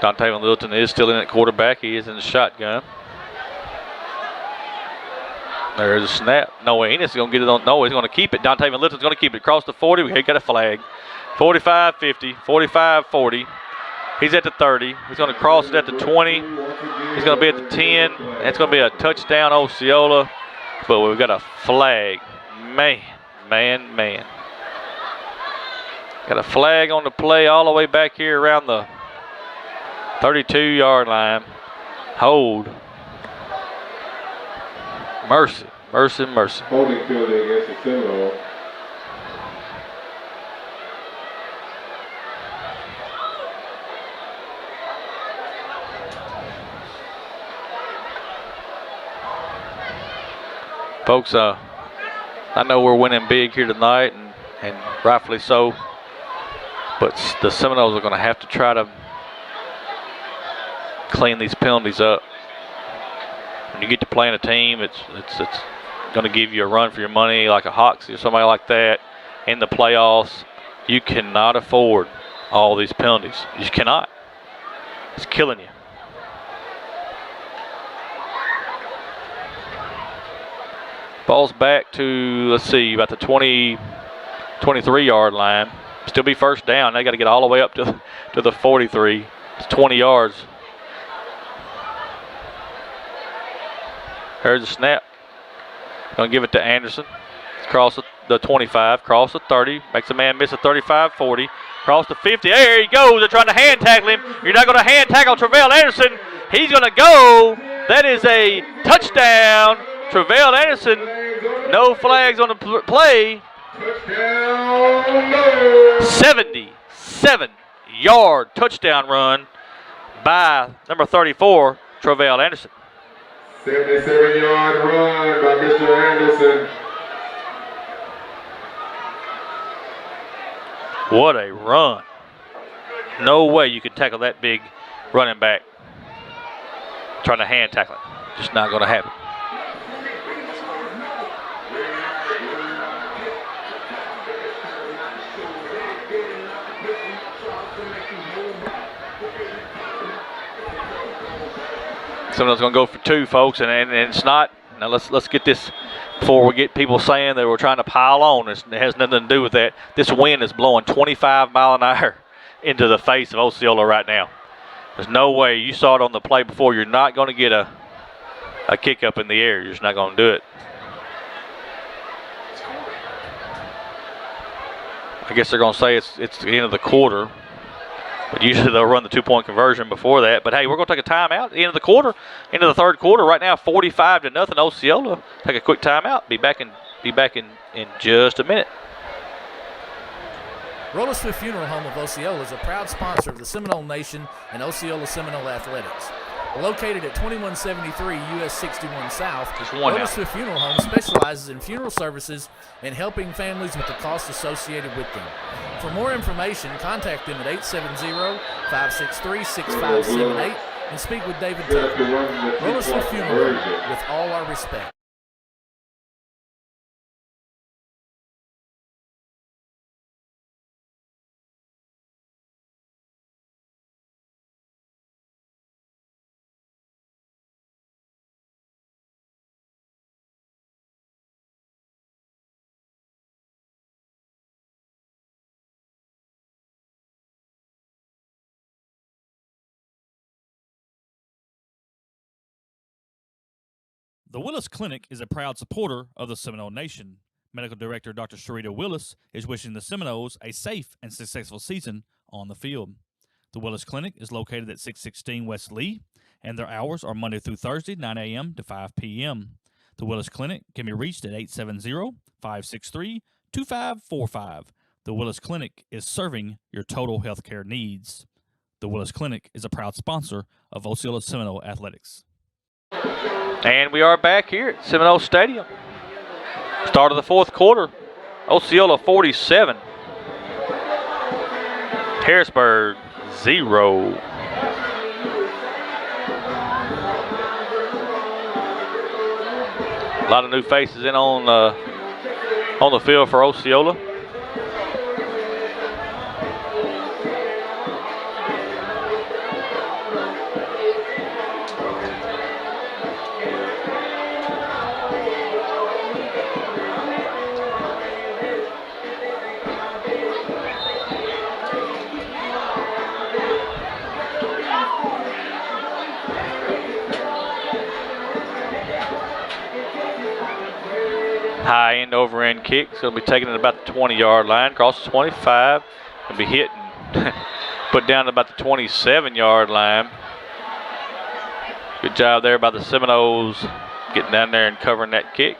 Dontavian Littleton is still in at quarterback. He is in the shotgun. There's a snap. No, Enos is going to get it on. No, he's going to keep it. Dontavian Littleton's going to keep it across the 40. We got a flag. 45-50, 45-40. He's at the 30. He's going to cross it at the 20. He's going to be at the 10. That's going to be a touchdown, Osceola. But we've got a flag. Man. Got a flag on the play all the way back here around the 32-yard line. Hold. Mercy. Holding penalty against the Seminoles. Folks, I know we're winning big here tonight, and rightfully so. But the Seminoles are going to have to try to clean these penalties up. When you get to playing a team, it's going to give you a run for your money, like a Hoxie or somebody like that in the playoffs. You cannot afford all these penalties. You just cannot. It's killing you. Ball's back to, let's see, about the 23-yard line. Still be 1st down. They got to get all the way up to the 43. It's 20 yards. There's a snap. Going to give it to Anderson. Cross the 25, cross the 30, makes a man miss a 35-40, cross the 50. There he goes. They're trying to hand tackle him. You're not going to hand tackle Travell Anderson. He's going to go. That is a touchdown. Travell Anderson. No flags on the play. 77-yard touchdown run by number 34, Travell Anderson. 77-yard run by Mr. Anderson. What a run. No way you could tackle that big running back trying to hand tackle it. Just not going to happen. Someone's going to go for 2, folks, and it's not. Now let's get this before we get people saying that we're trying to pile on. It has nothing to do with that. This wind is blowing 25 mile an hour into the face of Osceola right now. There's no way. You saw it on the play before. You're not going to get a kick up in the air. You're just not going to do it. I guess they're going to say it's the end of the quarter. But usually they'll run the 2-point conversion before that. But hey, we're going to take a timeout at the end of the quarter, end of the 3rd quarter. Right now, 45-0 Osceola. Take a quick timeout. Be back in just a minute. Roller Swift Funeral Home of Osceola is a proud sponsor of the Seminole Nation and Osceola Seminole Athletics. Located at 2173 US 61 South, Roller Swift Funeral Home specializes in funeral services and helping families with the costs associated with them. For more information, contact them at 870-563-6578 and speak with David Set up Tucker. to run the Rolliston two-point Funeral Home, conversion. with all our respect. The Willis Clinic is a proud supporter of the Seminole Nation. Medical Director Dr. Sharita Willis is wishing the Seminoles a safe and successful season on the field. The Willis Clinic is located at 616 West Lee, and their hours are Monday through Thursday, 9 a.m. to 5 p.m. The Willis Clinic can be reached at 870-563-2545. The Willis Clinic is serving your total health care needs. The Willis Clinic is a proud sponsor of Osceola Seminole Athletics. And we are back here at Seminole Stadium. Start of the fourth quarter. Osceola 47. Harrisburg 0. A lot of new faces in on the field for Osceola. High end over end kick. It's going to be taken at about the 20-yard line. Across the 25. Going to be hit and put down at about the 27-yard line. Good job there by the Seminoles getting down there and covering that kick.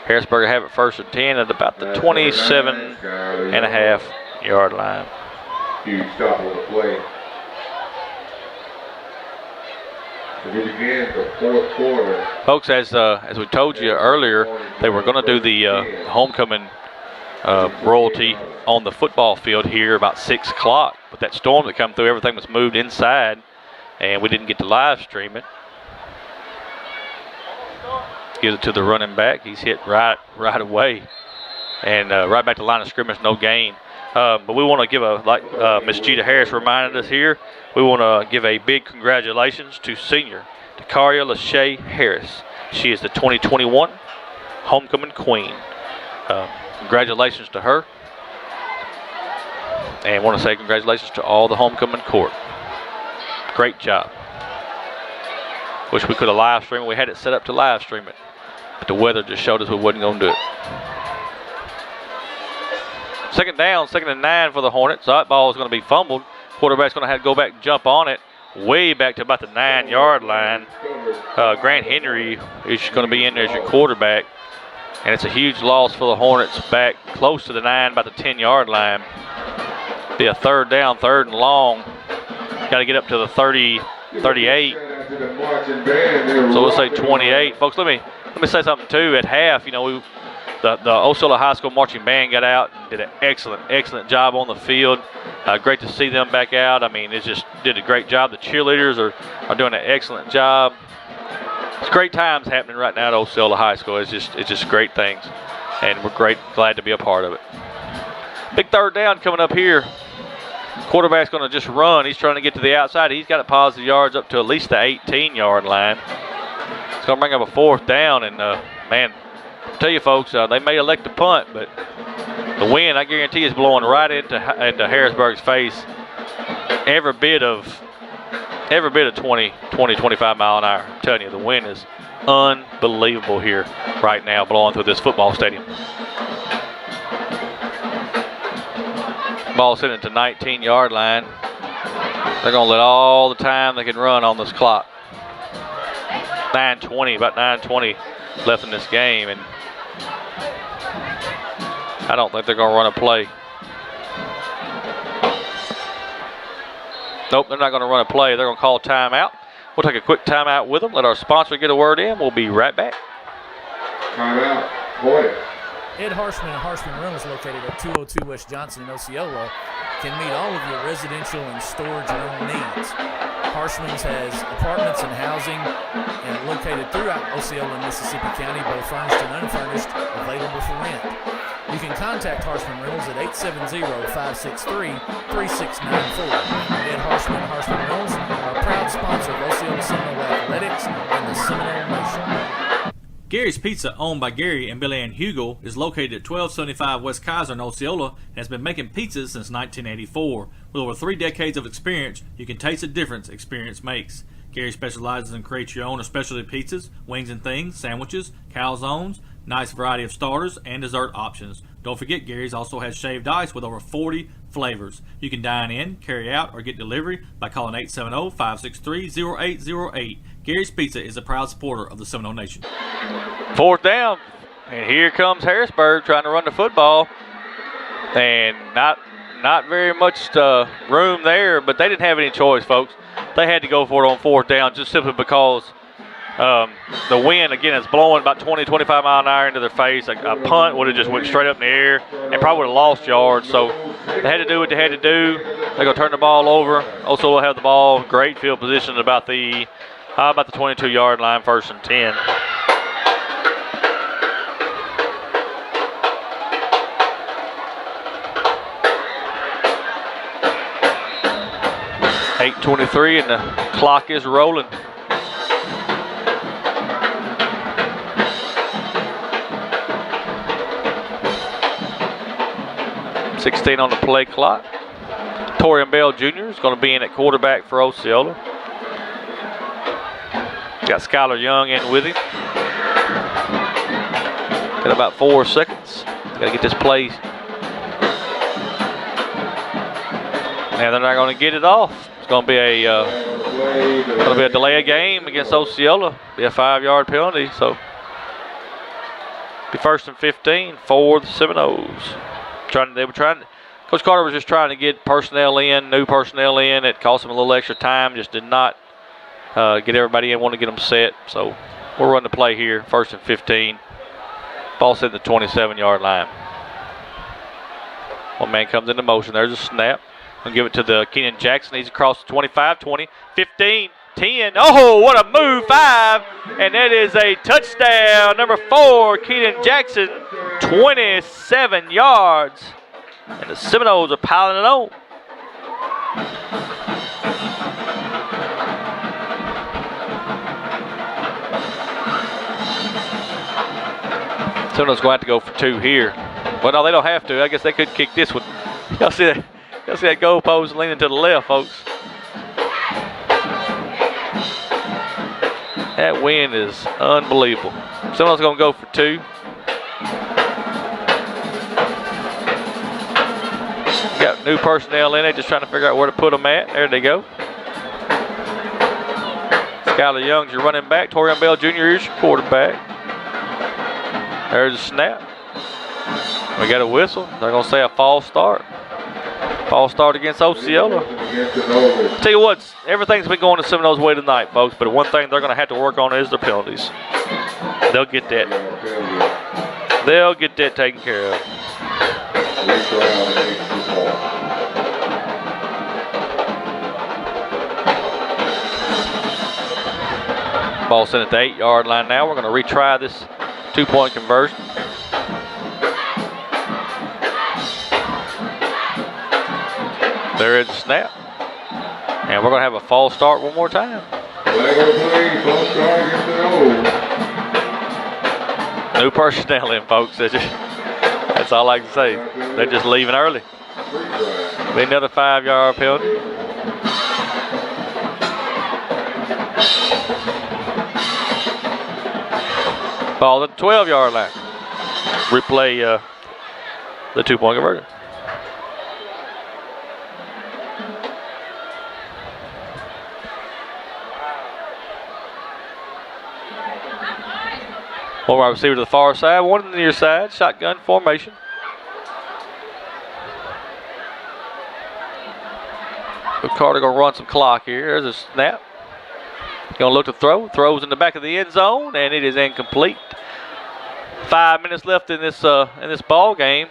Harrisburg have it first and 10 at about the 27.5-yard line. Huge stop on the play. As we begin the fourth quarter. Folks, as we told you earlier, they were going to do the homecoming royalty on the football field here about 6 o'clock. But that storm that come through, everything was moved inside, and we didn't get to live stream it. Gives it to the running back. He's hit right away, and right back to the line of scrimmage, no gain. But we want to give like Miss Gita Harris reminded us here, we want to give a big congratulations to senior Dakaria Lachey Harris. She is the 2021 homecoming queen. Congratulations to her. And want to say congratulations to all the homecoming court. Great job. Wish we could have live streamed. We had it set up to live stream it, but the weather just showed us we wasn't going to do it. Second down, 2nd and 9 for the Hornets. So that ball is going to be fumbled. Quarterback's going to have to go back and jump on it way back to about the 9-yard line. Grant Henry is going to be in there as your quarterback. And it's a huge loss for the Hornets back close to the 9, about the 10-yard line. Be a third down, 3rd and long. Got to get up to the 30, 38. So we'll say 28. Folks, let me say something too. At half, you know, the Osceola High School marching band got out and did an excellent job on the field. Great to see them back out. I mean, it just did a great job. The cheerleaders are doing an excellent job. It's great times happening right now at Osceola High School. It's just great things, and we're glad to be a part of it. Big third down coming up here. Quarterback's going to just run. He's trying to get to the outside. He's got a positive yards up to at least the 18-yard line. It's going to bring up a 4th down, and man, I'll tell you folks, they may elect to punt, but the wind, I guarantee, is blowing right into Harrisburg's face. Every bit of 20, 25 mile an hour. I'm telling you, the wind is unbelievable here right now, blowing through this football stadium. Ball sent it to 19-yard line. They're going to let all the time they can run on this clock. 9:20, about 9:20 left in this game, and I don't think they're going to run a play. Nope, they're not going to run a play. They're going to call timeout. We'll take a quick timeout with them. Let our sponsor get a word in. We'll be right back. Timeout, Hornets. Ed Harshman and Harshman Rentals, located at 202 West Johnson in Osceola, can meet all of your residential and storage rental needs. Harshman's has apartments and housing located throughout Osceola and Mississippi County, both furnished and unfurnished, available for rent. You can contact Harshman Rentals at 870-563-3694. Ed Harshman and Harshman Rentals are a proud sponsor of Osceola Seminole Athletics and the Seminole Nation. Gary's Pizza, owned by Gary and Billy Ann Hugel, is located at 1275 West Kaiser in Osceola and has been making pizzas since 1984. With over 3 decades of experience, you can taste the difference experience makes. Gary specializes in create your own or specialty pizzas, wings and things, sandwiches, calzones, nice variety of starters, and dessert options. Don't forget, Gary's also has shaved ice with over 40 flavors. You can dine in, carry out, or get delivery by calling 870-563-0808. Gary's Pizza is a proud supporter of the Seminole Nation. 4th down, and here comes Harrisburg trying to run the football, and not very much room there, but they didn't have any choice, folks. They had to go for it on 4th down just simply because the wind, again, is blowing about 20-25 mile an hour into their face. A punt would have just went straight up in the air and probably would have lost yards. So they had to do what they had to do. They're going to turn the ball over. Also, will have the ball. Great field position about the 22-yard line, 1st and 10. .8:23 and the clock is rolling. .16 on the play clock. Torian Bell Jr. is going to be in at quarterback for Osceola. Got Skylar Young in with him. Got about 4 seconds. Got to get this play. Now they're not going to get it off. It's going to be a delay of game against Osceola. Be a 5-yard penalty. So be 1st and 15 for the Seminoles. Coach Carter was just trying to get personnel in, new personnel in. It cost him a little extra time. Just did not get everybody in. Want to get them set. So we'll run the play here. 1st and 15. Ball set at the 27-yard line. One man comes into motion. There's a snap. We'll give it to the Keenan Jackson. He's across the 25, 20, 15, 10. Oh, what a move, 5. And that is a touchdown. Number 4, Keenan Jackson, 27 yards. And the Seminoles are piling it on. Seminoles going to have to go for 2 here. Well, no, they don't have to. I guess they could kick this one. Y'all see that? Y'all see that goalpost leaning to the left, folks. That wind is unbelievable. Seminoles going to go for 2. Got new personnel in it, just trying to figure out where to put them at. There they go. Skylar Young's your running back. Torian Bell Jr. is your quarterback. There's a snap. We got a whistle. They're going to say a false start. False start against Osceola. Tell you what, everything's been going the Seminoles' way tonight, folks, but one thing they're going to have to work on is their penalties. They'll get that. They'll get that taken care of. Ball sent at the 8-yard line now. We're going to retry this 2-point conversion. There is a snap. And we're going to have a false start one more time. New personnel in, folks. That's all I can say. They're just leaving early. Be another 5-yard penalty. Ball at the 12-yard line. Replay the 2-point conversion. One wide receiver to the far side, one to the near side. Shotgun formation. Carter going to run some clock here. There's a snap. Going to look to throw. Throws in the back of the end zone, and it is incomplete. 5 minutes left in this ball game.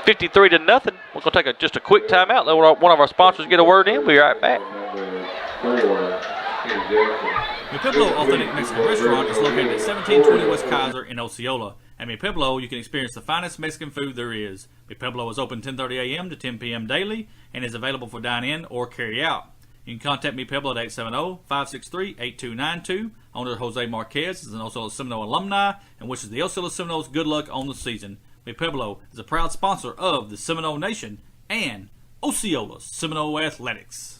53-0. We're gonna take just a quick timeout. Let one of our sponsors get a word in. We'll be right back. Mi Pueblo Authentic Mexican Restaurant is located at 1720 West Kaiser in Osceola. At Mi Pueblo, you can experience the finest Mexican food there is. Mi Pueblo is open 10:30 a.m. to 10 p.m. daily and is available for dine-in or carry-out. You can contact Mi Pueblo at 870-563-8292. Owner Jose Marquez is an Osceola Seminole alumni and wishes the Osceola Seminoles good luck on the season. Mi Pueblo is a proud sponsor of the Seminole Nation and Osceola Seminole Athletics.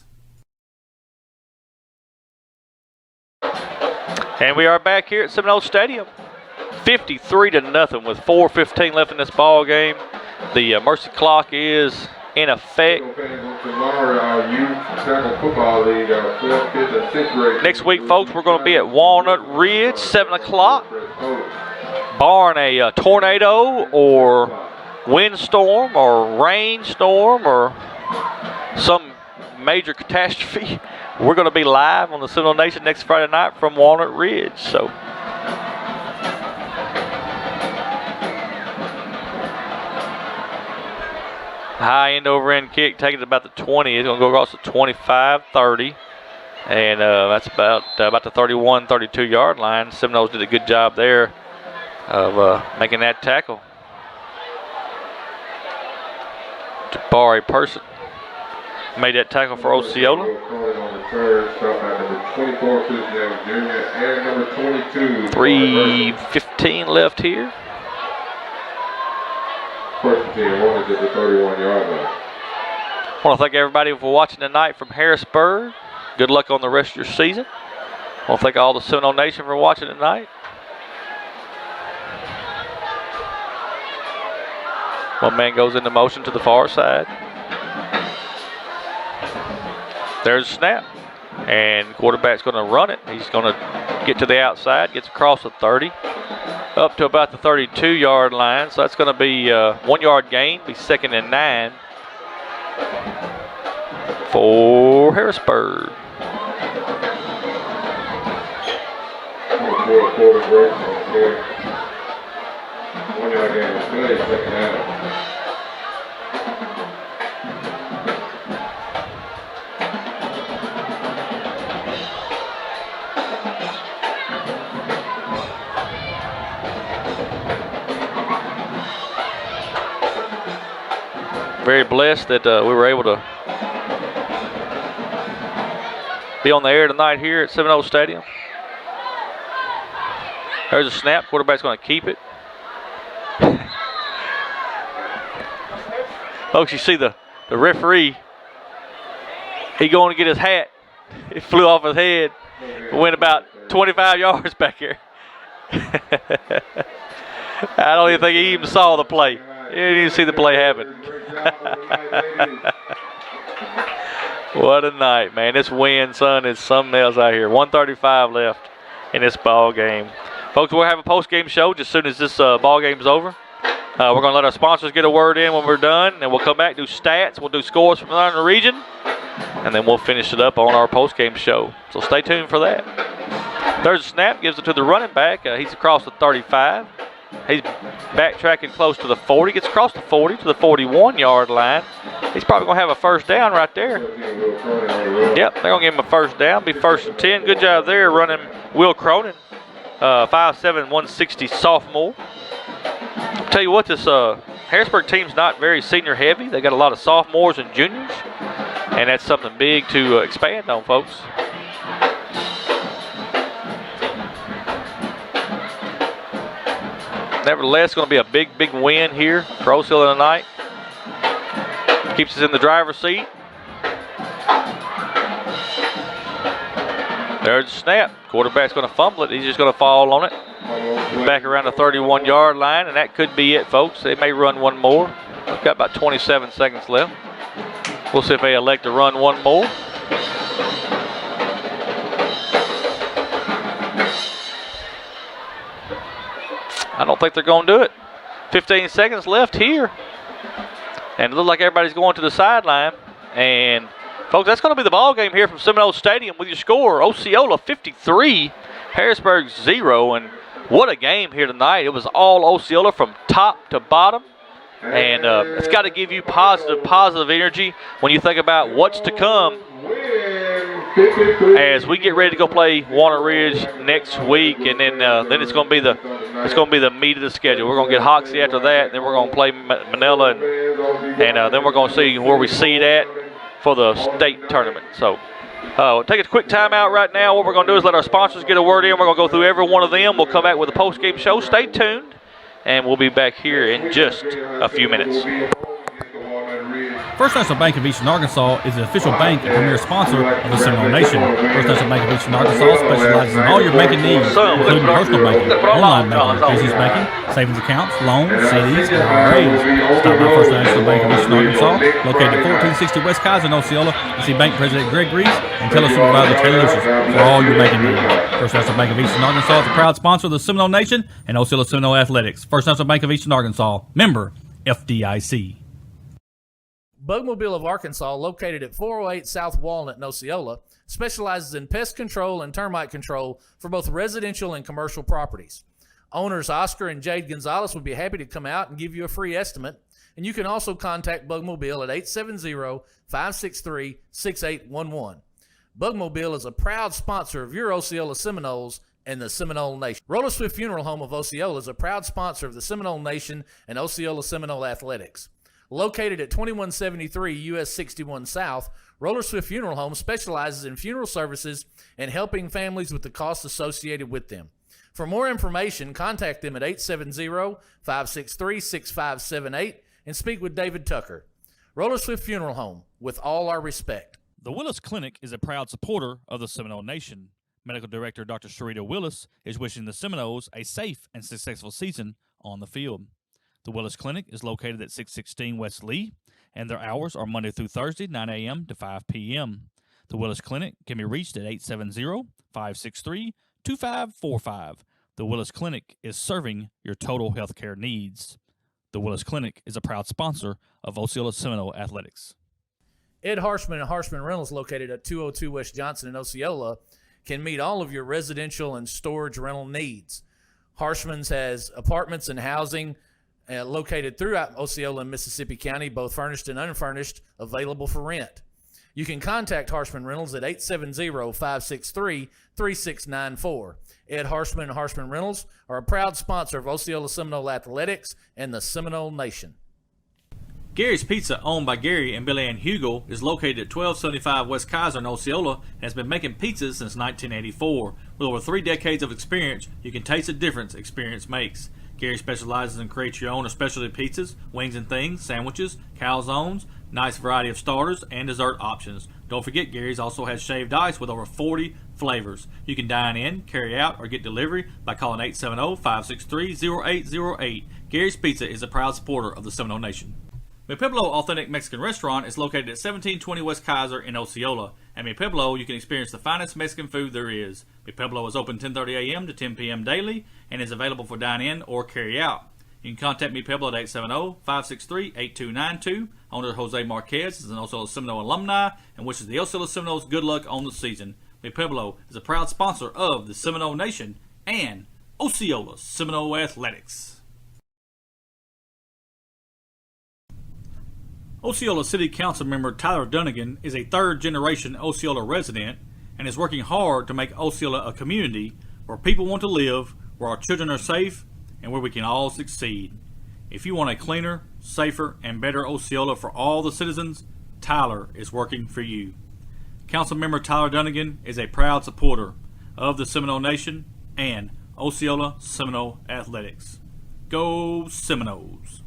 And we are back here at Seminole Stadium. 53-0 with 4:15 left in this ball game. The mercy clock is in effect. Next week, folks, we're going to be at Walnut Ridge, 7 o'clock. Barring a tornado or windstorm or rainstorm or some major catastrophe, we're going to be live on the Seminole Nation next Friday night from Walnut Ridge. So high end over end kick, taking it about the 20. It's going to go across the 25-30. And that's about the 31-32 yard line. Seminoles did a good job there of making that tackle. Jabari Person made that tackle for Osceola. 3:15 left here. First team, one is at the 31-yard line. I want to thank everybody for watching tonight from Harrisburg. Good luck on the rest of your season. I want to thank all the Seminole Nation for watching tonight. One man goes into motion to the far side. There's a snap. And the quarterback's going to run it. He's going to get to the outside, gets across the 30, up to about the 32-yard line. So that's going to be 1 yard gain, be 2nd and 9 for Harrisburg. Corbin Grayson, 1 yard gain, 2nd down. Very blessed that we were able to be on the air tonight here at Seminole Stadium. There's a snap. Quarterback's going to keep it. Folks, you see the referee. He going to get his hat. It flew off his head. It went about 25 yards back here. I don't even think he even saw the play. He didn't even see the play happen. What a night, man. This wind, sun, is something else out here. 1:35 left in this ball game. Folks, we'll have a post-game show just as soon as this ball game's over. We're going to let our sponsors get a word in when we're done, and we'll come back, do stats, we'll do scores from around the region, and then we'll finish it up on our post-game show. So stay tuned for that. There's a snap, gives it to the running back. He's across the 35. He's backtracking close to the 40, gets across the 40 to the 41-yard line. He's probably going to have a first down right there. Yep, they're going to give him a first down, be 1st and 10. Good job there running Will Cronin, 5'7", 160 sophomore. I'll tell you what, this Harrisburg team's not very senior heavy. They got a lot of sophomores and juniors, and that's something big to expand on, folks. Nevertheless, it's going to be a big, big win here for Osceola tonight. Keeps us in the driver's seat. There's a snap. Quarterback's going to fumble it. He's just going to fall on it. Back around the 31-yard line, and that could be it, folks. They may run one more. We've got about 27 seconds left. We'll see if they elect to run one more. I don't think they're going to do it. 15 seconds left here. And it looks like everybody's going to the sideline. And, folks, that's going to be the ball game here from Seminole Stadium with your score. Osceola 53, Harrisburg 0. And what a game here tonight. It was all Osceola from top to bottom. And it's got to give you positive energy when you think about what's to come as we get ready to go play Walnut Ridge next week, and then it's going to be the meat of the schedule. We're going to get Hoxie after that, and then we're going to play Manila, and then we're going to see where we seed at for the state tournament. So we'll take a quick timeout right now. What we're going to do is let our sponsors get a word in. We're going to go through every one of them. We'll come back with a post-game show. Stay tuned. And we'll be back here in just a few minutes. First National Bank of Eastern Arkansas is the official bank and premier sponsor of the Seminole Nation. First National Bank of Eastern Arkansas specializes in all your banking needs, including personal banking, online banking, business banking, savings accounts, loans, CDs, and IRAs. Stop by First National Bank of Eastern Arkansas, located at 1460 West Kaiser in Osceola, and see Bank President Greg Reese and Telesupervisor Taylor Lucius for all your banking needs. First National Bank of Eastern Arkansas is a proud sponsor of the Seminole Nation and Osceola Seminole Athletics. First National Bank of Eastern Arkansas, member FDIC. Bugmobile of Arkansas, located at 408 South Walnut in Osceola, specializes in pest control and termite control for both residential and commercial properties. Owners Oscar and Jade Gonzalez would be happy to come out and give you a free estimate, and you can also contact Bugmobile at 870-563-6811. Bugmobile is a proud sponsor of your Osceola Seminoles and the Seminole Nation. Roller Swift Funeral Home of Osceola is a proud sponsor of the Seminole Nation and Osceola Seminole Athletics. Located at 2173 US 61 South, Roller Swift Funeral Home specializes in funeral services and helping families with the costs associated with them. For more information, contact them at 870-563-6578 and speak with David Tucker. Roller Swift Funeral Home, with all our respect. The Willis Clinic is a proud supporter of the Seminole Nation. Medical Director Dr. Sharita Willis is wishing the Seminoles a safe and successful season on the field. The Willis Clinic is located at 616 West Lee, and their hours are Monday through Thursday, 9 a.m. to 5 p.m. The Willis Clinic can be reached at 870-563-2545. The Willis Clinic is serving your total health care needs. The Willis Clinic is a proud sponsor of Osceola Seminole Athletics. Ed Harshman and Harshman Rentals, located at 202 West Johnson in Osceola, can meet all of your residential and storage rental needs. Harshman's has apartments and housing located throughout Osceola and Mississippi County, both furnished and unfurnished, available for rent. You can contact Harshman Rentals at 870-563-3694. Ed Harshman and Harshman Rentals are a proud sponsor of Osceola Seminole Athletics and the Seminole Nation. Gary's Pizza, owned by Gary and Billy Ann Hugel, is located at 1275 West Kaiser in Osceola and has been making pizzas since 1984. With over 3 decades of experience, you can taste the difference experience makes. Gary specializes in create your own specialty pizzas, wings and things, sandwiches, calzones, nice variety of starters, and dessert options. Don't forget, Gary's also has shaved ice with over 40 flavors. You can dine in, carry out, or get delivery by calling 870-563-0808. Gary's Pizza is a proud supporter of the Seminole Nation. Mi Pueblo Authentic Mexican Restaurant is located at 1720 West Kaiser in Osceola. At Mi Pueblo, you can experience the finest Mexican food there is. Mi Pueblo is open 10:30 a.m. to 10 p.m. daily and is available for dine-in or carry-out. You can contact Mi Pueblo at 870-563-8292. Owner Jose Marquez is an Osceola Seminole alumni and wishes the Osceola Seminoles good luck on the season. Mi Pueblo is a proud sponsor of the Seminole Nation and Osceola Seminole Athletics. Osceola City Council member Tyler Dunnigan is a third-generation Osceola resident and is working hard to make Osceola a community where people want to live, where our children are safe, and where we can all succeed. If you want a cleaner, safer, and better Osceola for all the citizens, Tyler is working for you. Councilmember Tyler Dunnigan is a proud supporter of the Seminole Nation and Osceola Seminole Athletics. Go Seminoles!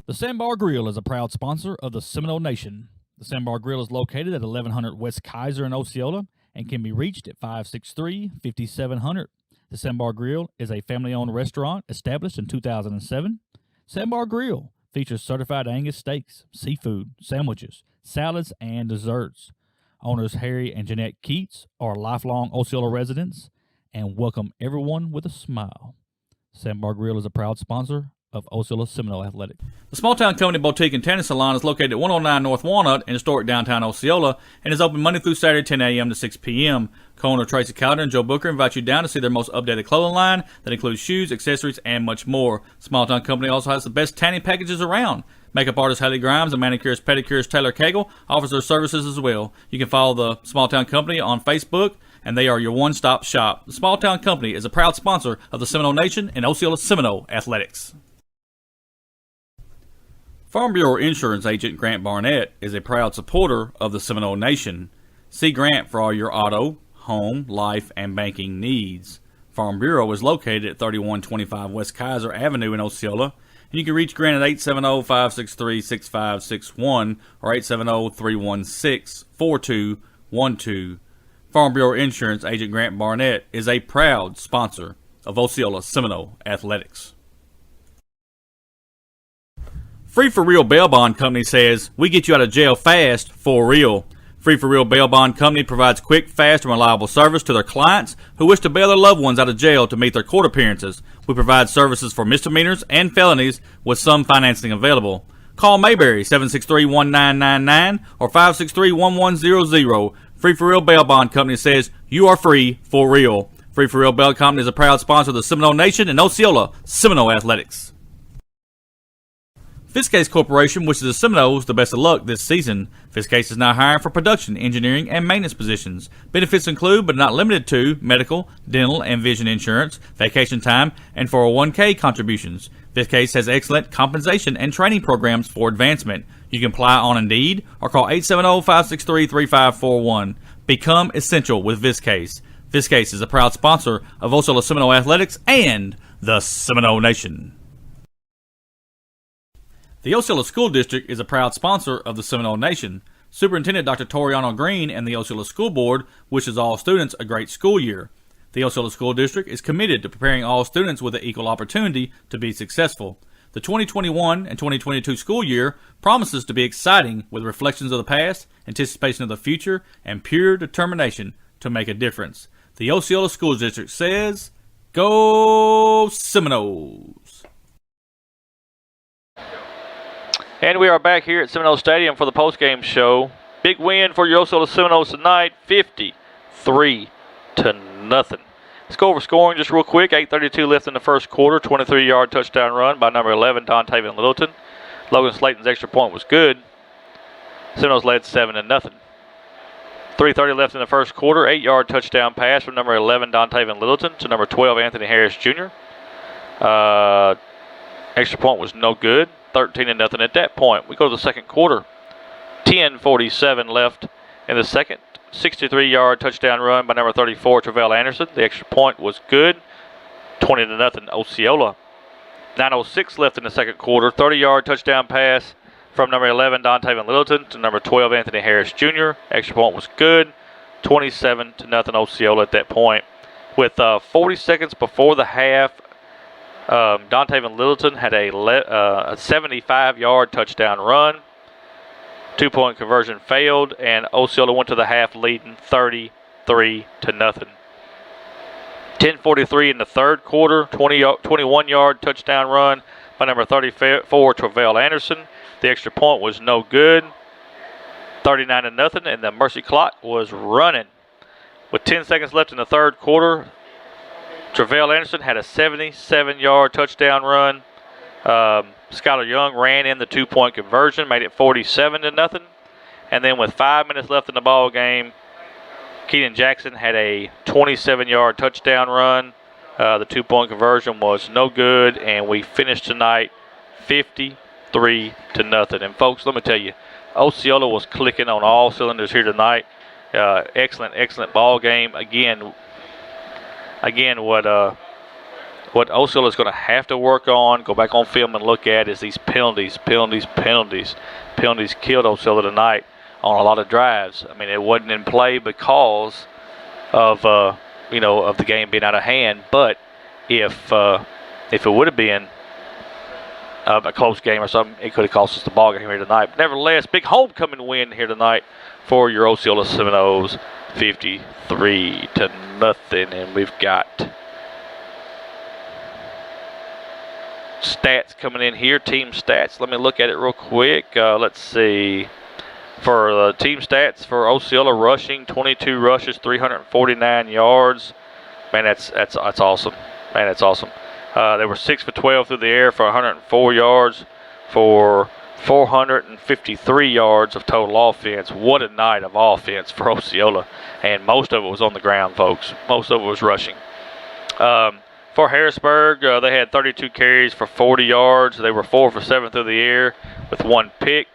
The Sandbar Grill is a proud sponsor of the Seminole Nation. The Sandbar Grill is located at 1100 West Kaiser in Osceola and can be reached at 563-5700. The Sandbar Grill is a family-owned restaurant established in 2007. Sandbar Grill features certified Angus steaks, seafood, sandwiches, salads, and desserts. Owners Harry and Jeanette Keats are lifelong Osceola residents and welcome everyone with a smile. Sandbar Grill is a proud sponsor of Osceola Seminole Athletics. The Small Town Company Boutique and Tennis Salon is located at 109 North Walnut in historic downtown Osceola and is open Monday through Saturday 10 a.m. to 6 p.m. Co-owner Tracy Calder and Joe Booker invite you down to see their most updated clothing line that includes shoes, accessories, and much more. Small Town Company also has the best tanning packages around. Makeup artist Haley Grimes and manicurist pedicurist Taylor Cagle offers their services as well. You can follow the Small Town Company on Facebook, and they are your one-stop shop. The Small Town Company is a proud sponsor of the Seminole Nation and Osceola Seminole Athletics. Farm Bureau Insurance agent Grant Barnett is a proud supporter of the Seminole Nation. See Grant for all your auto, home, life, and banking needs. Farm Bureau is located at 3125 West Kaiser Avenue in Osceola, and you can reach Grant at 870-563-6561 or 870-316-4212. Farm Bureau Insurance agent Grant Barnett is a proud sponsor of Osceola Seminole Athletics. Free for Real Bail Bond Company says, we get you out of jail fast for real. Free for Real Bail Bond Company provides quick, fast, and reliable service to their clients who wish to bail their loved ones out of jail to meet their court appearances. We provide services for misdemeanors and felonies with some financing available. Call Mayberry 763-1999 or 563-1100. Free for Real Bail Bond Company says, you are free for real. Free for Real Bail Company is a proud sponsor of the Seminole Nation and Osceola Seminole Athletics. Fiskcase Corporation wishes the Seminoles the best of luck this season. Fiskcase is now hiring for production, engineering, and maintenance positions. Benefits include, but not limited to, medical, dental, and vision insurance, vacation time, and 401k contributions. Fiskcase has excellent compensation and training programs for advancement. You can apply on Indeed or call 870-563-3541. Become essential with Fiskcase. Fiskcase is a proud sponsor of Osceola Seminole Athletics and the Seminole Nation. The Osceola School District is a proud sponsor of the Seminole Nation. Superintendent Dr. Toriano Green and the Osceola School Board wishes all students a great school year. The Osceola School District is committed to preparing all students with an equal opportunity to be successful. The 2021 and 2022 school year promises to be exciting with reflections of the past, anticipation of the future, and pure determination to make a difference. The Osceola School District says, Go Seminoles! And we are back here at Seminole Stadium for the postgame show. Big win for your Osceola Seminoles tonight, 53-0. Let's go over scoring just real quick. 8:32 left in the first quarter. 23-yard touchdown run by number 11, Dontavian Littleton. Logan Slayton's extra point was good. Seminoles led 7-0. 3:30 left in the first quarter. 8-yard touchdown pass from number 11, Dontavian Littleton, to number 12, Anthony Harris Jr. Extra point was no good. 13-0 at that point. We go to the second quarter. 10:47 left in the second. 63-yard touchdown run by number 34, Travell Anderson. The extra point was good. 20-0 Osceola. 9:06 left in the second quarter. 30-yard touchdown pass from number 11, Dontavian Littleton, to number 12, Anthony Harris Jr. Extra point was good. 27-0 Osceola at that point. With 40 seconds before the half, Dontavian Littleton had a 75-yard touchdown run. 2-point conversion failed, and Osceola went to the half leading 33-0. 10:43 in the third quarter. 21-yard touchdown run by number 34, Travell Anderson. The extra point was no good. 39-0, and the mercy clock was running. With 10 seconds left in the third quarter, Travell Anderson had a 77-yard touchdown run. Skylar Young ran in the 2-point conversion, made it 47-0. And then with 5 minutes left in the ball game, Keenan Jackson had a 27-yard touchdown run. The 2-point conversion was no good, and we finished tonight 53-0. And folks, let me tell you, Osceola was clicking on all cylinders here tonight. Excellent ball game. Again, what Osceola is going to have to work on, go back on film and look at, is these penalties. Penalties killed Osceola tonight on a lot of drives. I mean, it wasn't in play because of of the game being out of hand. But if it would have been a close game or something, it could have cost us the ball game here tonight. But nevertheless, big homecoming win here tonight for your Osceola Seminoles, 53-0, and we've got stats coming in here, team stats. Let me look at it real quick. Let's see. For the team stats for Osceola, rushing 22 rushes, 349 yards. Man, that's awesome. Man, that's awesome. They were 6 for 12 through the air for 104 yards, for 453 yards of total offense. What a night of offense for Osceola, and most of it was on the ground, folks. Most of it was rushing. For Harrisburg, they had 32 carries for 40 yards. They were 4 for 7 through the air with 1 pick.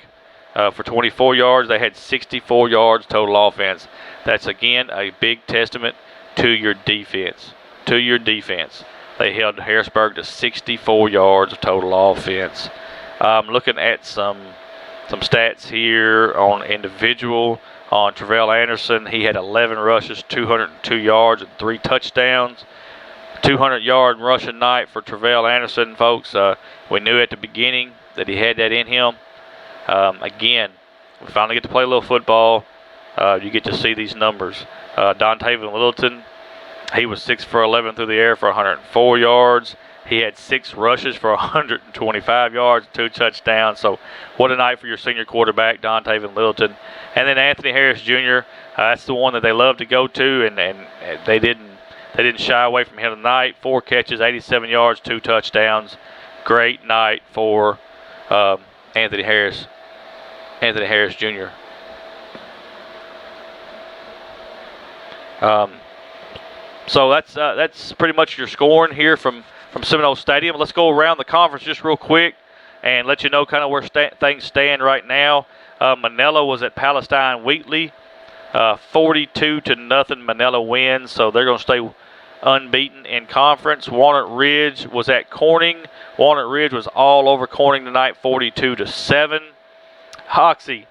For 24 yards, they had 64 yards total offense. That's, again, a big testament to your defense. To your defense. They held Harrisburg to 64 yards of total offense. Looking at some stats here on individual. On Travell Anderson, he had 11 rushes, 202 yards, and 3 touchdowns. 200-yard rushing night for Travell Anderson, folks. We knew at the beginning that he had that in him. Again, we finally get to play a little football. You get to see these numbers. Dontavian Littleton, he was 6 for 11 through the air for 104 yards. He had 6 rushes for 125 yards, 2 touchdowns. So what a night for your senior quarterback, Dontavian Littleton. And then Anthony Harris Jr., that's the one that they love to go to, and they didn't shy away from him tonight. 4 catches, 87 yards, 2 touchdowns. Great night for Anthony Harris Jr. So that's pretty much your scoring here from Seminole Stadium. Let's go around the conference just real quick and let you know kind of where things stand right now. Manila was at Palestine Wheatley, 42-0. Manila wins, so they're going to stay unbeaten in conference. Walnut Ridge was at Corning. Walnut Ridge was all over Corning tonight, 42-7. Hoxie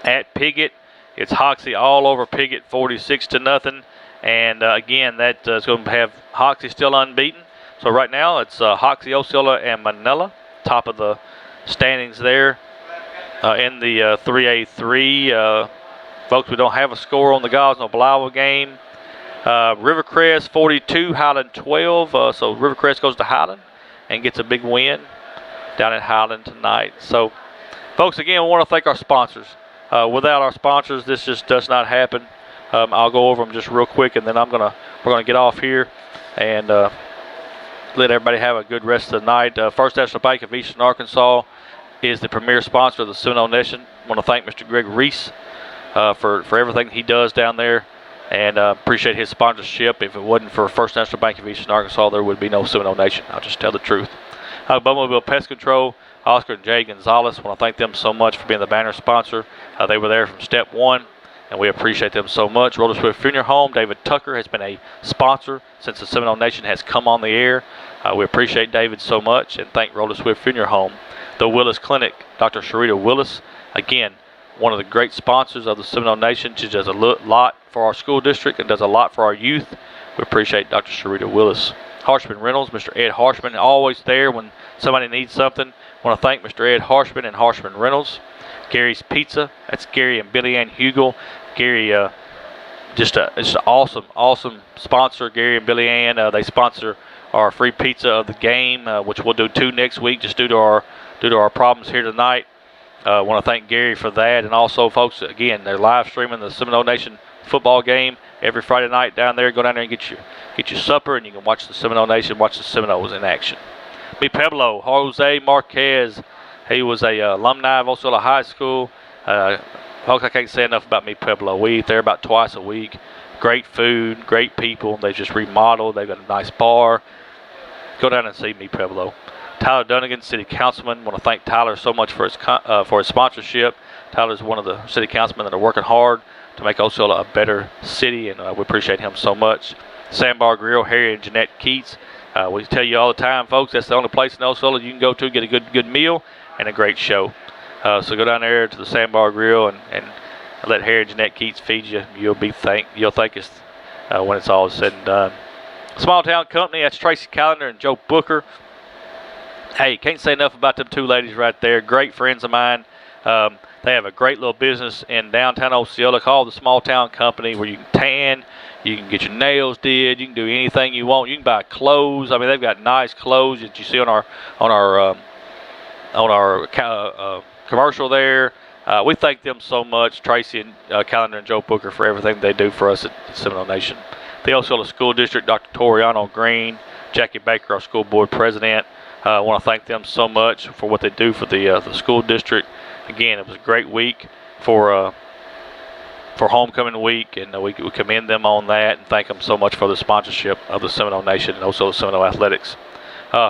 at Piggott. It's Hoxie all over Piggott, 46-0. And again, that is going to have Hoxie still unbeaten. So right now it's Hoxie, Osceola, and Manila, top of the standings there in the 3A3. Folks, we don't have a score on the Gosnell-Blywa game. Rivercrest 42, Highland 12. So Rivercrest goes to Highland and gets a big win down at Highland tonight. So, folks, again, we want to thank our sponsors. Without our sponsors, this just does not happen. I'll go over them just real quick, and then we're gonna get off here and let everybody have a good rest of the night. First National Bank of Eastern Arkansas is the premier sponsor of the Seminole Nation. I want to thank Mr. Greg Reese for everything he does down there, and appreciate his sponsorship. If it wasn't for First National Bank of Eastern Arkansas, there would be no Seminole Nation. I'll just tell the truth. Bumblebee Pest Control, Oscar and Jay Gonzalez. I want to thank them so much for being the banner sponsor. They were there from step one, and we appreciate them so much. Roller Swift Funeral Home, David Tucker has been a sponsor since the Seminole Nation has come on the air. We appreciate David so much, and thank Roller Swift Funeral Home. The Willis Clinic, Dr. Sharita Willis, again, one of the great sponsors of the Seminole Nation. She does a lot for our school district and does a lot for our youth. We appreciate Dr. Sharita Willis. Harshman Reynolds, Mr. Ed Harshman, always there when somebody needs something. I want to thank Mr. Ed Harshman and Harshman Reynolds. Gary's Pizza, that's Gary and Billy Ann Hugel. Gary, just an awesome sponsor, Gary and Billy Ann. They sponsor our free pizza of the game, which we'll do 2 next week just due to our problems here tonight. I want to thank Gary for that, and also, folks, again, they're live streaming the Seminole Nation football game every Friday night down there. Go down there and get your supper, and you can watch the Seminole Nation, watch the Seminoles in action. Mi Pueblo, Jose Marquez. He was a alumni of Osceola High School. Folks, I can't say enough about Mi Pueblo. We eat there about twice a week. Great food, great people. They just remodeled. They've got a nice bar. Go down and see Mi Pueblo. Tyler Dunnigan, City Councilman. I want to thank Tyler so much for his sponsorship. Tyler's one of the city councilmen that are working hard to make Osceola a better city, and we appreciate him so much. Sandbar Grill, Harry and Jeanette Keats. We tell you all the time, folks, that's the only place in Osceola you can go to get a good meal and a great show. So go down there to the Sandbar Grill and let Harry and Jeanette Keats feed you. You'll thank us when it's all said and done. Small Town Company, that's Tracy Callender and Joe Booker. Hey, can't say enough about them 2 ladies right there. Great friends of mine. They have a great little business in downtown Osceola called the Small Town Company, where you can tan, You can get your nails did. You can do anything you want. You can buy clothes. I mean, they've got nice clothes that you see on our commercial there. We thank them so much, Tracy and Calendar and Joe Booker, for everything they do for us at Seminole Nation. The Osceola School District, Dr. Toriano Green, Jackie Baker, our school board president. I want to thank them so much for what they do for the school district. Again, it was a great week for homecoming week, and we commend them on that and thank them so much for the sponsorship of the Seminole Nation and Osceola Seminole Athletics.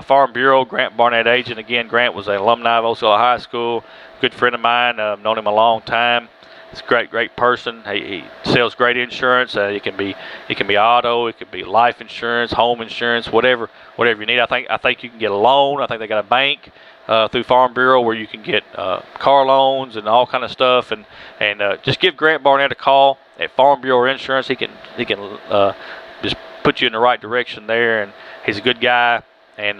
Farm Bureau, Grant Barnett agent. Again, Grant was an alumni of Osceola High School, good friend of mine, known him a long time. He's a great person. He sells great insurance. It can be auto, it could be life insurance, home insurance, whatever you need. I think you can get a loan. I think they got a bank through Farm Bureau where you can get car loans and all kind of stuff. And just give Grant Barnett a call at Farm Bureau Insurance. He can just put you in the right direction there. And he's a good guy. And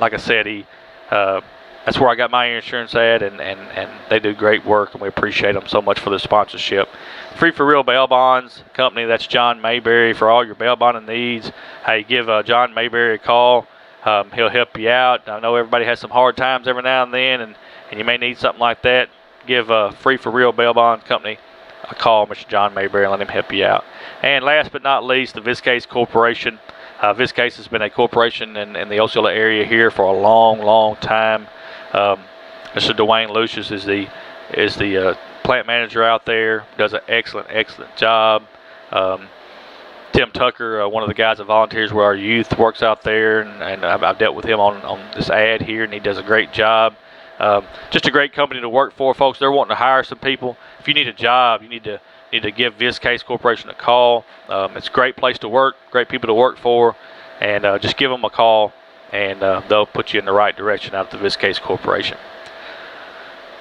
like I said, that's where I got my insurance at, and they do great work, and we appreciate them so much for the sponsorship. Free for Real Bail Bonds Company, that's John Mayberry for all your bail bonding needs. Hey, give John Mayberry a call. He'll help you out. I know everybody has some hard times every now and then, and you may need something like that. Give Free for Real Bail Bond Company a call, Mr. John Mayberry, and let him help you out. And last but not least, the Viscase Corporation. Viscase has been a corporation in the Osceola area here for a long time. Mr. Dwayne Lucius is the plant manager out there. Does an excellent job. Tim Tucker, one of the guys that volunteers with our youth, works out there, and I've dealt with him on this ad here, and he does a great job. Just a great company to work for, folks. They're wanting to hire some people. If you need a job, you need to give Viscase Corporation a call. It's a great place to work, great people to work for, and just give them a call, and they'll put you in the right direction out of the Viscase Corporation.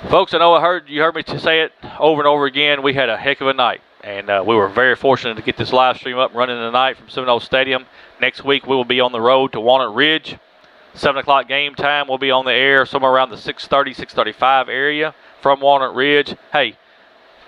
Folks, I know you heard me say it over and over again. We had a heck of a night, and we were very fortunate to get this live stream up and running tonight from Seminole Stadium. Next week, we will be on the road to Walnut Ridge. 7 o'clock game time. We'll be on the air somewhere around the 6:30, 6:35 area from Walnut Ridge. Hey,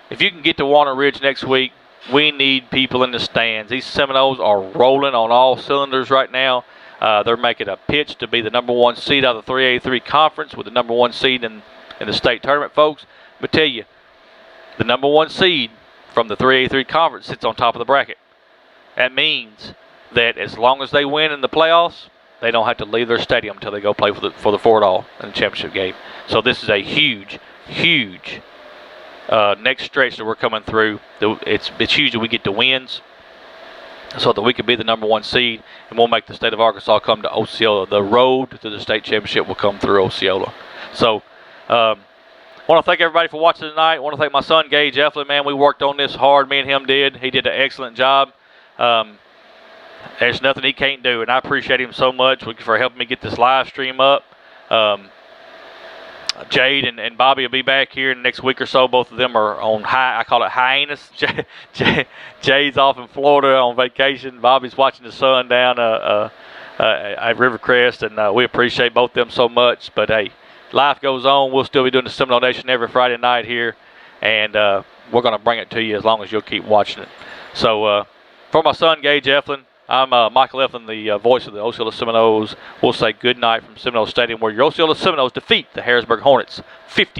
if you can get to Walnut Ridge next week, we need people in the stands. These Seminoles are rolling on all cylinders right now. They're making a pitch to be the #1 seed out of the 3A3 conference with the #1 seed in the state tournament, folks. But tell you, the #1 seed from the 3A3 conference sits on top of the bracket. That means that as long as they win in the playoffs, they don't have to leave their stadium until they go play for the Fort-All in the championship game. So this is a huge next stretch that we're coming through. It's huge that we get the wins so that we can be the #1 seed, and we'll make the state of Arkansas come to Osceola. The road to the state championship will come through Osceola. So I want to thank everybody for watching tonight. I want to thank my son, Gage Eflin. Man, we worked on this hard. Me and him did. He did an excellent job. There's nothing he can't do, and I appreciate him so much for helping me get this live stream up. Jade and Bobby will be back here in the next week or so. Both of them are on I call it hiatus. Jade's off in Florida on vacation. Bobby's watching the sun down at Rivercrest, and we appreciate both of them so much. But hey, life goes on. We'll still be doing the Seminole Nation every Friday night here, and we're going to bring it to you as long as you'll keep watching it. So for my son, Gage Eflin, I'm Michael Eflin, the voice of the Osceola Seminoles. We'll say good night from Seminole Stadium, where your Osceola Seminoles defeat the Harrisburg Hornets 50